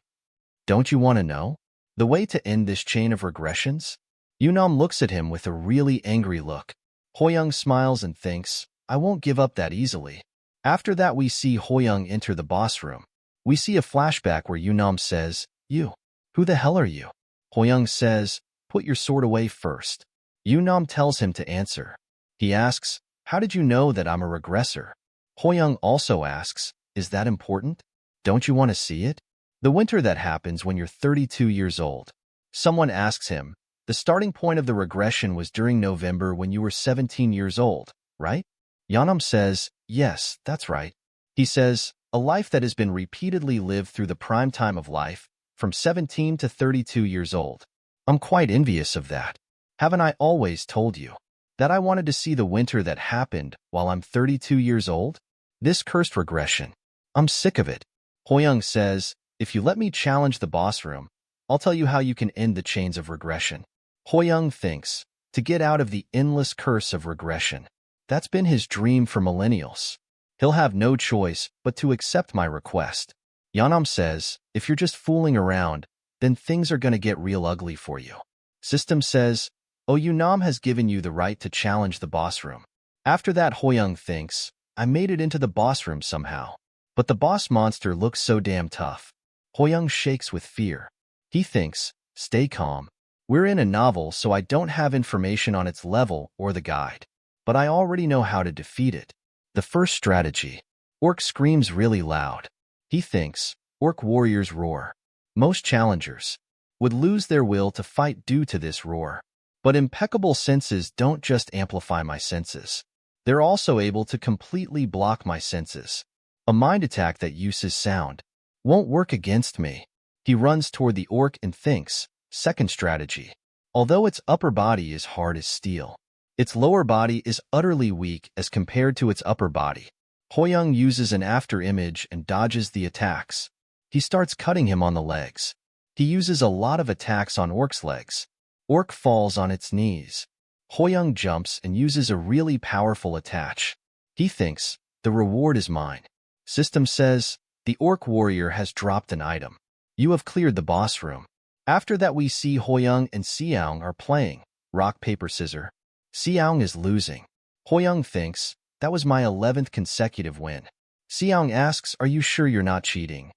Don't you want to know? The way to end this chain of regressions? Yunam looks at him with a really angry look. Hoyoung smiles and thinks, I won't give up that easily. After that we see Hoyoung enter the boss room. We see a flashback where Yunam says, you, who the hell are you? Hoyoung says, put your sword away first. Yunam tells him to answer. He asks, how did you know that I'm a regressor? Hoyoung also asks, is that important? Don't you want to see it? The winter that happens when you're 32 years old. Someone asks him, the starting point of the regression was during November when you were 17 years old, right? Yunam says, yes, that's right. He says, a life that has been repeatedly lived through the prime time of life, from 17 to 32 years old. I'm quite envious of that. Haven't I always told you that I wanted to see the winter that happened while I'm 32 years old? This cursed regression. I'm sick of it. Hoyoung says, if you let me challenge the boss room, I'll tell you how you can end the chains of regression. Hoyoung thinks, to get out of the endless curse of regression. That's been his dream for millennials. He'll have no choice but to accept my request. Yunam says, if you're just fooling around, then things are going to get real ugly for you. System says, Yunam has given you the right to challenge the boss room. After that, Hoyoung thinks, I made it into the boss room somehow. But the boss monster looks so damn tough. Hoyoung shakes with fear. He thinks, stay calm. We're in a novel, so I don't have information on its level or the guide. But I already know how to defeat it. The first strategy. Orc screams really loud. He thinks, orc warriors roar. Most challengers would lose their will to fight due to this roar. But impeccable senses don't just amplify my senses. They're also able to completely block my senses. A mind attack that uses sound won't work against me. He runs toward the orc and thinks, second strategy. Although its upper body is hard as steel, its lower body is utterly weak as compared to its upper body. Hoyoung uses an after image and dodges the attacks. He starts cutting him on the legs. He uses a lot of attacks on Orc's legs. Orc falls on its knees. Hoyoung jumps and uses a really powerful attach. He thinks, the reward is mine. System says, the Orc warrior has dropped an item. You have cleared the boss room. After that we see Hoyoung and Seoung are playing rock, paper, scissors. Seoung is losing. Hoyoung thinks, that was my 11th consecutive win. Seoung asks, are you sure you're not cheating?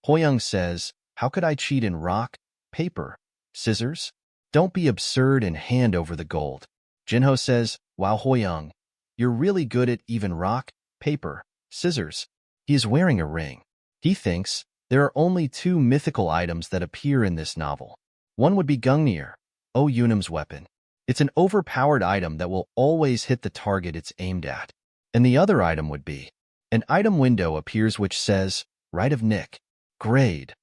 Hoyoung says, how could I cheat in rock, paper, scissors? Don't be absurd and hand over the gold. Jinho says, wow Hoyoung, you're really good at even rock, paper, scissors. He is wearing a ring. He thinks, there are only two mythical items that appear in this novel. One would be Gungnir, Yunam's weapon. It's an overpowered item that will always hit the target it's aimed at. And the other item would be an item window appears which says, Rite of Nick, Grade,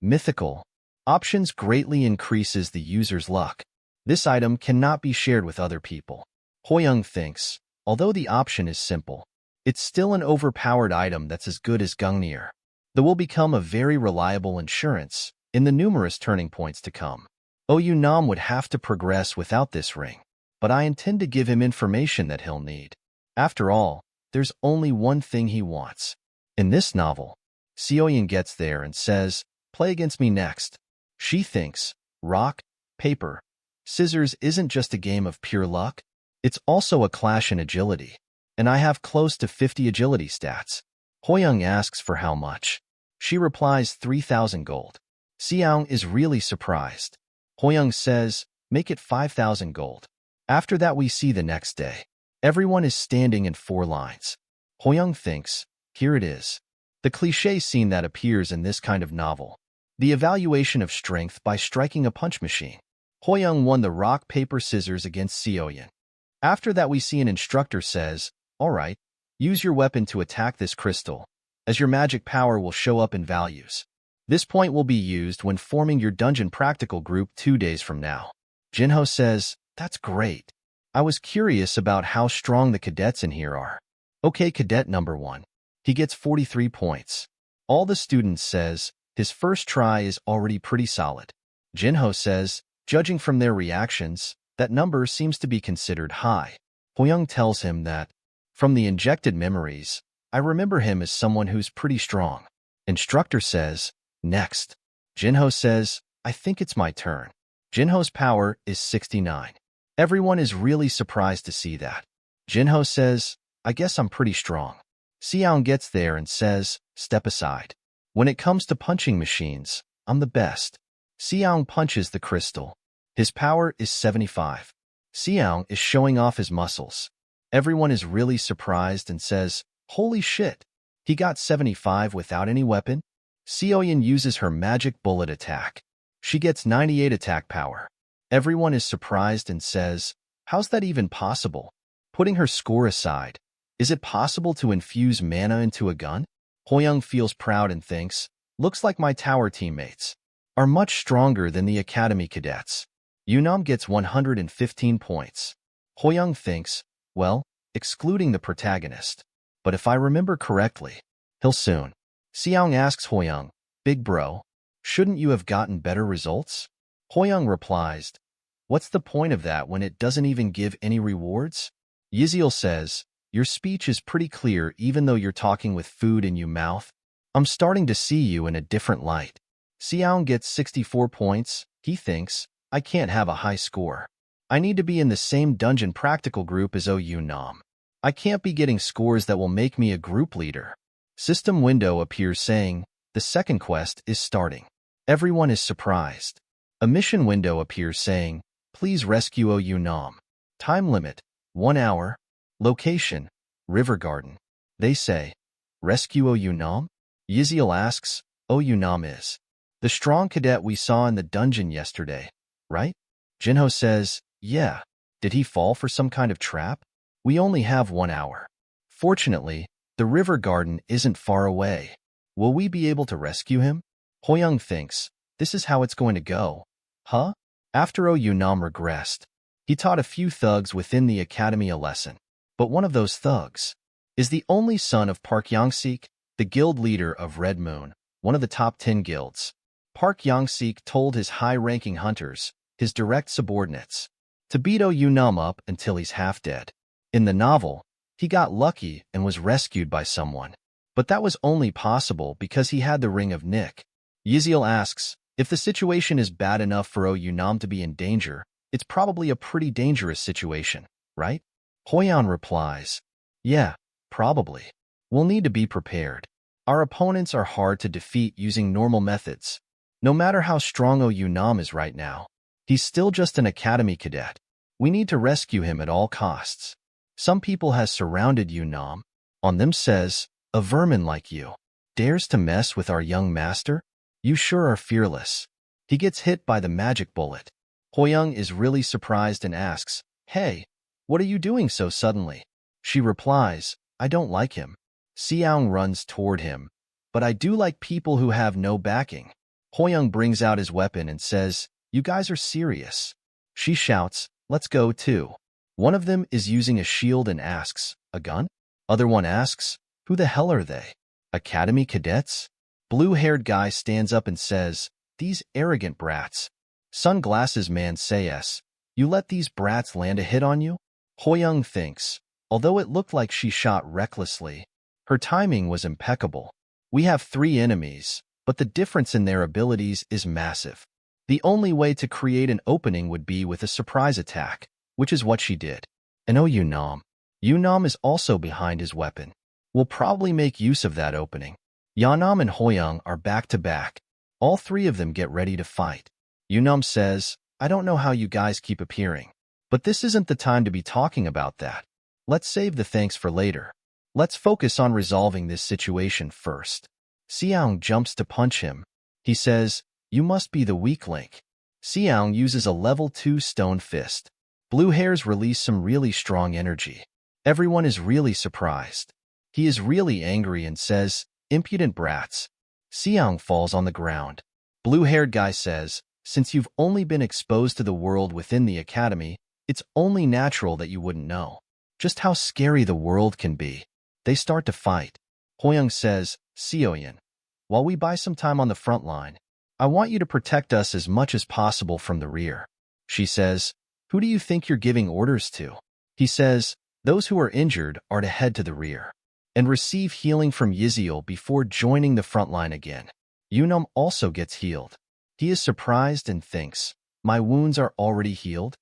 Mythical. Options greatly increases the user's luck. This item cannot be shared with other people. Hoyoung thinks, although the option is simple, it's still an overpowered item that's as good as Gungnir. That will become a very reliable insurance in the numerous turning points to come. Nam would have to progress without this ring, but I intend to give him information that he'll need. After all, there's only one thing he wants. In this novel, Seoyin gets there and says, play against me next. She thinks, rock, paper, scissors isn't just a game of pure luck. It's also a clash in agility, and I have close to 50 agility stats. Hoyoung asks for how much. She replies 3,000 gold. Seoung is really surprised. Hoyoung says, make it 5,000 gold. After that we see the next day. Everyone is standing in 4 lines. Hoyoung thinks, here it is. The cliché scene that appears in this kind of novel. The evaluation of strength by striking a punch machine. Hoyoung won the rock, paper, scissors against Seoyin. After that we see an instructor says, alright, use your weapon to attack this crystal, as your magic power will show up in values. This point will be used when forming your dungeon practical group 2 days from now. Jinho says, that's great. I was curious about how strong the cadets in here are. Okay, cadet number 1. He gets 43 points. All the students says, his first try is already pretty solid. Jinho says, judging from their reactions, that number seems to be considered high. Hoyoung tells him that, from the injected memories, I remember him as someone who's pretty strong. Instructor says, next. Jinho says, I think it's my turn. Jinho's power is 69. Everyone is really surprised to see that. Jinho says, I guess I'm pretty strong. Seoung gets there and says, step aside. When it comes to punching machines, I'm the best. Seoung punches the crystal. His power is 75. Seoung is showing off his muscles. Everyone is really surprised and says, holy shit, he got 75 without any weapon? Seoyin uses her magic bullet attack. She gets 98 attack power. Everyone is surprised and says, how's that even possible? Putting her score aside, is it possible to infuse mana into a gun? Hoyoung feels proud and thinks, looks like my tower teammates are much stronger than the academy cadets. Yunam gets 115 points. Hoyoung thinks, well, excluding the protagonist. But if I remember correctly, he'll soon. Seoung asks Hoyoung, big bro, shouldn't you have gotten better results? Hoyoung replies, what's the point of that when it doesn't even give any rewards? Yiziel says, your speech is pretty clear even though you're talking with food in your mouth. I'm starting to see you in a different light. Seoung gets 64 points. He thinks, I can't have a high score. I need to be in the same dungeon practical group as Yunam. I can't be getting scores that will make me a group leader. System window appears saying, the second quest is starting. Everyone is surprised. A mission window appears saying, please rescue Yunam. Time limit, 1 hour. Location, River Garden. They say, rescue Yunam? Yiziel asks, Yunam is the strong cadet we saw in the dungeon yesterday, right? Jinho says, yeah. Did he fall for some kind of trap? We only have 1 hour. Fortunately, the River Garden isn't far away. Will we be able to rescue him? Hoyoung thinks, this is how it's going to go. Huh? After Yunam regressed, he taught a few thugs within the academy a lesson. But one of those thugs is the only son of Park Yongsik, the guild leader of Red Moon, one of the top 10 guilds. Park Yongsik told his high-ranking hunters, his direct subordinates, to beat Yunam up until he's half dead. In the novel, he got lucky and was rescued by someone. But that was only possible because he had the Ring of Nick. Yiziel asks, if the situation is bad enough for Yunam to be in danger, it's probably a pretty dangerous situation, right? Hoyoung replies, yeah, probably. We'll need to be prepared. Our opponents are hard to defeat using normal methods. No matter how strong Yunam is right now, he's still just an academy cadet. We need to rescue him at all costs. Some people has surrounded Yunam. On them says, a vermin like you dares to mess with our young master? You sure are fearless. He gets hit by the magic bullet. Hoyoung is really surprised and asks, "Hey, what are you doing so suddenly?" She replies, "I don't like him." Xiaong runs toward him, "But I do like people who have no backing." Hoyoung brings out his weapon and says, "You guys are serious." She shouts, "Let's go too." One of them is using a shield and asks, "A gun?" Other one asks, "Who the hell are they? Academy cadets?" Blue-haired guy stands up and says, "These arrogant brats." Sunglasses man says, "You let these brats land a hit on you?" Hoyoung thinks, although it looked like she shot recklessly, her timing was impeccable. We have 3 enemies, but the difference in their abilities is massive. The only way to create an opening would be with a surprise attack, which is what she did. And oh, Yunam is also behind his weapon. We'll probably make use of that opening. Yanam and Hoyoung are back to back. All 3 of them get ready to fight. Yunam says, "I don't know how you guys keep appearing, but this isn't the time to be talking about that. Let's save the thanks for later. Let's focus on resolving this situation first." Xiaong jumps to punch him. He says, "You must be the weak link." Xiaong uses a level 2 stone fist. Blue hairs release some really strong energy. Everyone is really surprised. He is really angry and says, "Impudent brats." Xiaong falls on the ground. Blue-haired guy says, "Since you've only been exposed to the world within the academy, it's only natural that you wouldn't know just how scary the world can be." They start to fight. Hoyoung says, "Sioyan, while we buy some time on the front line, I want you to protect us as much as possible from the rear." She says, "Who do you think you're giving orders to?" He says, "Those who are injured are to head to the rear and receive healing from Yiziel before joining the front line again." Yunam also gets healed. He is surprised and thinks, "My wounds are already healed?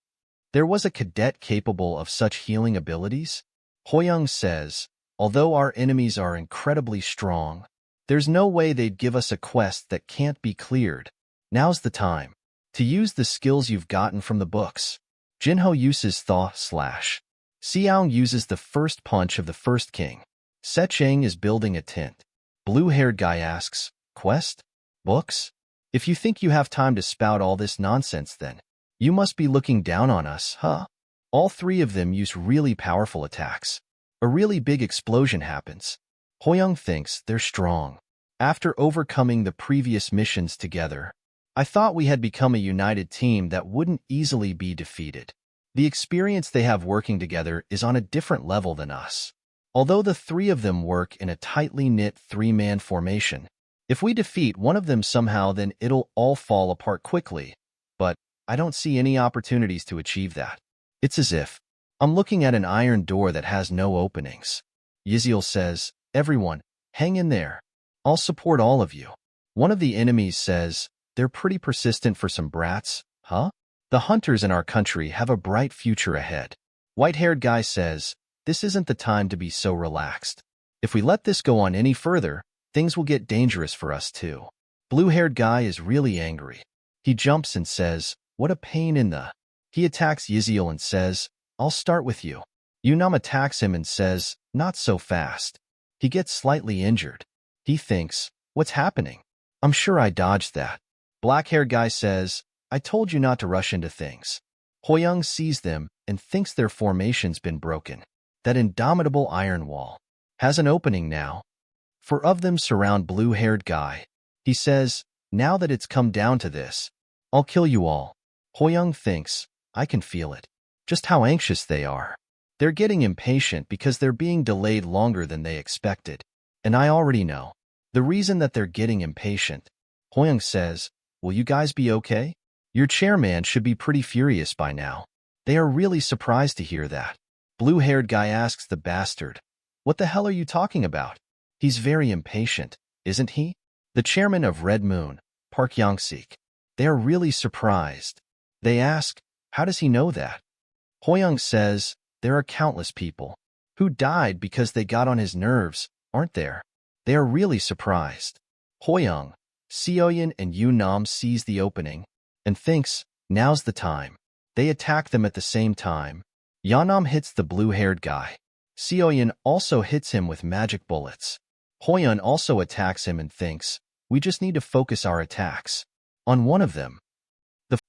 There was a cadet capable of such healing abilities?" Hoyoung says, "Although our enemies are incredibly strong, there's no way they'd give us a quest that can't be cleared. Now's the time to use the skills you've gotten from the books." Jinho uses Thaw Slash. Xiaong uses the first punch of the first king. Secheng is building a tent. Blue-haired guy asks, "Quest? Books? If you think you have time to spout all this nonsense, then you must be looking down on us, huh?" All 3 of them use really powerful attacks. A really big explosion happens. Hoyoung thinks they're strong. After overcoming the previous missions together, I thought we had become a united team that wouldn't easily be defeated. The experience they have working together is on a different level than us. Although the 3 of them work in a tightly knit 3-man formation, if we defeat one of them somehow, then it'll all fall apart quickly. But I don't see any opportunities to achieve that. It's as if I'm looking at an iron door that has no openings. Yiziel says, "Everyone, hang in there. I'll support all of you." One of the enemies says, "They're pretty persistent for some brats, huh? The hunters in our country have a bright future ahead." White-haired guy says, "This isn't the time to be so relaxed. If we let this go on any further, things will get dangerous for us too." Blue-haired guy is really angry. He jumps and says, "What a pain in the..." He attacks Yiziel and says, "I'll start with you." Yunam attacks him and says, "Not so fast." He gets slightly injured. He thinks, "What's happening? I'm sure I dodged that." Black-haired guy says, "I told you not to rush into things." Hoyoung sees them and thinks their formation's been broken. That indomitable iron wall has an opening now. 4 of them surround blue-haired guy. He says, "Now that it's come down to this, I'll kill you all." Hoyoung thinks, "I can feel it. Just how anxious they are. They're getting impatient because they're being delayed longer than they expected. And I already know the reason that they're getting impatient." Hoyoung says, "Will you guys be okay? Your chairman should be pretty furious by now." They are really surprised to hear that. Blue-haired guy asks the bastard, "What the hell are you talking about? He's very impatient, isn't he?" The chairman of Red Moon, Park Yongsik. They are really surprised. They ask, "How does he know that?" Hoyoung says, "There are countless people who died because they got on his nerves, aren't there?" They are really surprised. Hoyoung, Sioyan, and Yunam sees the opening and thinks, "Now's the time." They attack them at the same time. Yanam hits the blue-haired guy. Sioyan also hits him with magic bullets. Hoyoung also attacks him and thinks, "We just need to focus our attacks on one of them."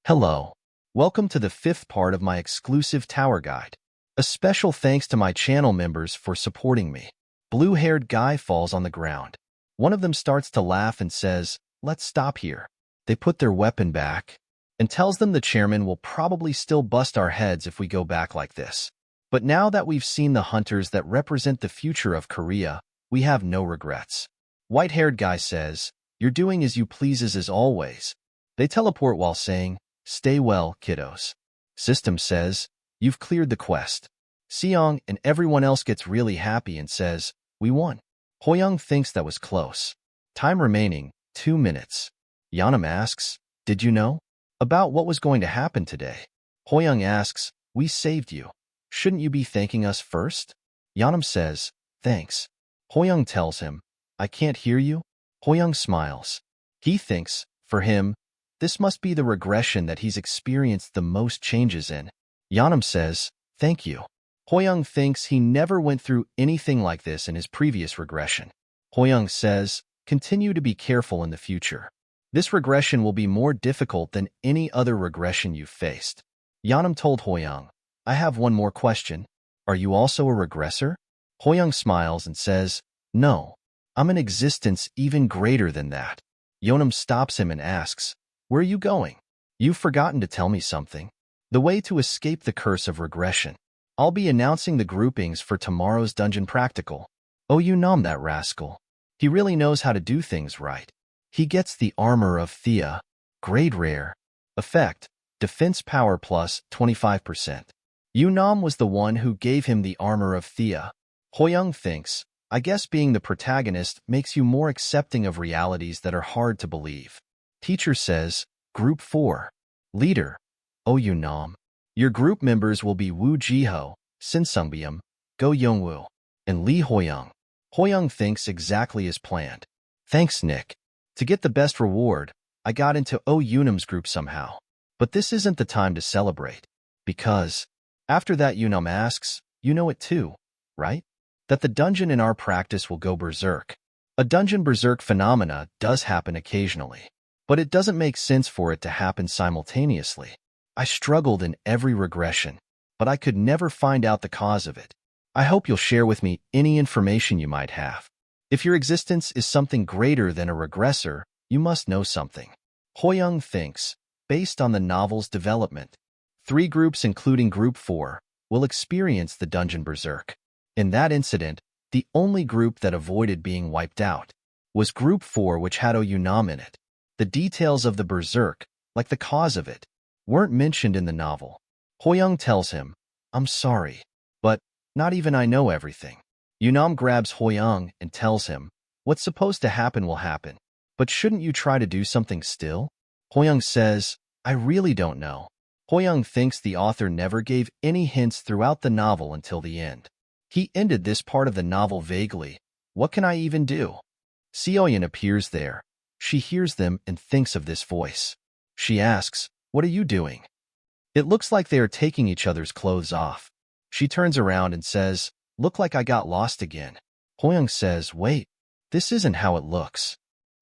Hello. Welcome to the 5th part of my exclusive tower guide. A special thanks to my channel members for supporting me. Blue-haired guy falls on the ground. One of them starts to laugh and says, "Let's stop here." They put their weapon back and tells them the chairman will probably still bust our heads if we go back like this. But now that we've seen the hunters that represent the future of Korea, we have no regrets. White-haired guy says, "You're doing as you pleases as always." They teleport while saying, "Stay well, kiddos." System says, "You've cleared the quest." Seong and everyone else gets really happy and says, "We won." Hoyoung thinks that was close. Time remaining, 2 minutes. Yeonam asks, "Did you know about what was going to happen today?" Hoyoung asks, "We saved you. Shouldn't you be thanking us first?" Yeonam says, "Thanks." Hoyoung tells him, "I can't hear you." Hoyoung smiles. He thinks, for him, this must be the regression that he's experienced the most changes in. Yeonam says, "Thank you." Hoyoung thinks he never went through anything like this in his previous regression. Hoyoung says, "Continue to be careful in the future. This regression will be more difficult than any other regression you've faced." Yeonam told Hoyoung, "I have one more question. Are you also a regressor?" Hoyoung smiles and says, "No, I'm an existence even greater than that." Yeonam stops him and asks, "Where are you going? You've forgotten to tell me something." The way to escape the curse of regression. I'll be announcing the groupings for tomorrow's dungeon practical. Oh, you nom that rascal. He really knows how to do things right. He gets the Armor of Thea, grade rare. Effect, defense power plus 25%. Yunam was the one who gave him the Armor of Thea. Hoyoung thinks, I guess being the protagonist makes you more accepting of realities that are hard to believe. Teacher says, Group 4. Leader. Oh Yunam. Your group members will be Woo Jiho, Sin Sungbyum, Go Youngwoo, and Lee Hoyoung. Hoyoung thinks exactly as planned. Thanks, Nick. To get the best reward, I got into Oh Yunam's group somehow. But this isn't the time to celebrate. Because, after that Yunam asks, you know it too, right? That the dungeon in our practice will go berserk. A dungeon berserk phenomena does happen occasionally, but it doesn't make sense for it to happen simultaneously. I struggled in every regression, but I could never find out the cause of it. I hope you'll share with me any information you might have. If your existence is something greater than a regressor, you must know something. Hoyoung thinks, based on the novel's development, 3 groups including Group 4 will experience the dungeon berserk. In that incident, the only group that avoided being wiped out was Group 4, which had Oh Yunam in it. The details of the berserk, like the cause of it, weren't mentioned in the novel. Hoyoung tells him, I'm sorry, but not even I know everything. Yunam grabs Hoyoung and tells him, what's supposed to happen will happen, but shouldn't you try to do something still? Hoyoung says, I really don't know. Hoyoung thinks the author never gave any hints throughout the novel until the end. He ended this part of the novel vaguely. What can I even do? Seoyeon appears there. She hears them and thinks of this voice. She asks, what are you doing? It looks like they are taking each other's clothes off. She turns around and says, look like I got lost again. Hoyoung says, wait, this isn't how it looks.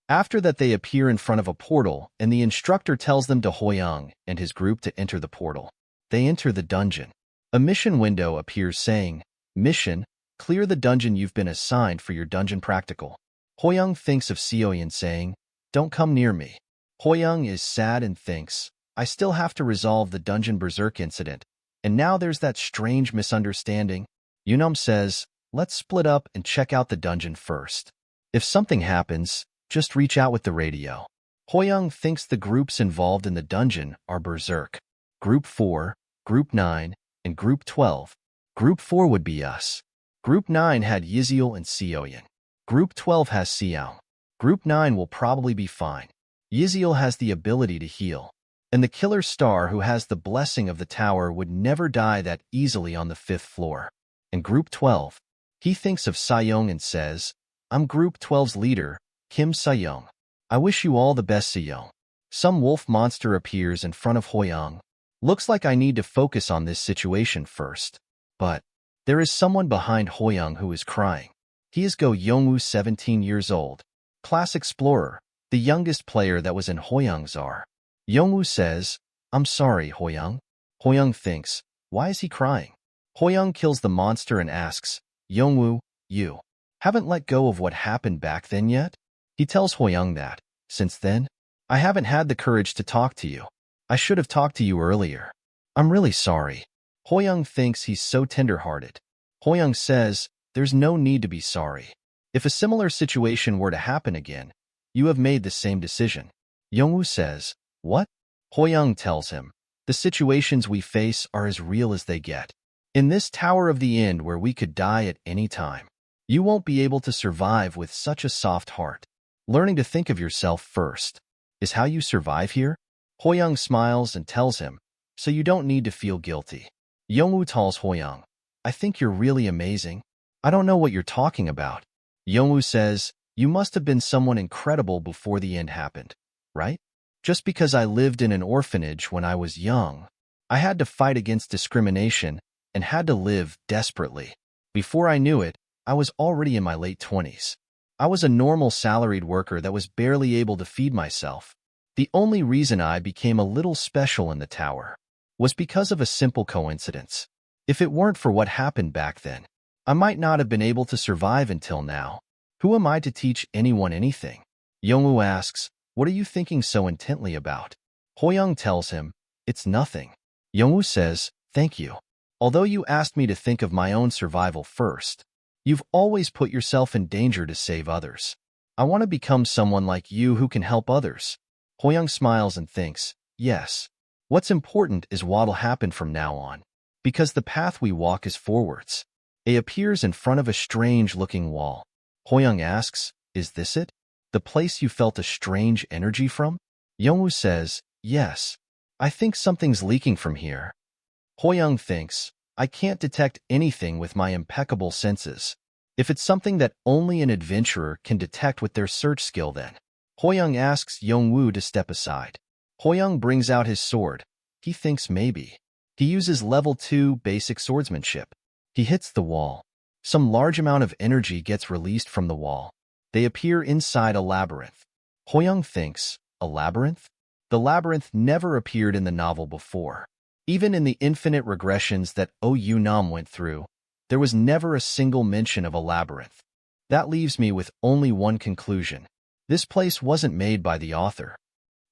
After that they appear in front of a portal and the instructor tells them to Hoyoung and his group to enter the portal. They enter the dungeon. A mission window appears saying, Mission, clear the dungeon you've been assigned for your dungeon practical. Hoyoung thinks of Seoyeon saying, don't come near me. Hoyoung is sad and thinks, I still have to resolve the dungeon berserk incident, and now there's that strange misunderstanding. Yunam says, let's split up and check out the dungeon first. If something happens, just reach out with the radio. Hoyoung thinks the groups involved in the dungeon are berserk. Group 4, Group 9, and Group 12. Group 4 would be us. Group 9 had Yiziel and Seoyeon. Group 12 has Xiao. Group 9 will probably be fine. Yiziel has the ability to heal. And the killer star who has the blessing of the tower would never die that easily on the 5th floor. And Group 12. He thinks of Seoyeon and says, I'm Group 12's leader, Kim Seoyeon. I wish you all the best, Seoyeon. Some wolf monster appears in front of Hoyoung. Looks like I need to focus on this situation first. But there is someone behind Hoyoung who is crying. He is Go Youngwoo, 17 years old. Class Explorer, the youngest player that was in Hoyoung's R. Youngwoo says, I'm sorry, Hoyoung. Hoyoung thinks, why is he crying? Hoyoung kills the monster and asks, Yongwoo, you haven't let go of what happened back then yet? He tells Hoyoung that, since then, I haven't had the courage to talk to you. I should have talked to you earlier. I'm really sorry. Hoyoung thinks he's so tender-hearted. Hoyoung says, there's no need to be sorry. If a similar situation were to happen again, you have made the same decision. Yongwoo says, what? Hoyoung tells him, the situations we face are as real as they get. In this Tower of the End where we could die at any time, you won't be able to survive with such a soft heart. Learning to think of yourself first is how you survive here? Hoyoung smiles and tells him, so you don't need to feel guilty. Yongwoo tells Hoyoung, I think you're really amazing. I don't know what you're talking about. Yongwoo says, you must have been someone incredible before the end happened, right? Just because I lived in an orphanage when I was young, I had to fight against discrimination and had to live desperately. Before I knew it, I was already in my late 20s. I was a normal salaried worker that was barely able to feed myself. The only reason I became a little special in the tower was because of a simple coincidence. If it weren't for what happened back then, I might not have been able to survive until now. Who am I to teach anyone anything? Yongwoo asks, what are you thinking so intently about? Hoyoung tells him, it's nothing. Yongwoo says, thank you. Although you asked me to think of my own survival first, you've always put yourself in danger to save others. I want to become someone like you who can help others. Hoyoung smiles and thinks, yes. What's important is what'll happen from now on, because the path we walk is forwards. A appears in front of a strange-looking wall. Hoyoung asks, is this it? The place you felt a strange energy from? Yongwoo says, yes. I think something's leaking from here. Hoyoung thinks, I can't detect anything with my impeccable senses. If it's something that only an adventurer can detect with their search skill then. Hoyoung asks Yongwoo to step aside. Hoyoung brings out his sword. He thinks maybe. He uses level 2 basic swordsmanship. He hits the wall. Some large amount of energy gets released from the wall. They appear inside a labyrinth. Hoyoung thinks, a labyrinth? The labyrinth never appeared in the novel before. Even in the infinite regressions that OU Nam went through, there was never a single mention of a labyrinth. That leaves me with only one conclusion. This place wasn't made by the author.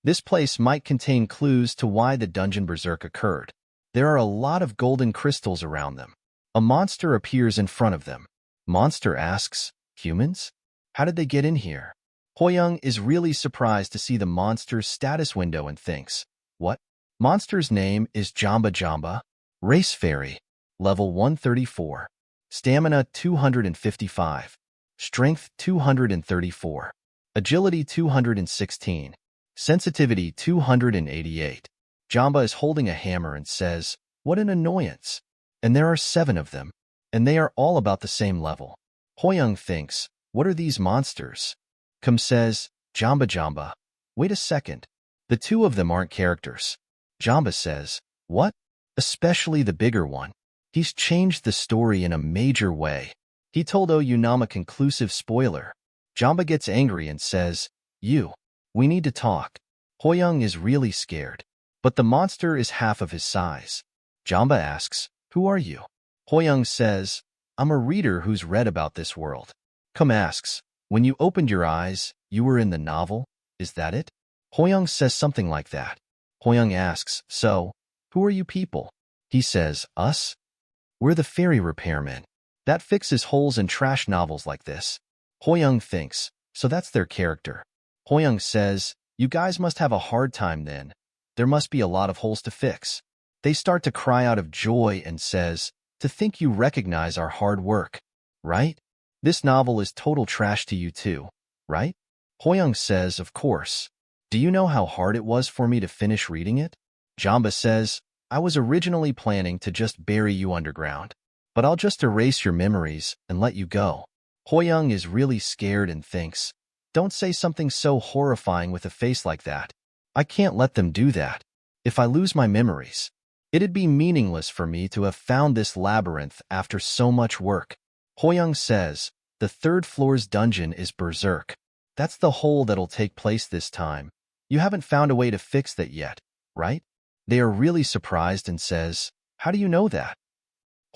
This place might contain clues to why the dungeon berserk occurred. There are a lot of golden crystals around them. A monster appears in front of them. Monster asks, humans? How did they get in here? Hoyoung is really surprised to see the monster's status window and thinks, what? Monster's name is Jamba Jamba, Race Fairy, level 134, Stamina 255, Strength 234, Agility 216, Sensitivity 288. Jamba is holding a hammer and says, what an annoyance. And there are 7 of them, and they are all about the same level. Hoyoung thinks, what are these monsters? Kum says, Jamba Jamba. Wait a second. The 2 of them aren't characters. Jamba says, what? Especially the bigger one. He's changed the story in a major way. He told Oyunam a conclusive spoiler. Jamba gets angry and says, we need to talk. Hoyoung is really scared. But the monster is half of his size. Jamba asks, who are you? Hoyoung says, I'm a reader who's read about this world. Kum asks, when you opened your eyes, you were in the novel? Is that it? Hoyoung says something like that. Hoyoung asks, so, who are you people? He says, us? We're the fairy repairmen. That fixes holes in trash novels like this. Hoyoung thinks, so that's their character. Hoyoung says, you guys must have a hard time then. There must be a lot of holes to fix. They start to cry out of joy and says, to think you recognize our hard work, right? This novel is total trash to you too, right? Hoyoung says, of course. Do you know how hard it was for me to finish reading it? Jamba says, I was originally planning to just bury you underground, but I'll just erase your memories and let you go. Hoyoung is really scared and thinks, don't say something so horrifying with a face like that. I can't let them do that. If I lose my memories, it'd be meaningless for me to have found this labyrinth after so much work. Hoyoung says, the 3rd floor's dungeon is berserk. That's the hole that'll take place this time. You haven't found a way to fix that yet, right? They are really surprised and says, "How do you know that?"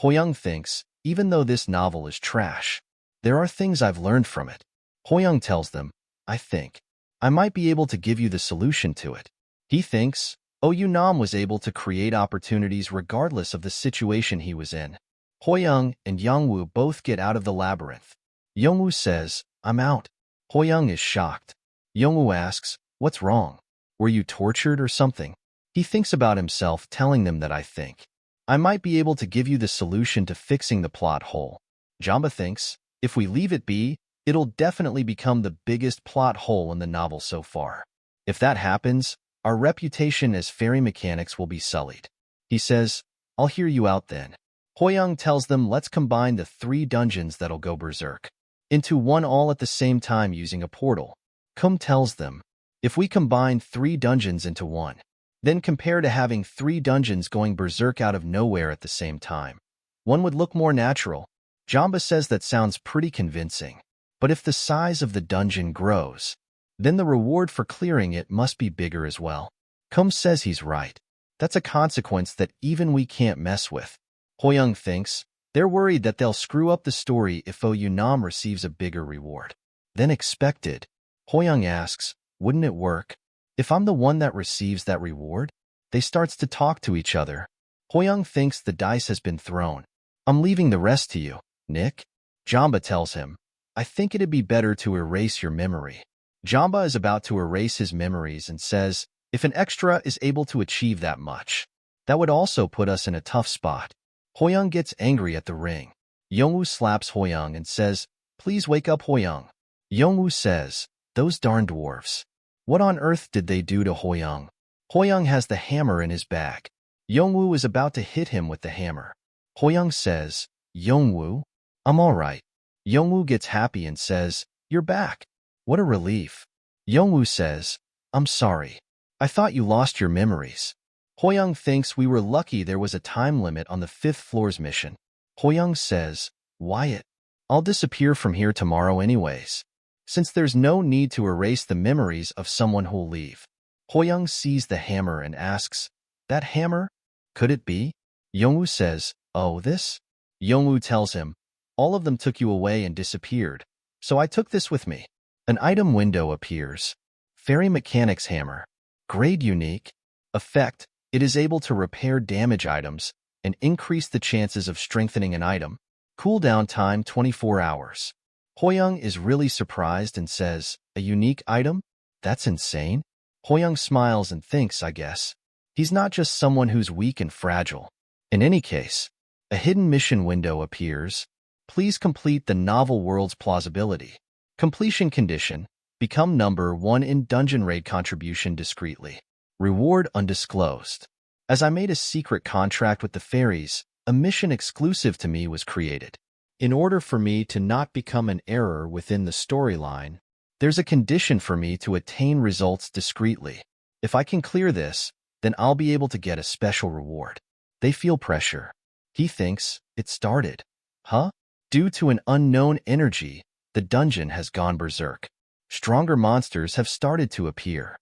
Hoyoung thinks, even though this novel is trash, there are things I've learned from it. Hoyoung tells them, "I think I might be able to give you the solution to it." He thinks, Nam was able to create opportunities regardless of the situation he was in. Hoyoung and Yongwoo both get out of the labyrinth. Yongwoo says, "I'm out." Hoyoung is shocked. Yongwoo asks, "What's wrong? Were you tortured or something?" He thinks about himself, telling them that I think I might be able to give you the solution to fixing the plot hole. Jamba thinks, if we leave it be, it'll definitely become the biggest plot hole in the novel so far. If that happens, our reputation as fairy mechanics will be sullied. He says, "I'll hear you out then." Hoyoung tells them let's combine the 3 dungeons that'll go berserk into one all at the same time using a portal. Kum tells them, if we combine 3 dungeons into one, then compare to having 3 dungeons going berserk out of nowhere at the same time. One would look more natural. Jamba says that sounds pretty convincing. But if the size of the dungeon grows, then the reward for clearing it must be bigger as well. Kum says he's right. That's a consequence that even we can't mess with. Hoyoung thinks, they're worried that they'll screw up the story if Nam receives a bigger reward than expected. Hoyoung asks, wouldn't it work if I'm the one that receives that reward? They starts to talk to each other. Hoyoung thinks the dice has been thrown. I'm leaving the rest to you, Nick. Jamba tells him, I think it'd be better to erase your memory. Jamba is about to erase his memories and says, if an extra is able to achieve that much, that would also put us in a tough spot. Hoyoung gets angry at the ring. Yongwoo slaps Hoyoung and says, please wake up, Hoyoung. Yongwoo says, those darn dwarves. What on earth did they do to Hoyoung? Hoyoung has the hammer in his bag. Yongwoo is about to hit him with the hammer. Hoyoung says, Yongwoo, I'm all right. Yongwoo gets happy and says, you're back. What a relief. Yongwoo says, I'm sorry. I thought you lost your memories. Hoyoung thinks we were lucky there was a time limit on the 5th floor's mission. Hoyoung says, Wyatt, I'll disappear from here tomorrow anyways, since there's no need to erase the memories of someone who'll leave. Hoyoung sees the hammer and asks, that hammer? Could it be? Yongwoo says, oh, this? Yongwoo tells him, all of them took you away and disappeared, so I took this with me. An item window appears. Fairy Mechanics Hammer. Grade Unique. Effect. It is able to repair damage items and increase the chances of strengthening an item. Cooldown time 24 hours. Hoyoung is really surprised and says, a unique item? That's insane. Hoyoung smiles and thinks, I guess, he's not just someone who's weak and fragile. In any case, a hidden mission window appears. Please complete the novel world's plausibility. Completion condition. Become number 1 in dungeon raid contribution discreetly. Reward undisclosed. As I made a secret contract with the fairies, a mission exclusive to me was created. In order for me to not become an error within the storyline, there's a condition for me to attain results discreetly. If I can clear this, then I'll be able to get a special reward. They feel pressure. He thinks, it started. Huh? Due to an unknown energy, the dungeon has gone berserk. Stronger monsters have started to appear.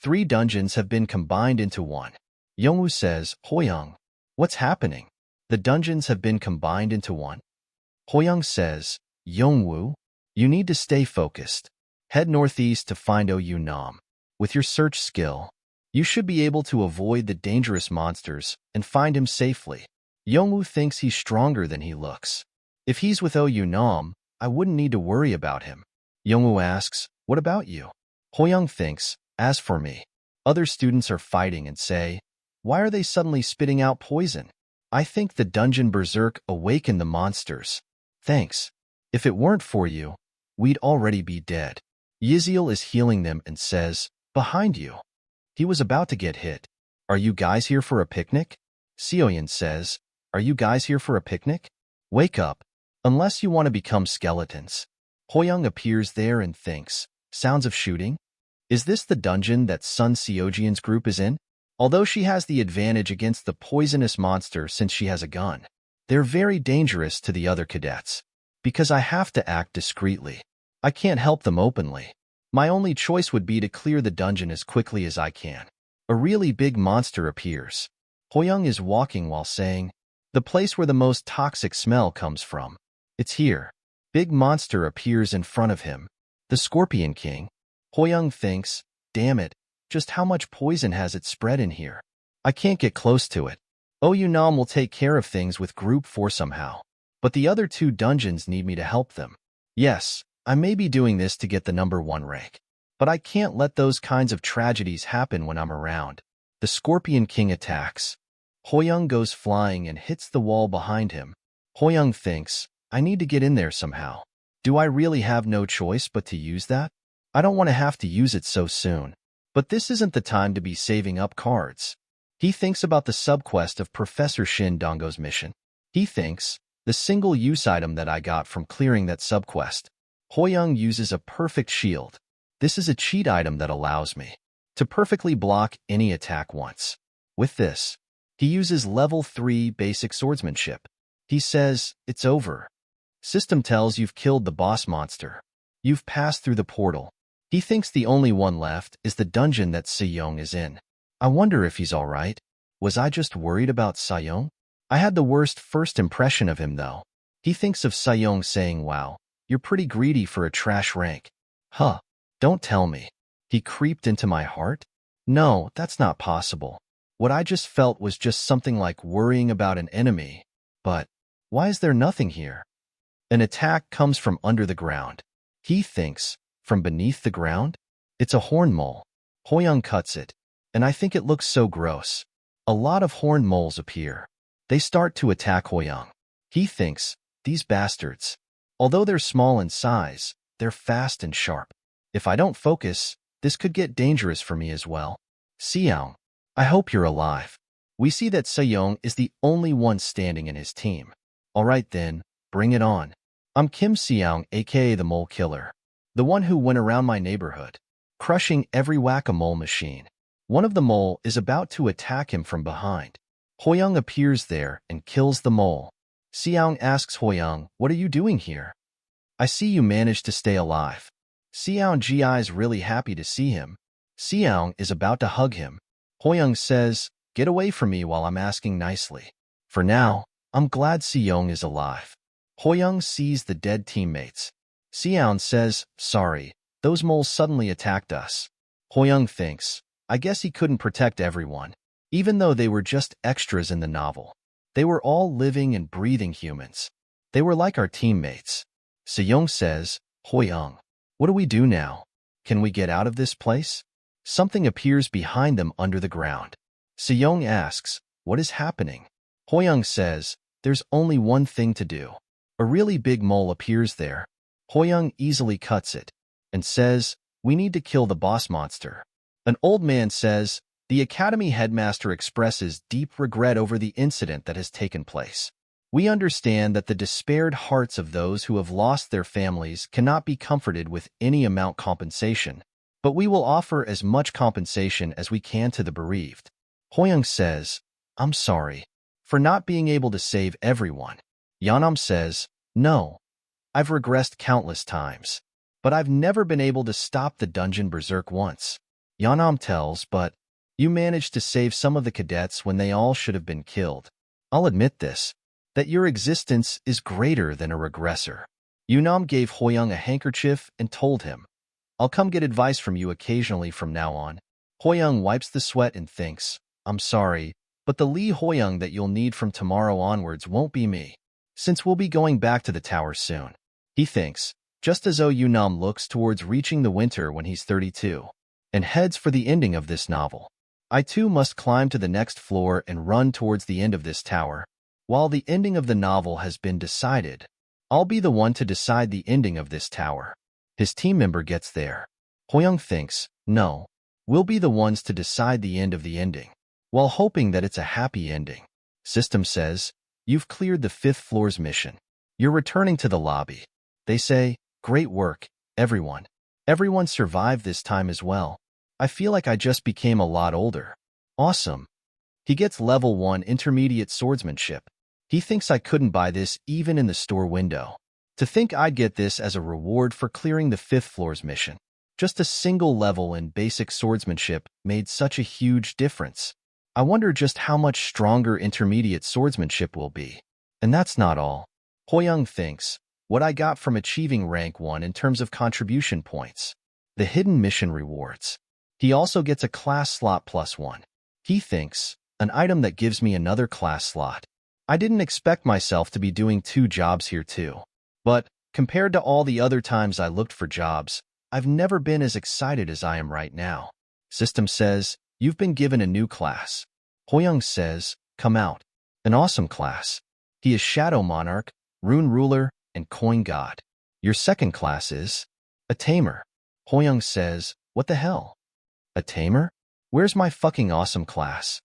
3 dungeons have been combined into one. Yongwoo says, Hoyoung, what's happening? The dungeons have been combined into one. Hoyoung says, Yongwoo, you need to stay focused. Head northeast to find Nam. With your search skill, you should be able to avoid the dangerous monsters and find him safely. Yongwoo thinks he's stronger than he looks. If he's with Nam, I wouldn't need to worry about him. Yongwoo asks, what about you? Hoyoung thinks, as for me, other students are fighting and say, why are they suddenly spitting out poison? I think the dungeon berserk awakened the monsters. Thanks. If it weren't for you, we'd already be dead. Yiziel is healing them and says, behind you. He was about to get hit. Are you guys here for a picnic? Seoyin says, are you guys here for a picnic? Wake up, unless you want to become skeletons. Hoyoung appears there and thinks, sounds of shooting? Is this the dungeon that Sun Seojian's group is in? Although she has the advantage against the poisonous monster since she has a gun, they're very dangerous to the other cadets. Because I have to act discreetly, I can't help them openly. My only choice would be to clear the dungeon as quickly as I can, A really big monster appears. Hoyoung is walking while saying, "The place where the most toxic smell comes from. It's here." Big monster appears in front of him. The Scorpion King. Hoyoung thinks, "Damn it, just how much poison has it spread in here? I can't get close to it. Oh, Yunam will take care of things with group 4 somehow. But the other 2 dungeons need me to help them. Yes, I may be doing this to get the number 1 rank. But I can't let those kinds of tragedies happen when I'm around." The Scorpion King attacks. Hoyoung goes flying and hits the wall behind him. Hoyoung thinks, "I need to get in there somehow. Do I really have no choice but to use that? I don't want to have to use it so soon. But this isn't the time to be saving up cards." He thinks about the subquest of Professor Shin Dongo's mission. He thinks, the single-use item that I got from clearing that subquest. Hoyoung uses a perfect shield. This is a cheat item that allows me to perfectly block any attack once. With this, he uses level 3 basic swordsmanship. He says, "It's over." System tells you've killed the boss monster. You've passed through the portal. He thinks the only one left is the dungeon that Seyoung is in. I wonder if he's alright. Was I just worried about Seyoung? I had the worst first impression of him though. He thinks of Seyoung saying, "Wow, you're pretty greedy for a trash rank." Huh. Don't tell me. He creeped into my heart? No, that's not possible. What I just felt was just something like worrying about an enemy. But why is there nothing here? An attack comes from under the ground. He thinks, from beneath the ground? It's a horn mole. Hoyoung cuts it, and I think it looks so gross. A lot of horn moles appear. They start to attack Hoyoung. He thinks, these bastards. Although they're small in size, they're fast and sharp. If I don't focus, this could get dangerous for me as well. Seyoung, I hope you're alive. We see that Seyoung is the only one standing in his team. Alright then, bring it on. I'm Kim Seyoung, aka the Mole Killer. The one who went around my neighborhood, crushing every whack-a-mole machine. One of the mole is about to attack him from behind. Hoyoung appears there and kills the mole. Seyoung asks Hoyoung, "What are you doing here? I see you managed to stay alive." Seyoung is really happy to see him. Seyoung is about to hug him. Hoyoung says, "Get away from me while I'm asking nicely. For now, I'm glad Seyoung is alive." Hoyoung sees the dead teammates. Seyoung says, "Sorry, those moles suddenly attacked us." Hoyoung thinks, I guess he couldn't protect everyone. Even though they were just extras in the novel. They were all living and breathing humans. They were like our teammates. Seyoung says, "Hoyoung, what do we do now? Can we get out of this place?" Something appears behind them under the ground. Seyoung asks, "What is happening?" Hoyoung says, "There's only one thing to do." A really big mole appears there. Hoyoung easily cuts it and says, "We need to kill the boss monster." An old man says, "The academy headmaster expresses deep regret over the incident that has taken place. We understand that the despaired hearts of those who have lost their families cannot be comforted with any amount compensation, but we will offer as much compensation as we can to the bereaved." Hoyoung says, "I'm sorry for not being able to save everyone." Yeonam says, "No, I've regressed countless times, but I've never been able to stop the dungeon berserk once." Yeonam tells, "But you managed to save some of the cadets when they all should have been killed. I'll admit this, that your existence is greater than a regressor." Yeonam gave Hoyoung a handkerchief and told him, "I'll come get advice from you occasionally from now on." Hoyoung wipes the sweat and thinks, "I'm sorry, but the Lee Hoyoung that you'll need from tomorrow onwards won't be me, since we'll be going back to the tower soon." He thinks, just as though Yeonam looks towards reaching the winter when he's 32, and heads for the ending of this novel. I too must climb to the next floor and run towards the end of this tower. While the ending of the novel has been decided, I'll be the one to decide the ending of this tower. His team member gets there. Hoyoung thinks, no, we'll be the ones to decide the end of the ending, while hoping that it's a happy ending. System says, "You've cleared the 5th floor's mission. You're returning to the lobby." They say, "Great work, everyone. Everyone survived this time as well. I feel like I just became a lot older." Awesome. He gets level 1 intermediate swordsmanship. He thinks I couldn't buy this even in the store window. To think I'd get this as a reward for clearing the 5th floor's mission. Just a single level in basic swordsmanship made such a huge difference. I wonder just how much stronger intermediate swordsmanship will be. And that's not all. Hoyoung thinks, what I got from achieving rank 1 in terms of contribution points. The hidden mission rewards. He also gets a class slot +1. He thinks, an item that gives me another class slot. I didn't expect myself to be doing 2 jobs here too. But, compared to all the other times I looked for jobs, I've never been as excited as I am right now. System says, you've been given a new class. Hoyoung says, come out. An awesome class. He is Shadow Monarch, Rune Ruler, and Coin God. Your second class is a Tamer. Hoyoung says, what the hell? A Tamer? Where's my fucking awesome class?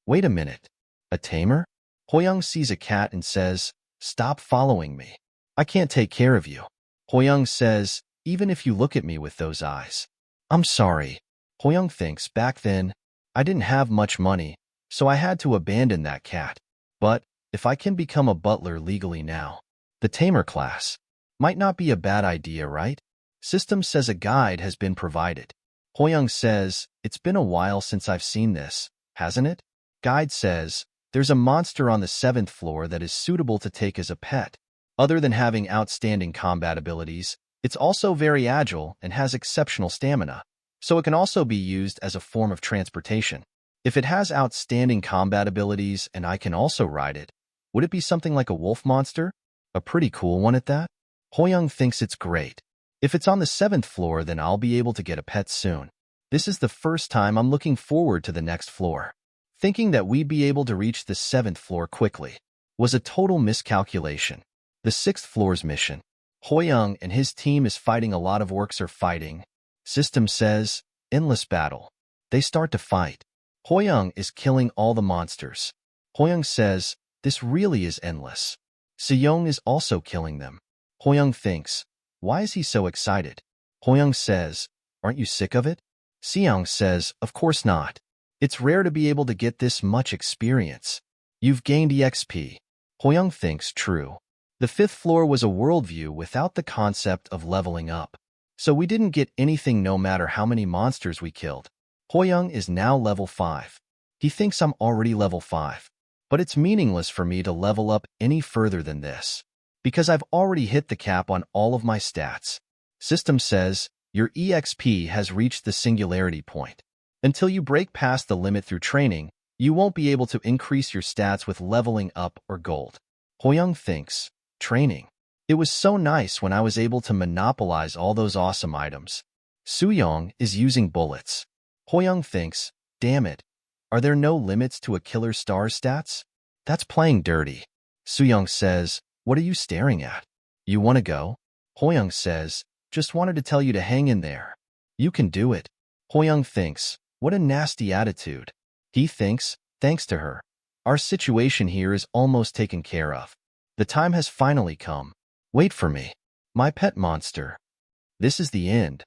Wait a minute. A Tamer? Hoyoung sees a cat and says, stop following me. I can't take care of you. Hoyoung says, even if you look at me with those eyes. I'm sorry. Hoyoung thinks, back then, I didn't have much money, so I had to abandon that cat. But, if I can become a butler legally now, the Tamer class might not be a bad idea, right? System says a guide has been provided. Hoyoung says, it's been a while since I've seen this, hasn't it? Guide says, there's a monster on the 7th floor that is suitable to take as a pet. Other than having outstanding combat abilities, it's also very agile and has exceptional stamina, so it can also be used as a form of transportation. If it has outstanding combat abilities and I can also ride it, would it be something like a wolf monster? A pretty cool one at that? Hoyoung thinks it's great. If it's on the 7th floor, then I'll be able to get a pet soon. This is the first time I'm looking forward to the next floor. Thinking that we'd be able to reach the 7th floor quickly was a total miscalculation. The 6th floor's mission. Hoyoung and his team is fighting a lot of orcs are fighting. System says, endless battle. They start to fight. Hoyoung is killing all the monsters. Hoyoung says, this really is endless. Seyoung is also killing them. Hoyoung thinks, why is he so excited? Hoyoung says, aren't you sick of it? Seyoung says, of course not. It's rare to be able to get this much experience. You've gained EXP. Hoyoung thinks, true. The 5th floor was a worldview without the concept of leveling up. So we didn't get anything no matter how many monsters we killed. Hoyoung is now level 5. He thinks I'm already level 5. But it's meaningless for me to level up any further than this, because I've already hit the cap on all of my stats. System says, your EXP has reached the singularity point. Until you break past the limit through training, you won't be able to increase your stats with leveling up or gold. Hoyoung thinks, training. It was so nice when I was able to monopolize all those awesome items. Seyoung is using bullets. Hoyoung thinks, damn it, are there no limits to a killer star's stats? That's playing dirty. Seyoung says, what are you staring at? You want to go? Hoyoung says, just wanted to tell you to hang in there. You can do it. Hoyoung thinks, what a nasty attitude. He thinks, thanks to her, our situation here is almost taken care of. The time has finally come. Wait for me. My pet monster. This is the end.